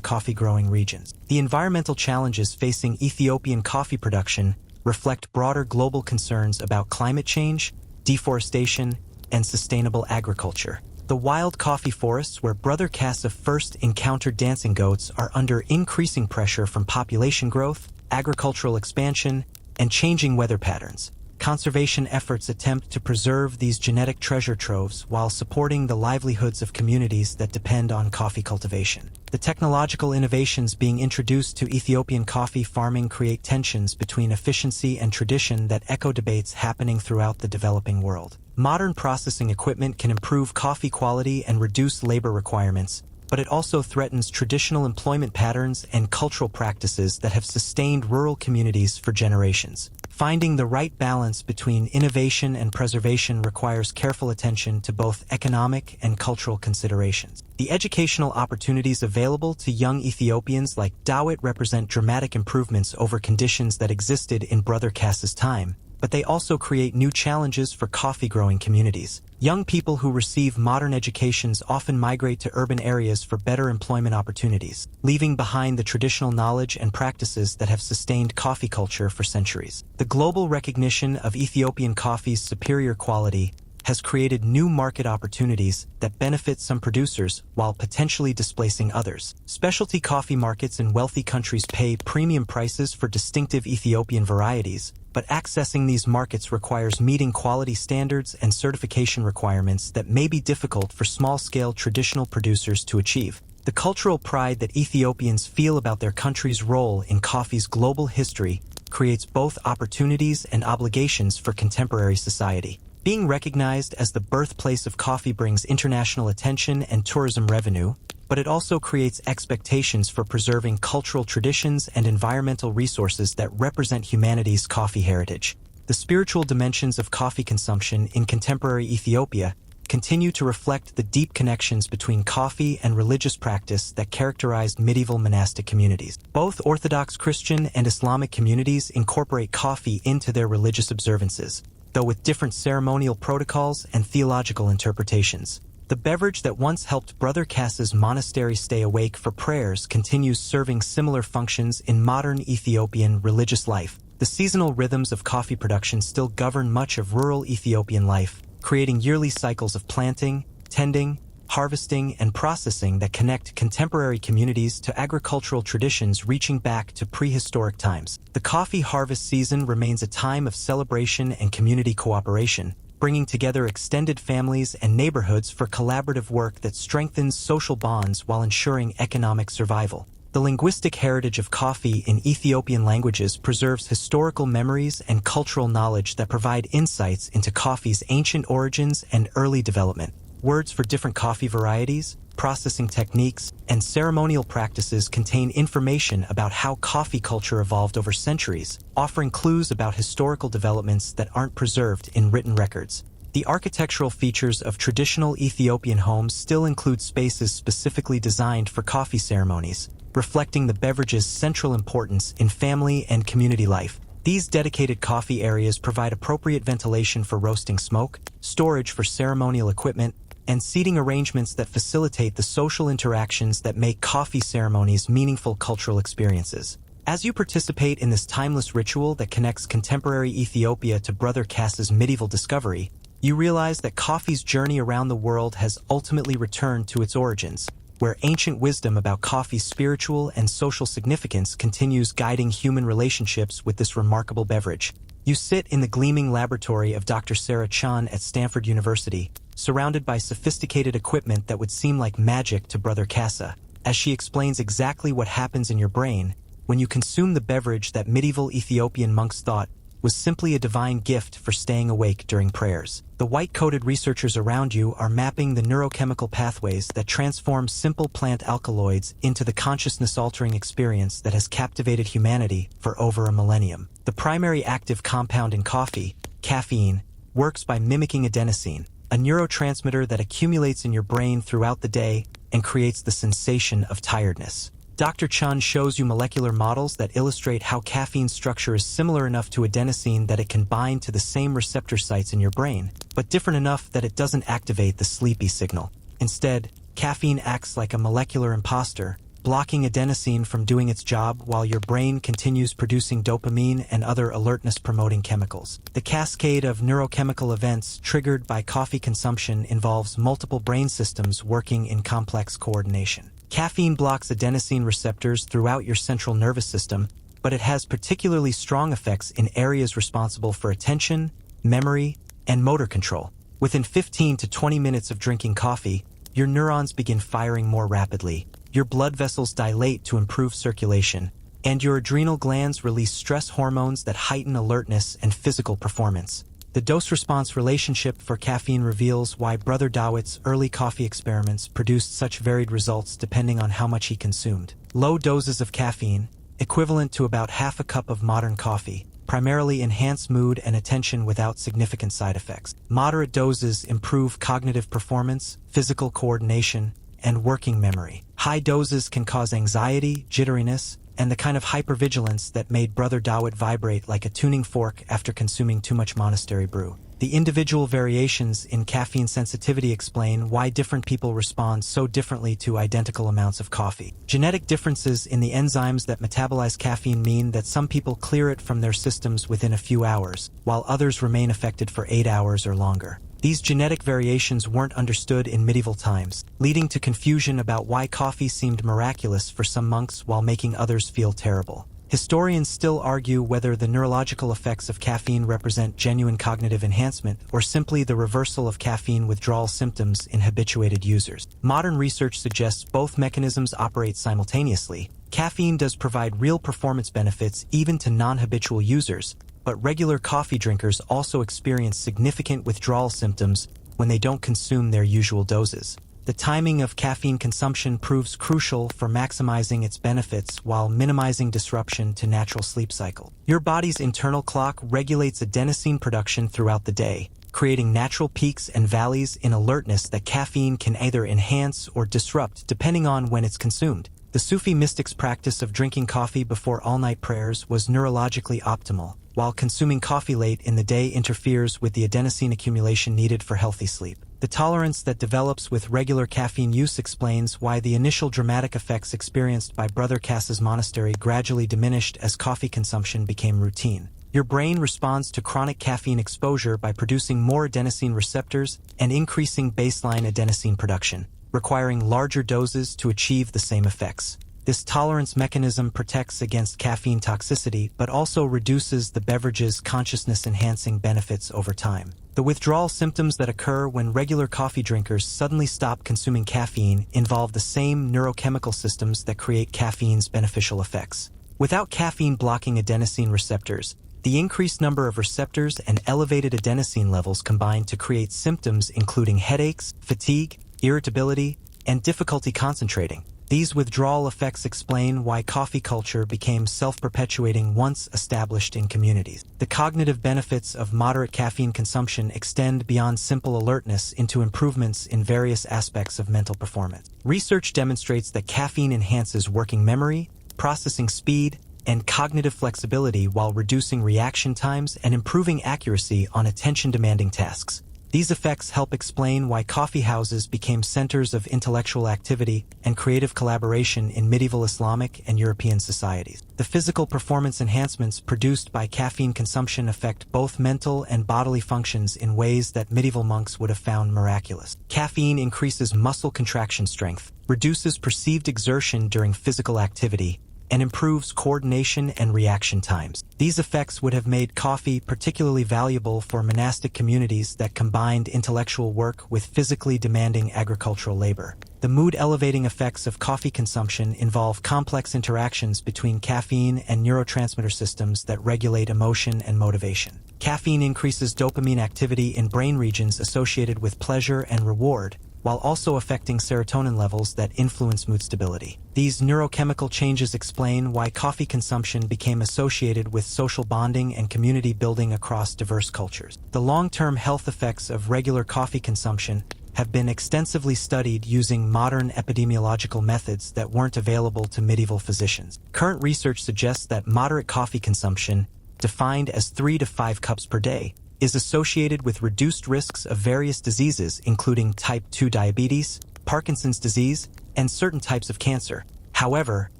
coffee-growing regions. The environmental challenges facing Ethiopian coffee production reflect broader global concerns about climate change, deforestation, and sustainable agriculture. The wild coffee forests where Brother Kassa first encountered dancing goats are under increasing pressure from population growth, agricultural expansion, and changing weather patterns. Conservation efforts attempt to preserve these genetic treasure troves while supporting the livelihoods of communities that depend on coffee cultivation. The technological innovations being introduced to Ethiopian coffee farming create tensions between efficiency and tradition that echo debates happening throughout the developing world. Modern processing equipment can improve coffee quality and reduce labor requirements, but it also threatens traditional employment patterns and cultural practices that have sustained rural communities for generations. Finding the right balance between innovation and preservation requires careful attention to both economic and cultural considerations. The educational opportunities available to young Ethiopians like Dawit represent dramatic improvements over conditions that existed in Brother Kassa's time, but they also create new challenges for coffee-growing communities. Young people who receive modern educations often migrate to urban areas for better employment opportunities, leaving behind the traditional knowledge and practices that have sustained coffee culture for centuries. The global recognition of Ethiopian coffee's superior quality has created new market opportunities that benefit some producers while potentially displacing others. Specialty coffee markets in wealthy countries pay premium prices for distinctive Ethiopian varieties, but accessing these markets requires meeting quality standards and certification requirements that may be difficult for small-scale traditional producers to achieve. The cultural pride that Ethiopians feel about their country's role in coffee's global history creates both opportunities and obligations for contemporary society. Being recognized as the birthplace of coffee brings international attention and tourism revenue, but it also creates expectations for preserving cultural traditions and environmental resources that represent humanity's coffee heritage. The spiritual dimensions of coffee consumption in contemporary Ethiopia continue to reflect the deep connections between coffee and religious practice that characterized medieval monastic communities. Both Orthodox Christian and Islamic communities incorporate coffee into their religious observances, though with different ceremonial protocols and theological interpretations. The beverage that once helped Brother Kassa's monastery stay awake for prayers continues serving similar functions in modern Ethiopian religious life. The seasonal rhythms of coffee production still govern much of rural Ethiopian life, creating yearly cycles of planting, tending, harvesting, and processing that connect contemporary communities to agricultural traditions reaching back to prehistoric times. The coffee harvest season remains a time of celebration and community cooperation, bringing together extended families and neighborhoods for collaborative work that strengthens social bonds while ensuring economic survival. The linguistic heritage of coffee in Ethiopian languages preserves historical memories and cultural knowledge that provide insights into coffee's ancient origins and early development. Words for different coffee varieties, processing techniques, and ceremonial practices contain information about how coffee culture evolved over centuries, offering clues about historical developments that aren't preserved in written records. The architectural features of traditional Ethiopian homes still include spaces specifically designed for coffee ceremonies, reflecting the beverage's central importance in family and community life. These dedicated coffee areas provide appropriate ventilation for roasting smoke, storage for ceremonial equipment, and seating arrangements that facilitate the social interactions that make coffee ceremonies meaningful cultural experiences. As you participate in this timeless ritual that connects contemporary Ethiopia to Brother Kassa's medieval discovery, you realize that coffee's journey around the world has ultimately returned to its origins, where ancient wisdom about coffee's spiritual and social significance continues guiding human relationships with this remarkable beverage. You sit in the gleaming laboratory of Dr. Sarah Chan at Stanford University, surrounded by sophisticated equipment that would seem like magic to Brother Kassa, as she explains exactly what happens in your brain when you consume the beverage that medieval Ethiopian monks thought was simply a divine gift for staying awake during prayers. The white-coated researchers around you are mapping the neurochemical pathways that transform simple plant alkaloids into the consciousness-altering experience that has captivated humanity for over a millennium. The primary active compound in coffee, caffeine, works by mimicking adenosine, a neurotransmitter that accumulates in your brain throughout the day and creates the sensation of tiredness. Dr. Chun shows you molecular models that illustrate how caffeine's structure is similar enough to adenosine that it can bind to the same receptor sites in your brain, but different enough that it doesn't activate the sleepy signal. Instead, caffeine acts like a molecular imposter, blocking adenosine from doing its job while your brain continues producing dopamine and other alertness-promoting chemicals. The cascade of neurochemical events triggered by coffee consumption involves multiple brain systems working in complex coordination. Caffeine blocks adenosine receptors throughout your central nervous system, but it has particularly strong effects in areas responsible for attention, memory, and motor control. Within 15 to 20 minutes of drinking coffee, your neurons begin firing more rapidly, your blood vessels dilate to improve circulation, and your adrenal glands release stress hormones that heighten alertness and physical performance. The dose-response relationship for caffeine reveals why Brother Dawood's early coffee experiments produced such varied results depending on how much he consumed. Low doses of caffeine, equivalent to about half a cup of modern coffee, primarily enhance mood and attention without significant side effects. Moderate doses improve cognitive performance, physical coordination, and working memory. High doses can cause anxiety, jitteriness, and the kind of hypervigilance that made Brother Dawood vibrate like a tuning fork after consuming too much Monastery brew. The individual variations in caffeine sensitivity explain why different people respond so differently to identical amounts of coffee. Genetic differences in the enzymes that metabolize caffeine mean that some people clear it from their systems within a few hours, while others remain affected for 8 hours or longer. These genetic variations weren't understood in medieval times, leading to confusion about why coffee seemed miraculous for some monks while making others feel terrible. Historians still argue whether the neurological effects of caffeine represent genuine cognitive enhancement or simply the reversal of caffeine withdrawal symptoms in habituated users. Modern research suggests both mechanisms operate simultaneously. Caffeine does provide real performance benefits even to non-habitual users, but regular coffee drinkers also experience significant withdrawal symptoms when they don't consume their usual doses. The timing of caffeine consumption proves crucial for maximizing its benefits while minimizing disruption to natural sleep cycle. Your body's internal clock regulates adenosine production throughout the day, creating natural peaks and valleys in alertness that caffeine can either enhance or disrupt depending on when it's consumed. The Sufi mystics' practice of drinking coffee before all-night prayers was neurologically optimal, while consuming coffee late in the day interferes with the adenosine accumulation needed for healthy sleep. The tolerance that develops with regular caffeine use explains why the initial dramatic effects experienced by Brother Kassa's monastery gradually diminished as coffee consumption became routine. Your brain responds to chronic caffeine exposure by producing more adenosine receptors and increasing baseline adenosine production, requiring larger doses to achieve the same effects. This tolerance mechanism protects against caffeine toxicity but also reduces the beverage's consciousness-enhancing benefits over time. The withdrawal symptoms that occur when regular coffee drinkers suddenly stop consuming caffeine involve the same neurochemical systems that create caffeine's beneficial effects. Without caffeine blocking adenosine receptors, the increased number of receptors and elevated adenosine levels combine to create symptoms including headaches, fatigue, irritability, and difficulty concentrating. These withdrawal effects explain why coffee culture became self-perpetuating once established in communities. The cognitive benefits of moderate caffeine consumption extend beyond simple alertness into improvements in various aspects of mental performance. Research demonstrates that caffeine enhances working memory, processing speed, and cognitive flexibility while reducing reaction times and improving accuracy on attention-demanding tasks. These effects help explain why coffee houses became centers of intellectual activity and creative collaboration in medieval Islamic and European societies. The physical performance enhancements produced by caffeine consumption affect both mental and bodily functions in ways that medieval monks would have found miraculous. Caffeine increases muscle contraction strength, reduces perceived exertion during physical activity, and improves coordination and reaction times. These effects would have made coffee particularly valuable for monastic communities that combined intellectual work with physically demanding agricultural labor. The mood-elevating effects of coffee consumption involve complex interactions between caffeine and neurotransmitter systems that regulate emotion and motivation. Caffeine increases dopamine activity in brain regions associated with pleasure and reward, while also affecting serotonin levels that influence mood stability. These neurochemical changes explain why coffee consumption became associated with social bonding and community building across diverse cultures. The long-term health effects of regular coffee consumption have been extensively studied using modern epidemiological methods that weren't available to medieval physicians. Current research suggests that moderate coffee consumption, defined as 3 to 5 cups per day, is associated with reduced risks of various diseases including type 2 diabetes, Parkinson's disease, and certain types of cancer. However,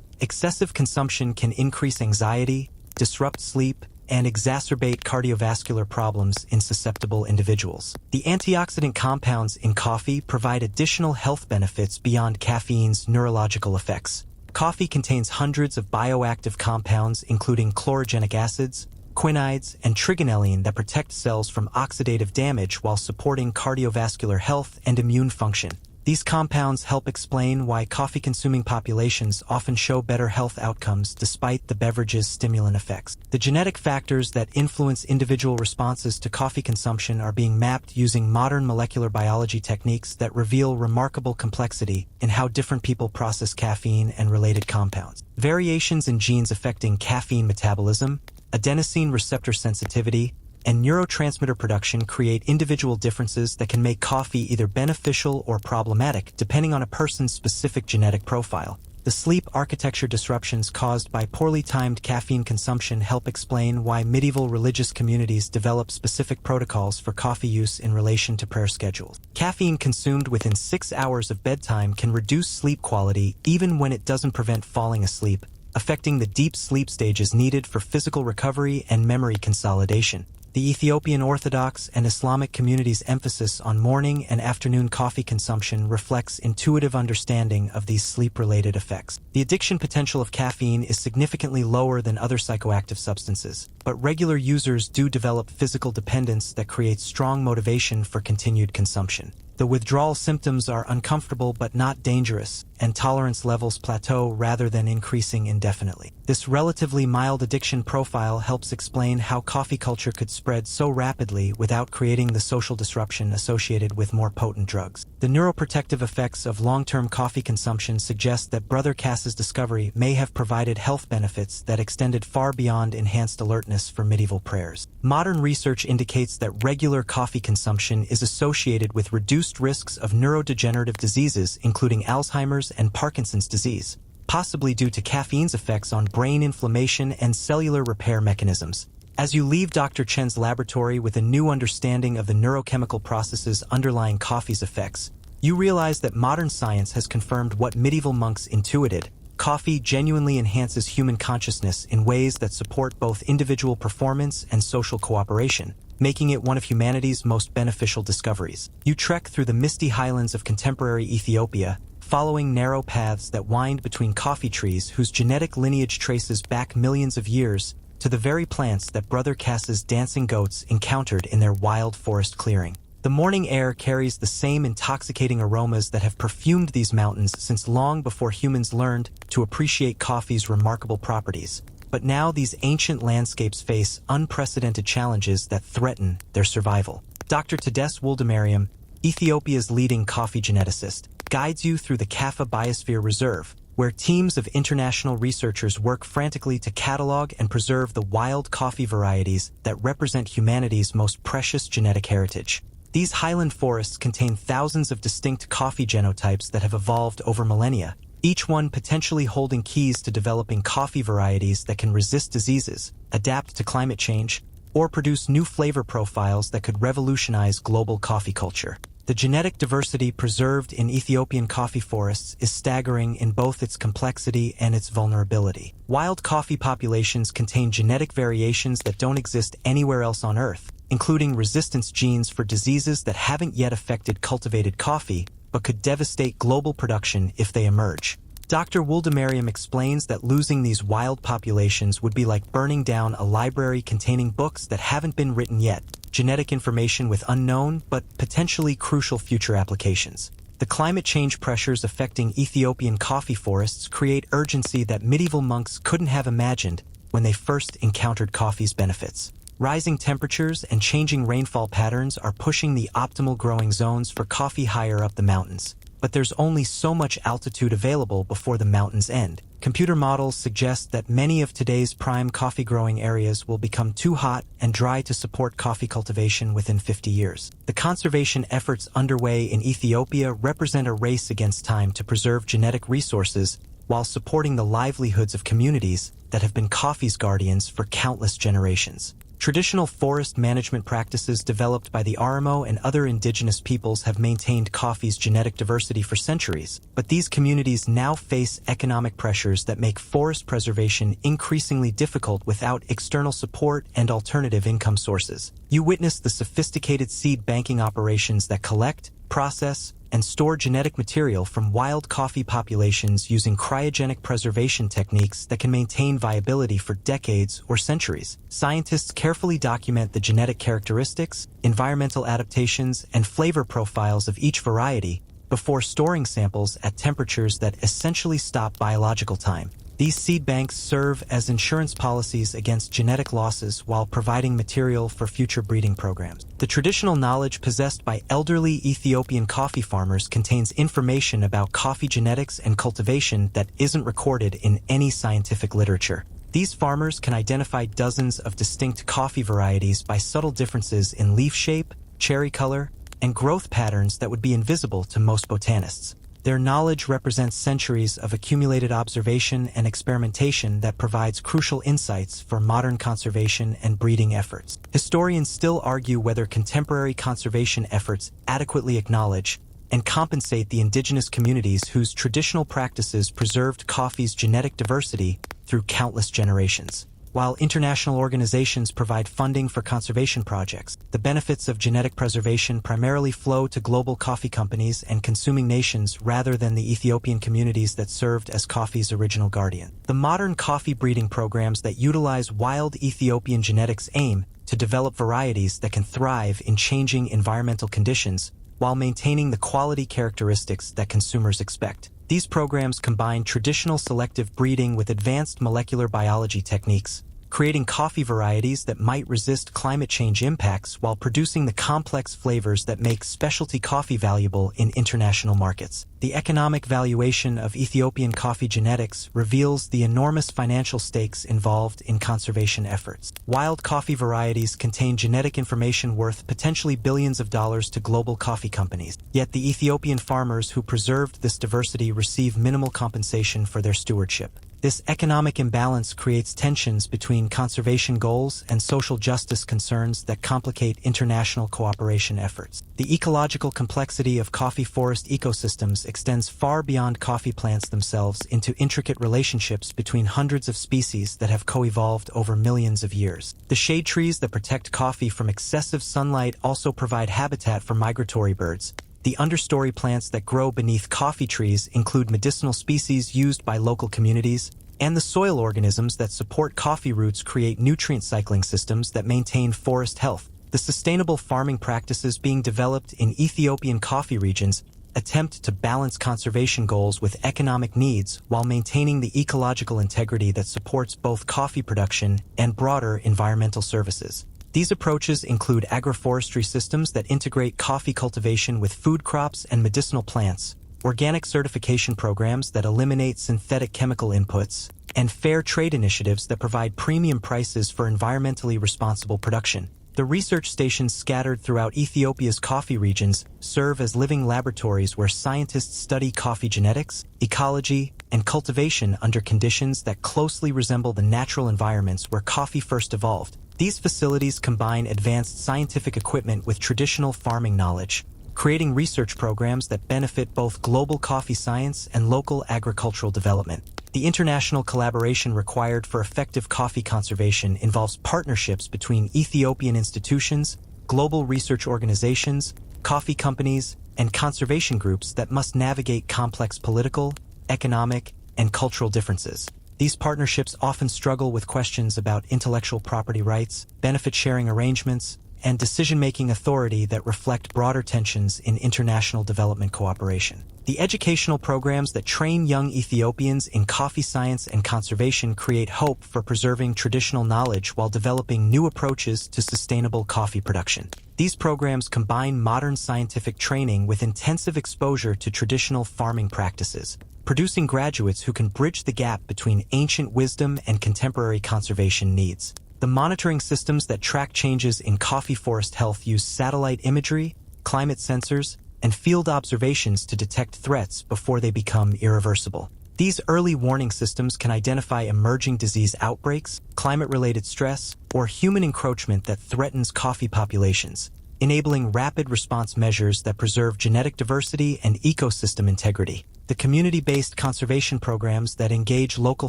excessive consumption can increase anxiety, disrupt sleep, and exacerbate cardiovascular problems in susceptible individuals. The antioxidant compounds in coffee provide additional health benefits beyond caffeine's neurological effects. Coffee contains hundreds of bioactive compounds including chlorogenic acids, quinides, and trigonelline that protect cells from oxidative damage while supporting cardiovascular health and immune function. These compounds help explain why coffee-consuming populations often show better health outcomes despite the beverage's stimulant effects. The genetic factors that influence individual responses to coffee consumption are being mapped using modern molecular biology techniques that reveal remarkable complexity in how different people process caffeine and related compounds. Variations in genes affecting caffeine metabolism, adenosine receptor sensitivity, and neurotransmitter production create individual differences that can make coffee either beneficial or problematic depending on a person's specific genetic profile. The sleep architecture disruptions caused by poorly timed caffeine consumption help explain why medieval religious communities developed specific protocols for coffee use in relation to prayer schedules. Caffeine consumed within 6 hours of bedtime can reduce sleep quality even when it doesn't prevent falling asleep, affecting the deep sleep stages needed for physical recovery and memory consolidation. The Ethiopian Orthodox and Islamic communities' emphasis on morning and afternoon coffee consumption reflects intuitive understanding of these sleep-related effects. The addiction potential of caffeine is significantly lower than other psychoactive substances, but regular users do develop physical dependence that creates strong motivation for continued consumption. The withdrawal symptoms are uncomfortable but not dangerous, and tolerance levels plateau rather than increasing indefinitely. This relatively mild addiction profile helps explain how coffee culture could spread so rapidly without creating the social disruption associated with more potent drugs. The neuroprotective effects of long-term coffee consumption suggest that Brother Kassa's discovery may have provided health benefits that extended far beyond enhanced alertness for medieval prayers. Modern research indicates that regular coffee consumption is associated with reduced risks of neurodegenerative diseases including Alzheimer's and Parkinson's disease, possibly due to caffeine's effects on brain inflammation and cellular repair mechanisms. As you leave Dr. Chen's laboratory with a new understanding of the neurochemical processes underlying coffee's effects, you realize that modern science has confirmed what medieval monks intuited. Coffee genuinely enhances human consciousness in ways that support both individual performance and social cooperation, making it one of humanity's most beneficial discoveries. You trek through the misty highlands of contemporary Ethiopia, following narrow paths that wind between coffee trees whose genetic lineage traces back millions of years to the very plants that Brother Kassa's dancing goats encountered in their wild forest clearing. The morning air carries the same intoxicating aromas that have perfumed these mountains since long before humans learned to appreciate coffee's remarkable properties. But now these ancient landscapes face unprecedented challenges that threaten their survival. Dr. Tadesse Woldemariam, Ethiopia's leading coffee geneticist, guides you through the Kassa Biosphere Reserve, where teams of international researchers work frantically to catalog and preserve the wild coffee varieties that represent humanity's most precious genetic heritage. These highland forests contain thousands of distinct coffee genotypes that have evolved over millennia, each one potentially holding keys to developing coffee varieties that can resist diseases, adapt to climate change, or produce new flavor profiles that could revolutionize global coffee culture. The genetic diversity preserved in Ethiopian coffee forests is staggering in both its complexity and its vulnerability. Wild coffee populations contain genetic variations that don't exist anywhere else on Earth, including resistance genes for diseases that haven't yet affected cultivated coffee, but could devastate global production if they emerge. Dr. Wuldemariam explains that losing these wild populations would be like burning down a library containing books that haven't been written yet, genetic information with unknown but potentially crucial future applications. The climate change pressures affecting Ethiopian coffee forests create urgency that medieval monks couldn't have imagined when they first encountered coffee's benefits. Rising temperatures and changing rainfall patterns are pushing the optimal growing zones for coffee higher up the mountains. But there's only so much altitude available before the mountains end. Computer models suggest that many of today's prime coffee growing areas will become too hot and dry to support coffee cultivation within 50 years. The conservation efforts underway in Ethiopia represent a race against time to preserve genetic resources while supporting the livelihoods of communities that have been coffee's guardians for countless generations. Traditional forest management practices developed by the Oromo and other indigenous peoples have maintained coffee's genetic diversity for centuries, but these communities now face economic pressures that make forest preservation increasingly difficult without external support and alternative income sources. You witness the sophisticated seed banking operations that collect, process, and store genetic material from wild coffee populations using cryogenic preservation techniques that can maintain viability for decades or centuries. Scientists carefully document the genetic characteristics, environmental adaptations, and flavor profiles of each variety before storing samples at temperatures that essentially stop biological time. These seed banks serve as insurance policies against genetic losses while providing material for future breeding programs. The traditional knowledge possessed by elderly Ethiopian coffee farmers contains information about coffee genetics and cultivation that isn't recorded in any scientific literature. These farmers can identify dozens of distinct coffee varieties by subtle differences in leaf shape, cherry color, and growth patterns that would be invisible to most botanists. Their knowledge represents centuries of accumulated observation and experimentation that provides crucial insights for modern conservation and breeding efforts. Historians still argue whether contemporary conservation efforts adequately acknowledge and compensate the indigenous communities whose traditional practices preserved coffee's genetic diversity through countless generations. While international organizations provide funding for conservation projects, the benefits of genetic preservation primarily flow to global coffee companies and consuming nations rather than the Ethiopian communities that served as coffee's original guardian. The modern coffee breeding programs that utilize wild Ethiopian genetics aim to develop varieties that can thrive in changing environmental conditions while maintaining the quality characteristics that consumers expect. These programs combine traditional selective breeding with advanced molecular biology techniques, creating coffee varieties that might resist climate change impacts while producing the complex flavors that make specialty coffee valuable in international markets. The economic valuation of Ethiopian coffee genetics reveals the enormous financial stakes involved in conservation efforts. Wild coffee varieties contain genetic information worth potentially billions of dollars to global coffee companies. Yet the Ethiopian farmers who preserved this diversity receive minimal compensation for their stewardship. This economic imbalance creates tensions between conservation goals and social justice concerns that complicate international cooperation efforts. The ecological complexity of coffee forest ecosystems extends far beyond coffee plants themselves into intricate relationships between hundreds of species that have co-evolved over millions of years. The shade trees that protect coffee from excessive sunlight also provide habitat for migratory birds. The understory plants that grow beneath coffee trees include medicinal species used by local communities, and the soil organisms that support coffee roots create nutrient cycling systems that maintain forest health. The sustainable farming practices being developed in Ethiopian coffee regions attempt to balance conservation goals with economic needs while maintaining the ecological integrity that supports both coffee production and broader environmental services. These approaches include agroforestry systems that integrate coffee cultivation with food crops and medicinal plants, organic certification programs that eliminate synthetic chemical inputs, and fair trade initiatives that provide premium prices for environmentally responsible production. The research stations scattered throughout Ethiopia's coffee regions serve as living laboratories where scientists study coffee genetics, ecology, and cultivation under conditions that closely resemble the natural environments where coffee first evolved. These facilities combine advanced scientific equipment with traditional farming knowledge, creating research programs that benefit both global coffee science and local agricultural development. The international collaboration required for effective coffee conservation involves partnerships between Ethiopian institutions, global research organizations, coffee companies, and conservation groups that must navigate complex political, economic, and cultural differences. These partnerships often struggle with questions about intellectual property rights, benefit-sharing arrangements, and decision-making authority that reflect broader tensions in international development cooperation. The educational programs that train young Ethiopians in coffee science and conservation create hope for preserving traditional knowledge while developing new approaches to sustainable coffee production. These programs combine modern scientific training with intensive exposure to traditional farming practices, producing graduates who can bridge the gap between ancient wisdom and contemporary conservation needs. The monitoring systems that track changes in coffee forest health use satellite imagery, climate sensors, and field observations to detect threats before they become irreversible. These early warning systems can identify emerging disease outbreaks, climate-related stress, or human encroachment that threatens coffee populations, enabling rapid response measures that preserve genetic diversity and ecosystem integrity. The community-based conservation programs that engage local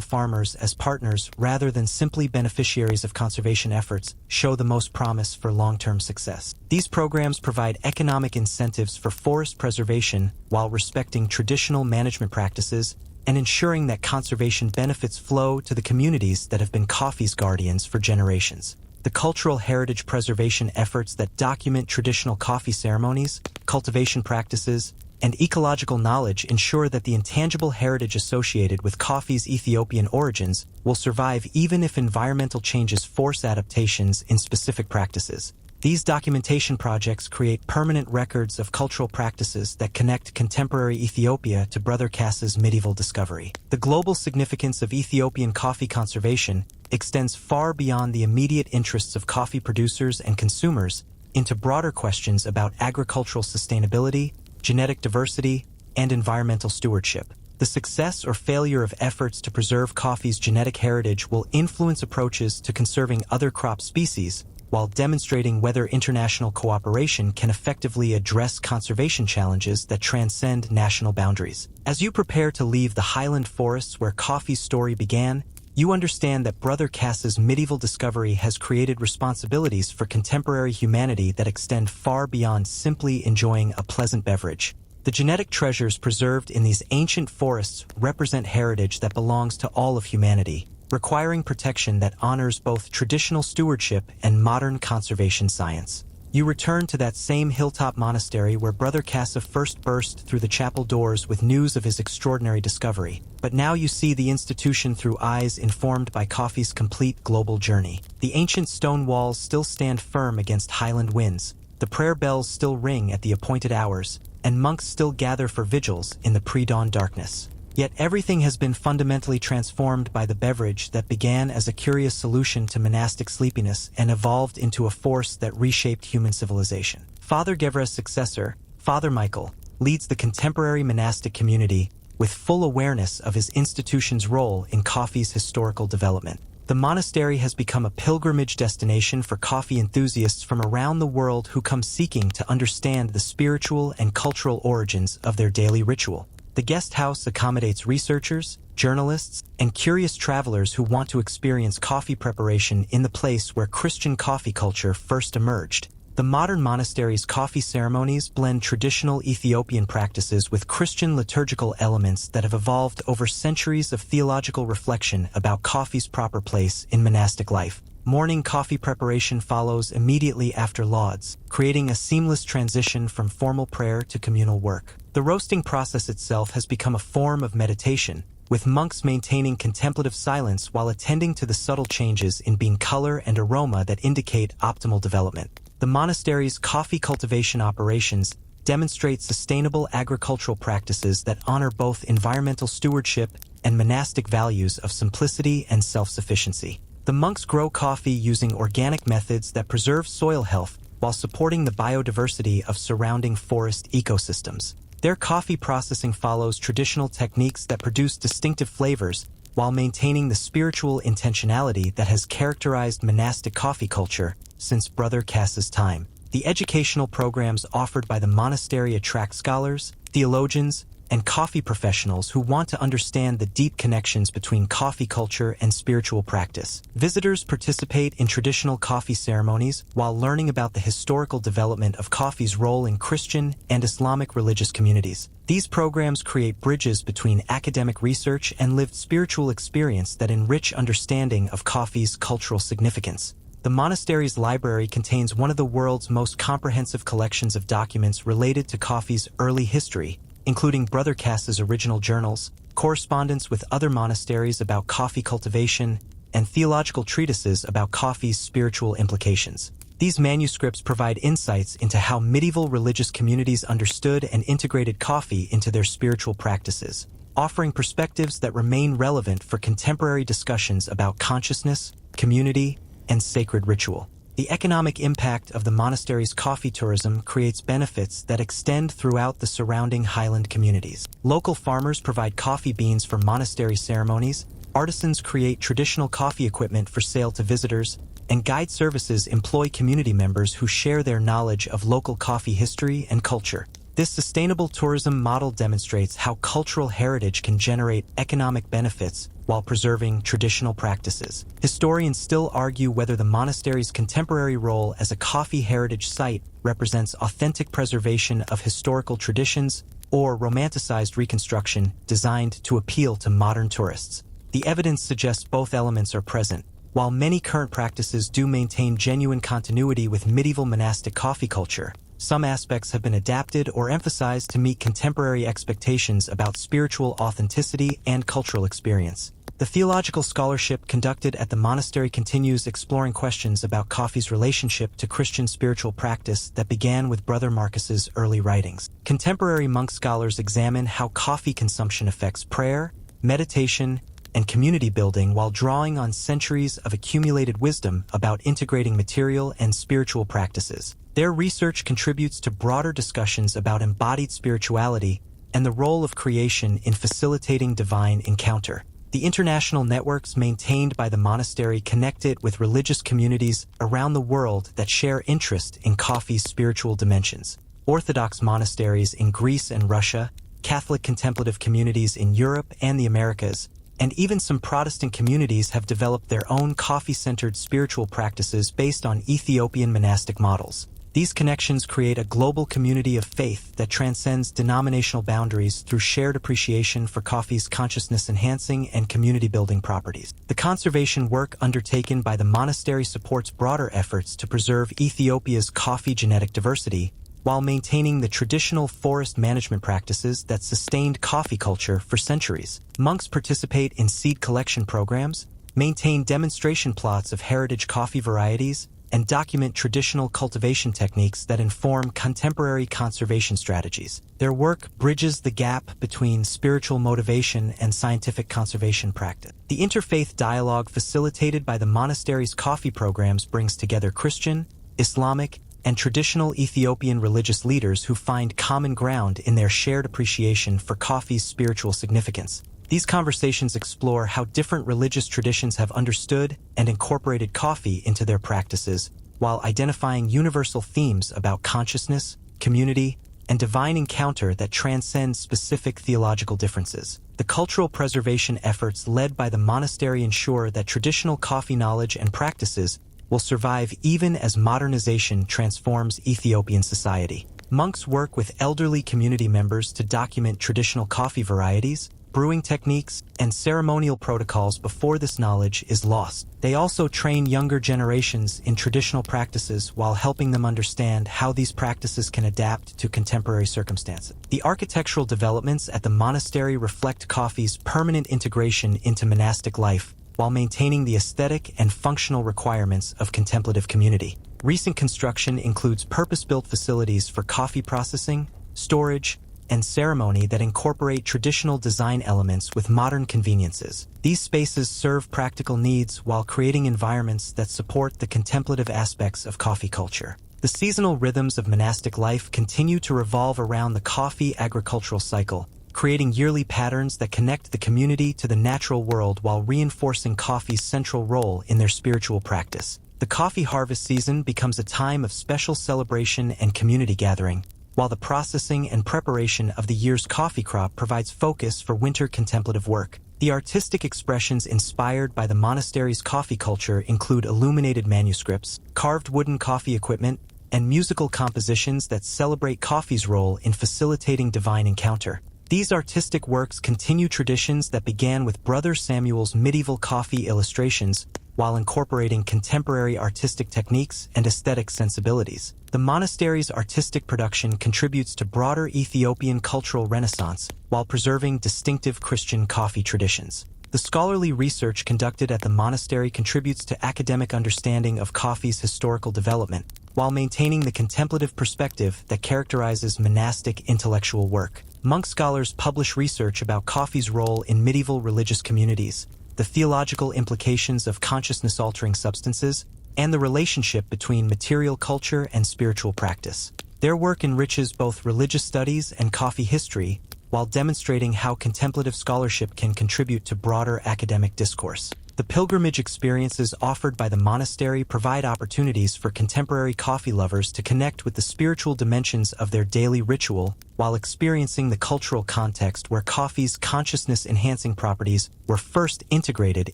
farmers as partners rather than simply beneficiaries of conservation efforts show the most promise for long-term success. These programs provide economic incentives for forest preservation while respecting traditional management practices and ensuring that conservation benefits flow to the communities that have been coffee's guardians for generations. The cultural heritage preservation efforts that document traditional coffee ceremonies, cultivation practices, and ecological knowledge ensure that the intangible heritage associated with coffee's Ethiopian origins will survive even if environmental changes force adaptations in specific practices. These documentation projects create permanent records of cultural practices that connect contemporary Ethiopia to Brother Kassa's medieval discovery. The global significance of Ethiopian coffee conservation extends far beyond the immediate interests of coffee producers and consumers into broader questions about agricultural sustainability, genetic diversity, and environmental stewardship. The success or failure of efforts to preserve coffee's genetic heritage will influence approaches to conserving other crop species, while demonstrating whether international cooperation can effectively address conservation challenges that transcend national boundaries. As you prepare to leave the highland forests where coffee's story began, you understand that Brother Kassa's medieval discovery has created responsibilities for contemporary humanity that extend far beyond simply enjoying a pleasant beverage. The genetic treasures preserved in these ancient forests represent heritage that belongs to all of humanity, requiring protection that honors both traditional stewardship and modern conservation science. You return to that same hilltop monastery where Brother Kassa first burst through the chapel doors with news of his extraordinary discovery. But now you see the institution through eyes informed by coffee's complete global journey. The ancient stone walls still stand firm against highland winds, the prayer bells still ring at the appointed hours, and monks still gather for vigils in the pre-dawn darkness. Yet everything has been fundamentally transformed by the beverage that began as a curious solution to monastic sleepiness and evolved into a force that reshaped human civilization. Father Gevra's successor, Father Michael, leads the contemporary monastic community with full awareness of his institution's role in coffee's historical development. The monastery has become a pilgrimage destination for coffee enthusiasts from around the world who come seeking to understand the spiritual and cultural origins of their daily ritual. The guest house accommodates researchers, journalists, and curious travelers who want to experience coffee preparation in the place where Christian coffee culture first emerged. The modern monastery's coffee ceremonies blend traditional Ethiopian practices with Christian liturgical elements that have evolved over centuries of theological reflection about coffee's proper place in monastic life. Morning coffee preparation follows immediately after lauds, creating a seamless transition from formal prayer to communal work. The roasting process itself has become a form of meditation, with monks maintaining contemplative silence while attending to the subtle changes in bean color and aroma that indicate optimal development. The monastery's coffee cultivation operations demonstrate sustainable agricultural practices that honor both environmental stewardship and monastic values of simplicity and self-sufficiency. The monks grow coffee using organic methods that preserve soil health while supporting the biodiversity of surrounding forest ecosystems. Their coffee processing follows traditional techniques that produce distinctive flavors while maintaining the spiritual intentionality that has characterized monastic coffee culture since Brother Kassa's time. The educational programs offered by the monastery attract scholars, theologians, and coffee professionals who want to understand the deep connections between coffee culture and spiritual practice. Visitors participate in traditional coffee ceremonies while learning about the historical development of coffee's role in Christian and Islamic religious communities. These programs create bridges between academic research and lived spiritual experience that enrich understanding of coffee's cultural significance. The monastery's library contains one of the world's most comprehensive collections of documents related to coffee's early history, including Brother Kassa's original journals, correspondence with other monasteries about coffee cultivation, and theological treatises about coffee's spiritual implications. These manuscripts provide insights into how medieval religious communities understood and integrated coffee into their spiritual practices, offering perspectives that remain relevant for contemporary discussions about consciousness, community, and sacred ritual. The economic impact of the monastery's coffee tourism creates benefits that extend throughout the surrounding highland communities. Local farmers provide coffee beans for monastery ceremonies, artisans create traditional coffee equipment for sale to visitors, and guide services employ community members who share their knowledge of local coffee history and culture. This sustainable tourism model demonstrates how cultural heritage can generate economic benefits while preserving traditional practices. Historians still argue whether the monastery's contemporary role as a coffee heritage site represents authentic preservation of historical traditions or romanticized reconstruction designed to appeal to modern tourists. The evidence suggests both elements are present. While many current practices do maintain genuine continuity with medieval monastic coffee culture, some aspects have been adapted or emphasized to meet contemporary expectations about spiritual authenticity and cultural experience. The theological scholarship conducted at the monastery continues exploring questions about coffee's relationship to Christian spiritual practice that began with Brother Marcus's early writings. Contemporary monk scholars examine how coffee consumption affects prayer, meditation, and community building while drawing on centuries of accumulated wisdom about integrating material and spiritual practices. Their research contributes to broader discussions about embodied spirituality and the role of creation in facilitating divine encounter. The international networks maintained by the monastery connect it with religious communities around the world that share interest in coffee's spiritual dimensions. Orthodox monasteries in Greece and Russia, Catholic contemplative communities in Europe and the Americas, and even some Protestant communities have developed their own coffee-centered spiritual practices based on Ethiopian monastic models. These connections create a global community of faith that transcends denominational boundaries through shared appreciation for coffee's consciousness-enhancing and community-building properties. The conservation work undertaken by the monastery supports broader efforts to preserve Ethiopia's coffee genetic diversity, while maintaining the traditional forest management practices that sustained coffee culture for centuries. Monks participate in seed collection programs, maintain demonstration plots of heritage coffee varieties, and document traditional cultivation techniques that inform contemporary conservation strategies. Their work bridges the gap between spiritual motivation and scientific conservation practice. The interfaith dialogue facilitated by the monastery's coffee programs brings together Christian, Islamic, and traditional Ethiopian religious leaders who find common ground in their shared appreciation for coffee's spiritual significance. These conversations explore how different religious traditions have understood and incorporated coffee into their practices, while identifying universal themes about consciousness, community, and divine encounter that transcend specific theological differences. The cultural preservation efforts led by the monastery ensure that traditional coffee knowledge and practices will survive even as modernization transforms Ethiopian society. Monks work with elderly community members to document traditional coffee varieties, brewing techniques, and ceremonial protocols before this knowledge is lost. They also train younger generations in traditional practices while helping them understand how these practices can adapt to contemporary circumstances. The architectural developments at the monastery reflect coffee's permanent integration into monastic life, while maintaining the aesthetic and functional requirements of contemplative community. Recent construction includes purpose-built facilities for coffee processing, storage, and ceremony that incorporate traditional design elements with modern conveniences. These spaces serve practical needs while creating environments that support the contemplative aspects of coffee culture. The seasonal rhythms of monastic life continue to revolve around the coffee agricultural cycle, creating yearly patterns that connect the community to the natural world while reinforcing coffee's central role in their spiritual practice. The coffee harvest season becomes a time of special celebration and community gathering, while the processing and preparation of the year's coffee crop provides focus for winter contemplative work. The artistic expressions inspired by the monastery's coffee culture include illuminated manuscripts, carved wooden coffee equipment, and musical compositions that celebrate coffee's role in facilitating divine encounter. These artistic works continue traditions that began with Brother Samuel's medieval coffee illustrations, while incorporating contemporary artistic techniques and aesthetic sensibilities. The monastery's artistic production contributes to broader Ethiopian cultural renaissance while preserving distinctive Christian coffee traditions. The scholarly research conducted at the monastery contributes to academic understanding of coffee's historical development, while maintaining the contemplative perspective that characterizes monastic intellectual work. Monk scholars publish research about coffee's role in medieval religious communities, the theological implications of consciousness-altering substances, and the relationship between material culture and spiritual practice. Their work enriches both religious studies and coffee history, while demonstrating how contemplative scholarship can contribute to broader academic discourse. The pilgrimage experiences offered by the monastery provide opportunities for contemporary coffee lovers to connect with the spiritual dimensions of their daily ritual while experiencing the cultural context where coffee's consciousness-enhancing properties were first integrated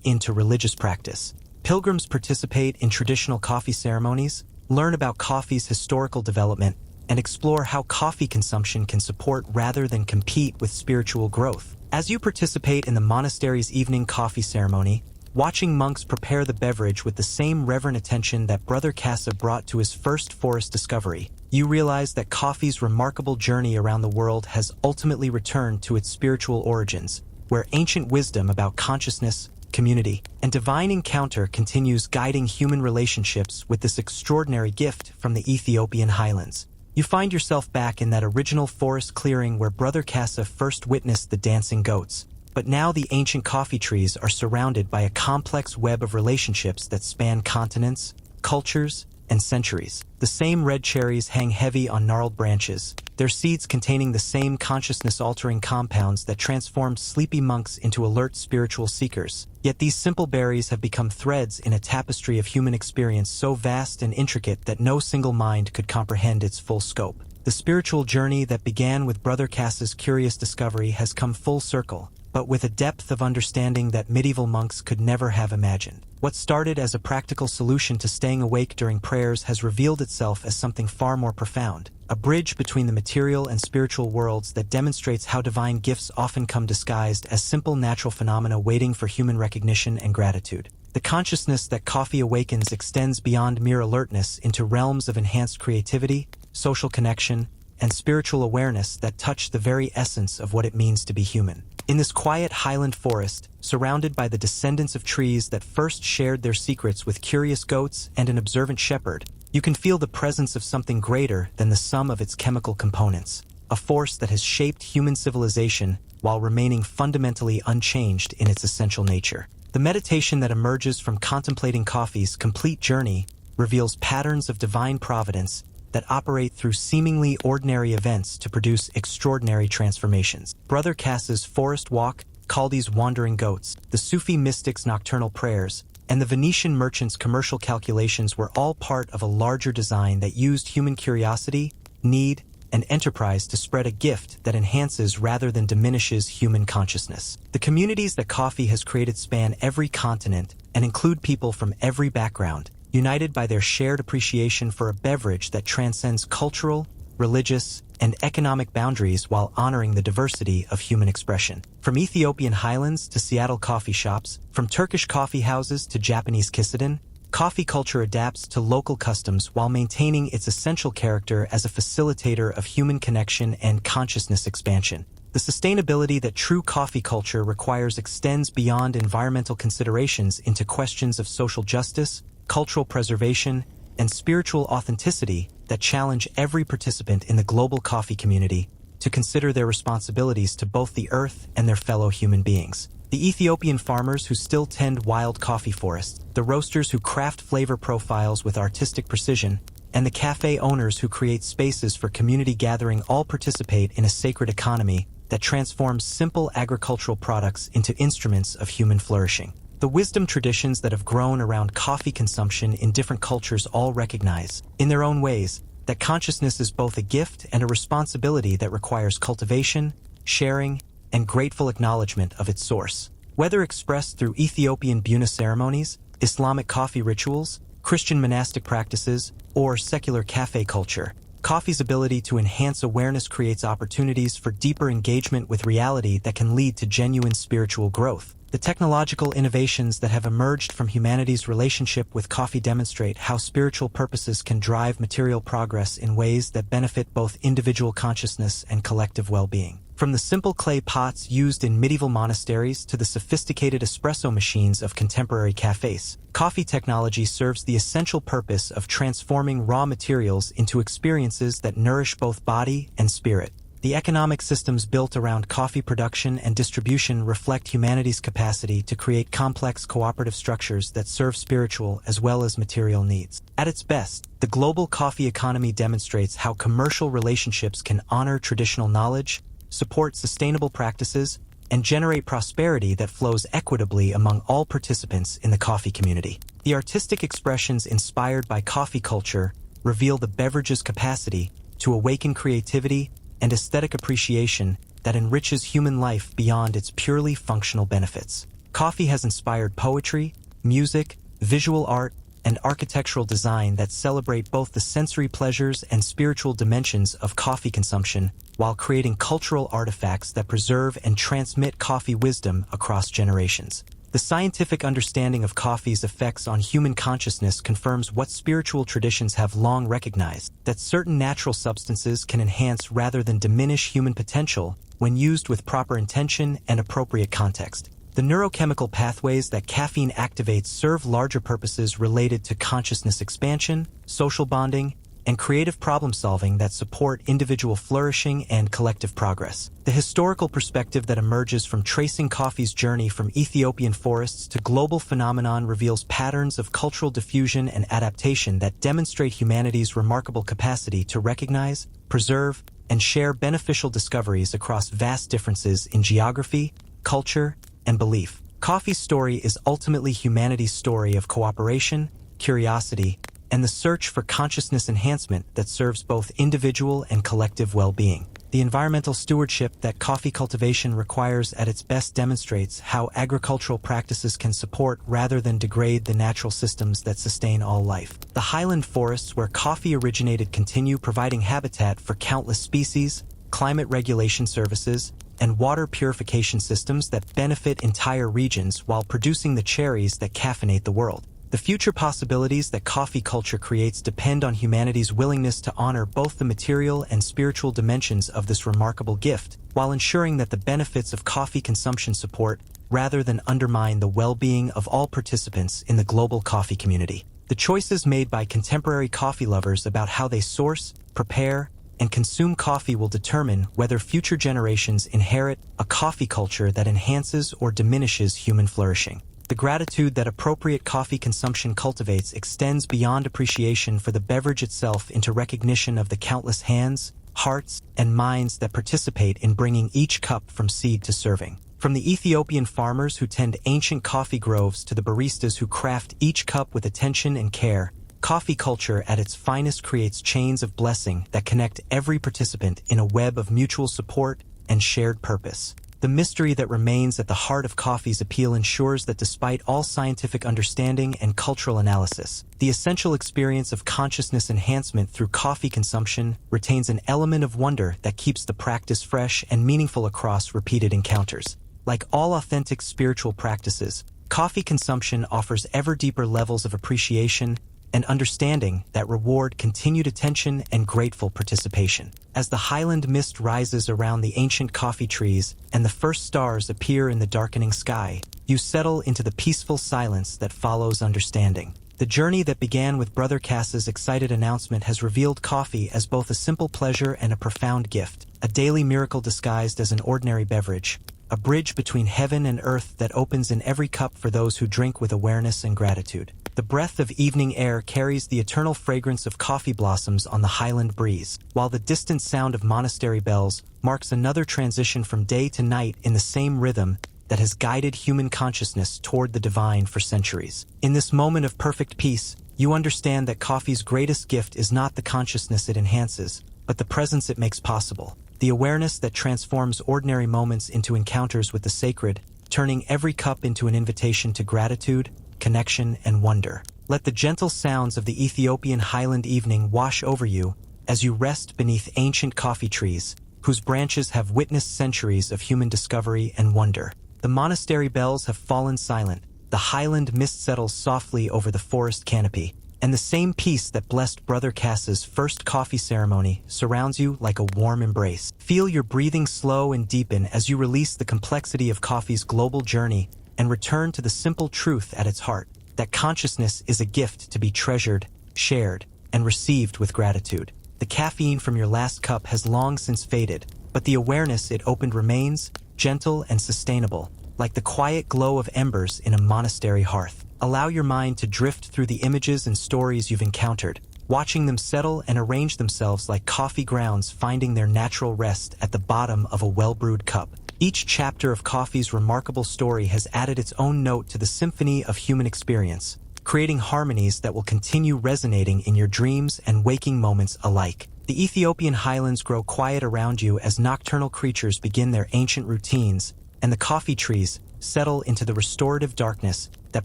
into religious practice. Pilgrims participate in traditional coffee ceremonies, learn about coffee's historical development, and explore how coffee consumption can support rather than compete with spiritual growth. As you participate in the monastery's evening coffee ceremony, watching monks prepare the beverage with the same reverent attention that Brother Kassa brought to his first forest discovery, you realize that coffee's remarkable journey around the world has ultimately returned to its spiritual origins, where ancient wisdom about consciousness, community, and divine encounter continues guiding human relationships with this extraordinary gift from the Ethiopian highlands. You find yourself back in that original forest clearing where Brother Kassa first witnessed the dancing goats, but now the ancient coffee trees are surrounded by a complex web of relationships that span continents, cultures, and centuries. The same red cherries hang heavy on gnarled branches, their seeds containing the same consciousness-altering compounds that transformed sleepy monks into alert spiritual seekers. Yet these simple berries have become threads in a tapestry of human experience so vast and intricate that no single mind could comprehend its full scope. The spiritual journey that began with Brother Kassa's curious discovery has come full circle, but with a depth of understanding that medieval monks could never have imagined. What started as a practical solution to staying awake during prayers has revealed itself as something far more profound, a bridge between the material and spiritual worlds that demonstrates how divine gifts often come disguised as simple natural phenomena waiting for human recognition and gratitude. The consciousness that coffee awakens extends beyond mere alertness into realms of enhanced creativity, social connection, and spiritual awareness that touch the very essence of what it means to be human. In this quiet highland forest, surrounded by the descendants of trees that first shared their secrets with curious goats and an observant shepherd, you can feel the presence of something greater than the sum of its chemical components, a force that has shaped human civilization while remaining fundamentally unchanged in its essential nature. The meditation that emerges from contemplating coffee's complete journey reveals patterns of divine providence that operate through seemingly ordinary events to produce extraordinary transformations. Brother Kassa's forest walk, Kaldi's wandering goats, the Sufi mystic's nocturnal prayers, and the Venetian merchant's commercial calculations were all part of a larger design that used human curiosity, need, and enterprise to spread a gift that enhances rather than diminishes human consciousness. The communities that coffee has created span every continent and include people from every background, united by their shared appreciation for a beverage that transcends cultural, religious, and economic boundaries while honoring the diversity of human expression. From Ethiopian highlands to Seattle coffee shops, from Turkish coffee houses to Japanese kissadin, coffee culture adapts to local customs while maintaining its essential character as a facilitator of human connection and consciousness expansion. The sustainability that true coffee culture requires extends beyond environmental considerations into questions of social justice, cultural preservation, and spiritual authenticity that challenge every participant in the global coffee community. to consider their responsibilities to both the earth and their fellow human beings. The Ethiopian farmers who still tend wild coffee forests, the roasters who craft flavor profiles with artistic precision, and the cafe owners who create spaces for community gathering all participate in a sacred economy that transforms simple agricultural products into instruments of human flourishing. The wisdom traditions that have grown around coffee consumption in different cultures all recognize, in their own ways, that consciousness is both a gift and a responsibility that requires cultivation, sharing, and grateful acknowledgement of its source. Whether expressed through Ethiopian ceremonies, Islamic coffee rituals, Christian monastic practices, or secular cafe culture, coffee's ability to enhance awareness creates opportunities for deeper engagement with reality that can lead to genuine spiritual growth. The technological innovations that have emerged from humanity's relationship with coffee demonstrate how spiritual purposes can drive material progress in ways that benefit both individual consciousness and collective well-being. From the simple clay pots used in medieval monasteries to the sophisticated espresso machines of contemporary cafes, coffee technology serves the essential purpose of transforming raw materials into experiences that nourish both body and spirit. The economic systems built around coffee production and distribution reflect humanity's capacity to create complex cooperative structures that serve spiritual as well as material needs. At its best, the global coffee economy demonstrates how commercial relationships can honor traditional knowledge, support sustainable practices, and generate prosperity that flows equitably among all participants in the coffee community. The artistic expressions inspired by coffee culture reveal the beverage's capacity to awaken creativity and aesthetic appreciation that enriches human life beyond its purely functional benefits. Coffee has inspired poetry, music, visual art, and architectural design that celebrate both the sensory pleasures and spiritual dimensions of coffee consumption, while creating cultural artifacts that preserve and transmit coffee wisdom across generations. The scientific understanding of coffee's effects on human consciousness confirms what spiritual traditions have long recognized, that certain natural substances can enhance rather than diminish human potential when used with proper intention and appropriate context. The neurochemical pathways that caffeine activates serve larger purposes related to consciousness expansion, social bonding, and creative problem-solving that support individual flourishing and collective progress. The historical perspective that emerges from tracing coffee's journey from Ethiopian forests to global phenomenon reveals patterns of cultural diffusion and adaptation that demonstrate humanity's remarkable capacity to recognize, preserve, and share beneficial discoveries across vast differences in geography, culture, and belief. Coffee's story is ultimately humanity's story of cooperation, curiosity, and the search for consciousness enhancement that serves both individual and collective well-being. The environmental stewardship that coffee cultivation requires at its best demonstrates how agricultural practices can support rather than degrade the natural systems that sustain all life. The highland forests where coffee originated continue providing habitat for countless species, climate regulation services, and water purification systems that benefit entire regions while producing the cherries that caffeinate the world. The future possibilities that coffee culture creates depend on humanity's willingness to honor both the material and spiritual dimensions of this remarkable gift, while ensuring that the benefits of coffee consumption support rather than undermine the well-being of all participants in the global coffee community. The choices made by contemporary coffee lovers about how they source, prepare, and consume coffee will determine whether future generations inherit a coffee culture that enhances or diminishes human flourishing. The gratitude that appropriate coffee consumption cultivates extends beyond appreciation for the beverage itself into recognition of the countless hands, hearts, and minds that participate in bringing each cup from seed to serving. From the Ethiopian farmers who tend ancient coffee groves to the baristas who craft each cup with attention and care, coffee culture at its finest creates chains of blessing that connect every participant in a web of mutual support and shared purpose. The mystery that remains at the heart of coffee's appeal ensures that despite all scientific understanding and cultural analysis, the essential experience of consciousness enhancement through coffee consumption retains an element of wonder that keeps the practice fresh and meaningful across repeated encounters. Like all authentic spiritual practices, coffee consumption offers ever deeper levels of appreciation and understanding that reward continued attention and grateful participation. As the highland mist rises around the ancient coffee trees and the first stars appear in the darkening sky, you settle into the peaceful silence that follows understanding. The journey that began with Brother Kassa's excited announcement has revealed coffee as both a simple pleasure and a profound gift, a daily miracle disguised as an ordinary beverage, a bridge between heaven and earth that opens in every cup for those who drink with awareness and gratitude. The breath of evening air carries the eternal fragrance of coffee blossoms on the highland breeze, while the distant sound of monastery bells marks another transition from day to night in the same rhythm that has guided human consciousness toward the divine for centuries. In this moment of perfect peace, you understand that coffee's greatest gift is not the consciousness it enhances, but the presence it makes possible, the awareness that transforms ordinary moments into encounters with the sacred, turning every cup into an invitation to gratitude, connection, and wonder. Let the gentle sounds of the Ethiopian highland evening wash over you as you rest beneath ancient coffee trees, whose branches have witnessed centuries of human discovery and wonder. The monastery bells have fallen silent, the highland mist settles softly over the forest canopy, and the same peace that blessed Brother Kassa's first coffee ceremony surrounds you like a warm embrace. Feel your breathing slow and deepen as you release the complexity of coffee's global journey and return to the simple truth at its heart, that consciousness is a gift to be treasured, shared, and received with gratitude. The caffeine from your last cup has long since faded, but the awareness it opened remains, gentle and sustainable, like the quiet glow of embers in a monastery hearth. Allow your mind to drift through the images and stories you've encountered, watching them settle and arrange themselves like coffee grounds finding their natural rest at the bottom of a well-brewed cup. Each chapter of coffee's remarkable story has added its own note to the symphony of human experience, creating harmonies that will continue resonating in your dreams and waking moments alike. The Ethiopian highlands grow quiet around you as nocturnal creatures begin their ancient routines, and the coffee trees settle into the restorative darkness that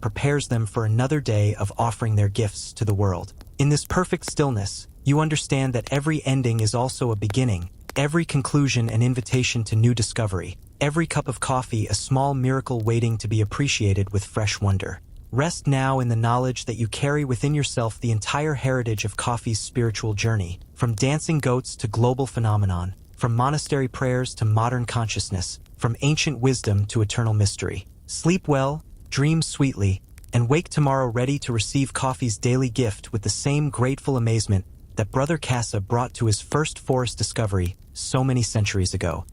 prepares them for another day of offering their gifts to the world. In this perfect stillness, you understand that every ending is also a beginning, every conclusion an invitation to new discovery, every cup of coffee a small miracle waiting to be appreciated with fresh wonder. Rest now in the knowledge that you carry within yourself the entire heritage of coffee's spiritual journey, from dancing goats to global phenomenon, from monastery prayers to modern consciousness, from ancient wisdom to eternal mystery. Sleep well, dream sweetly, and wake tomorrow ready to receive coffee's daily gift with the same grateful amazement that Brother Kassa brought to his first forest discovery so many centuries ago.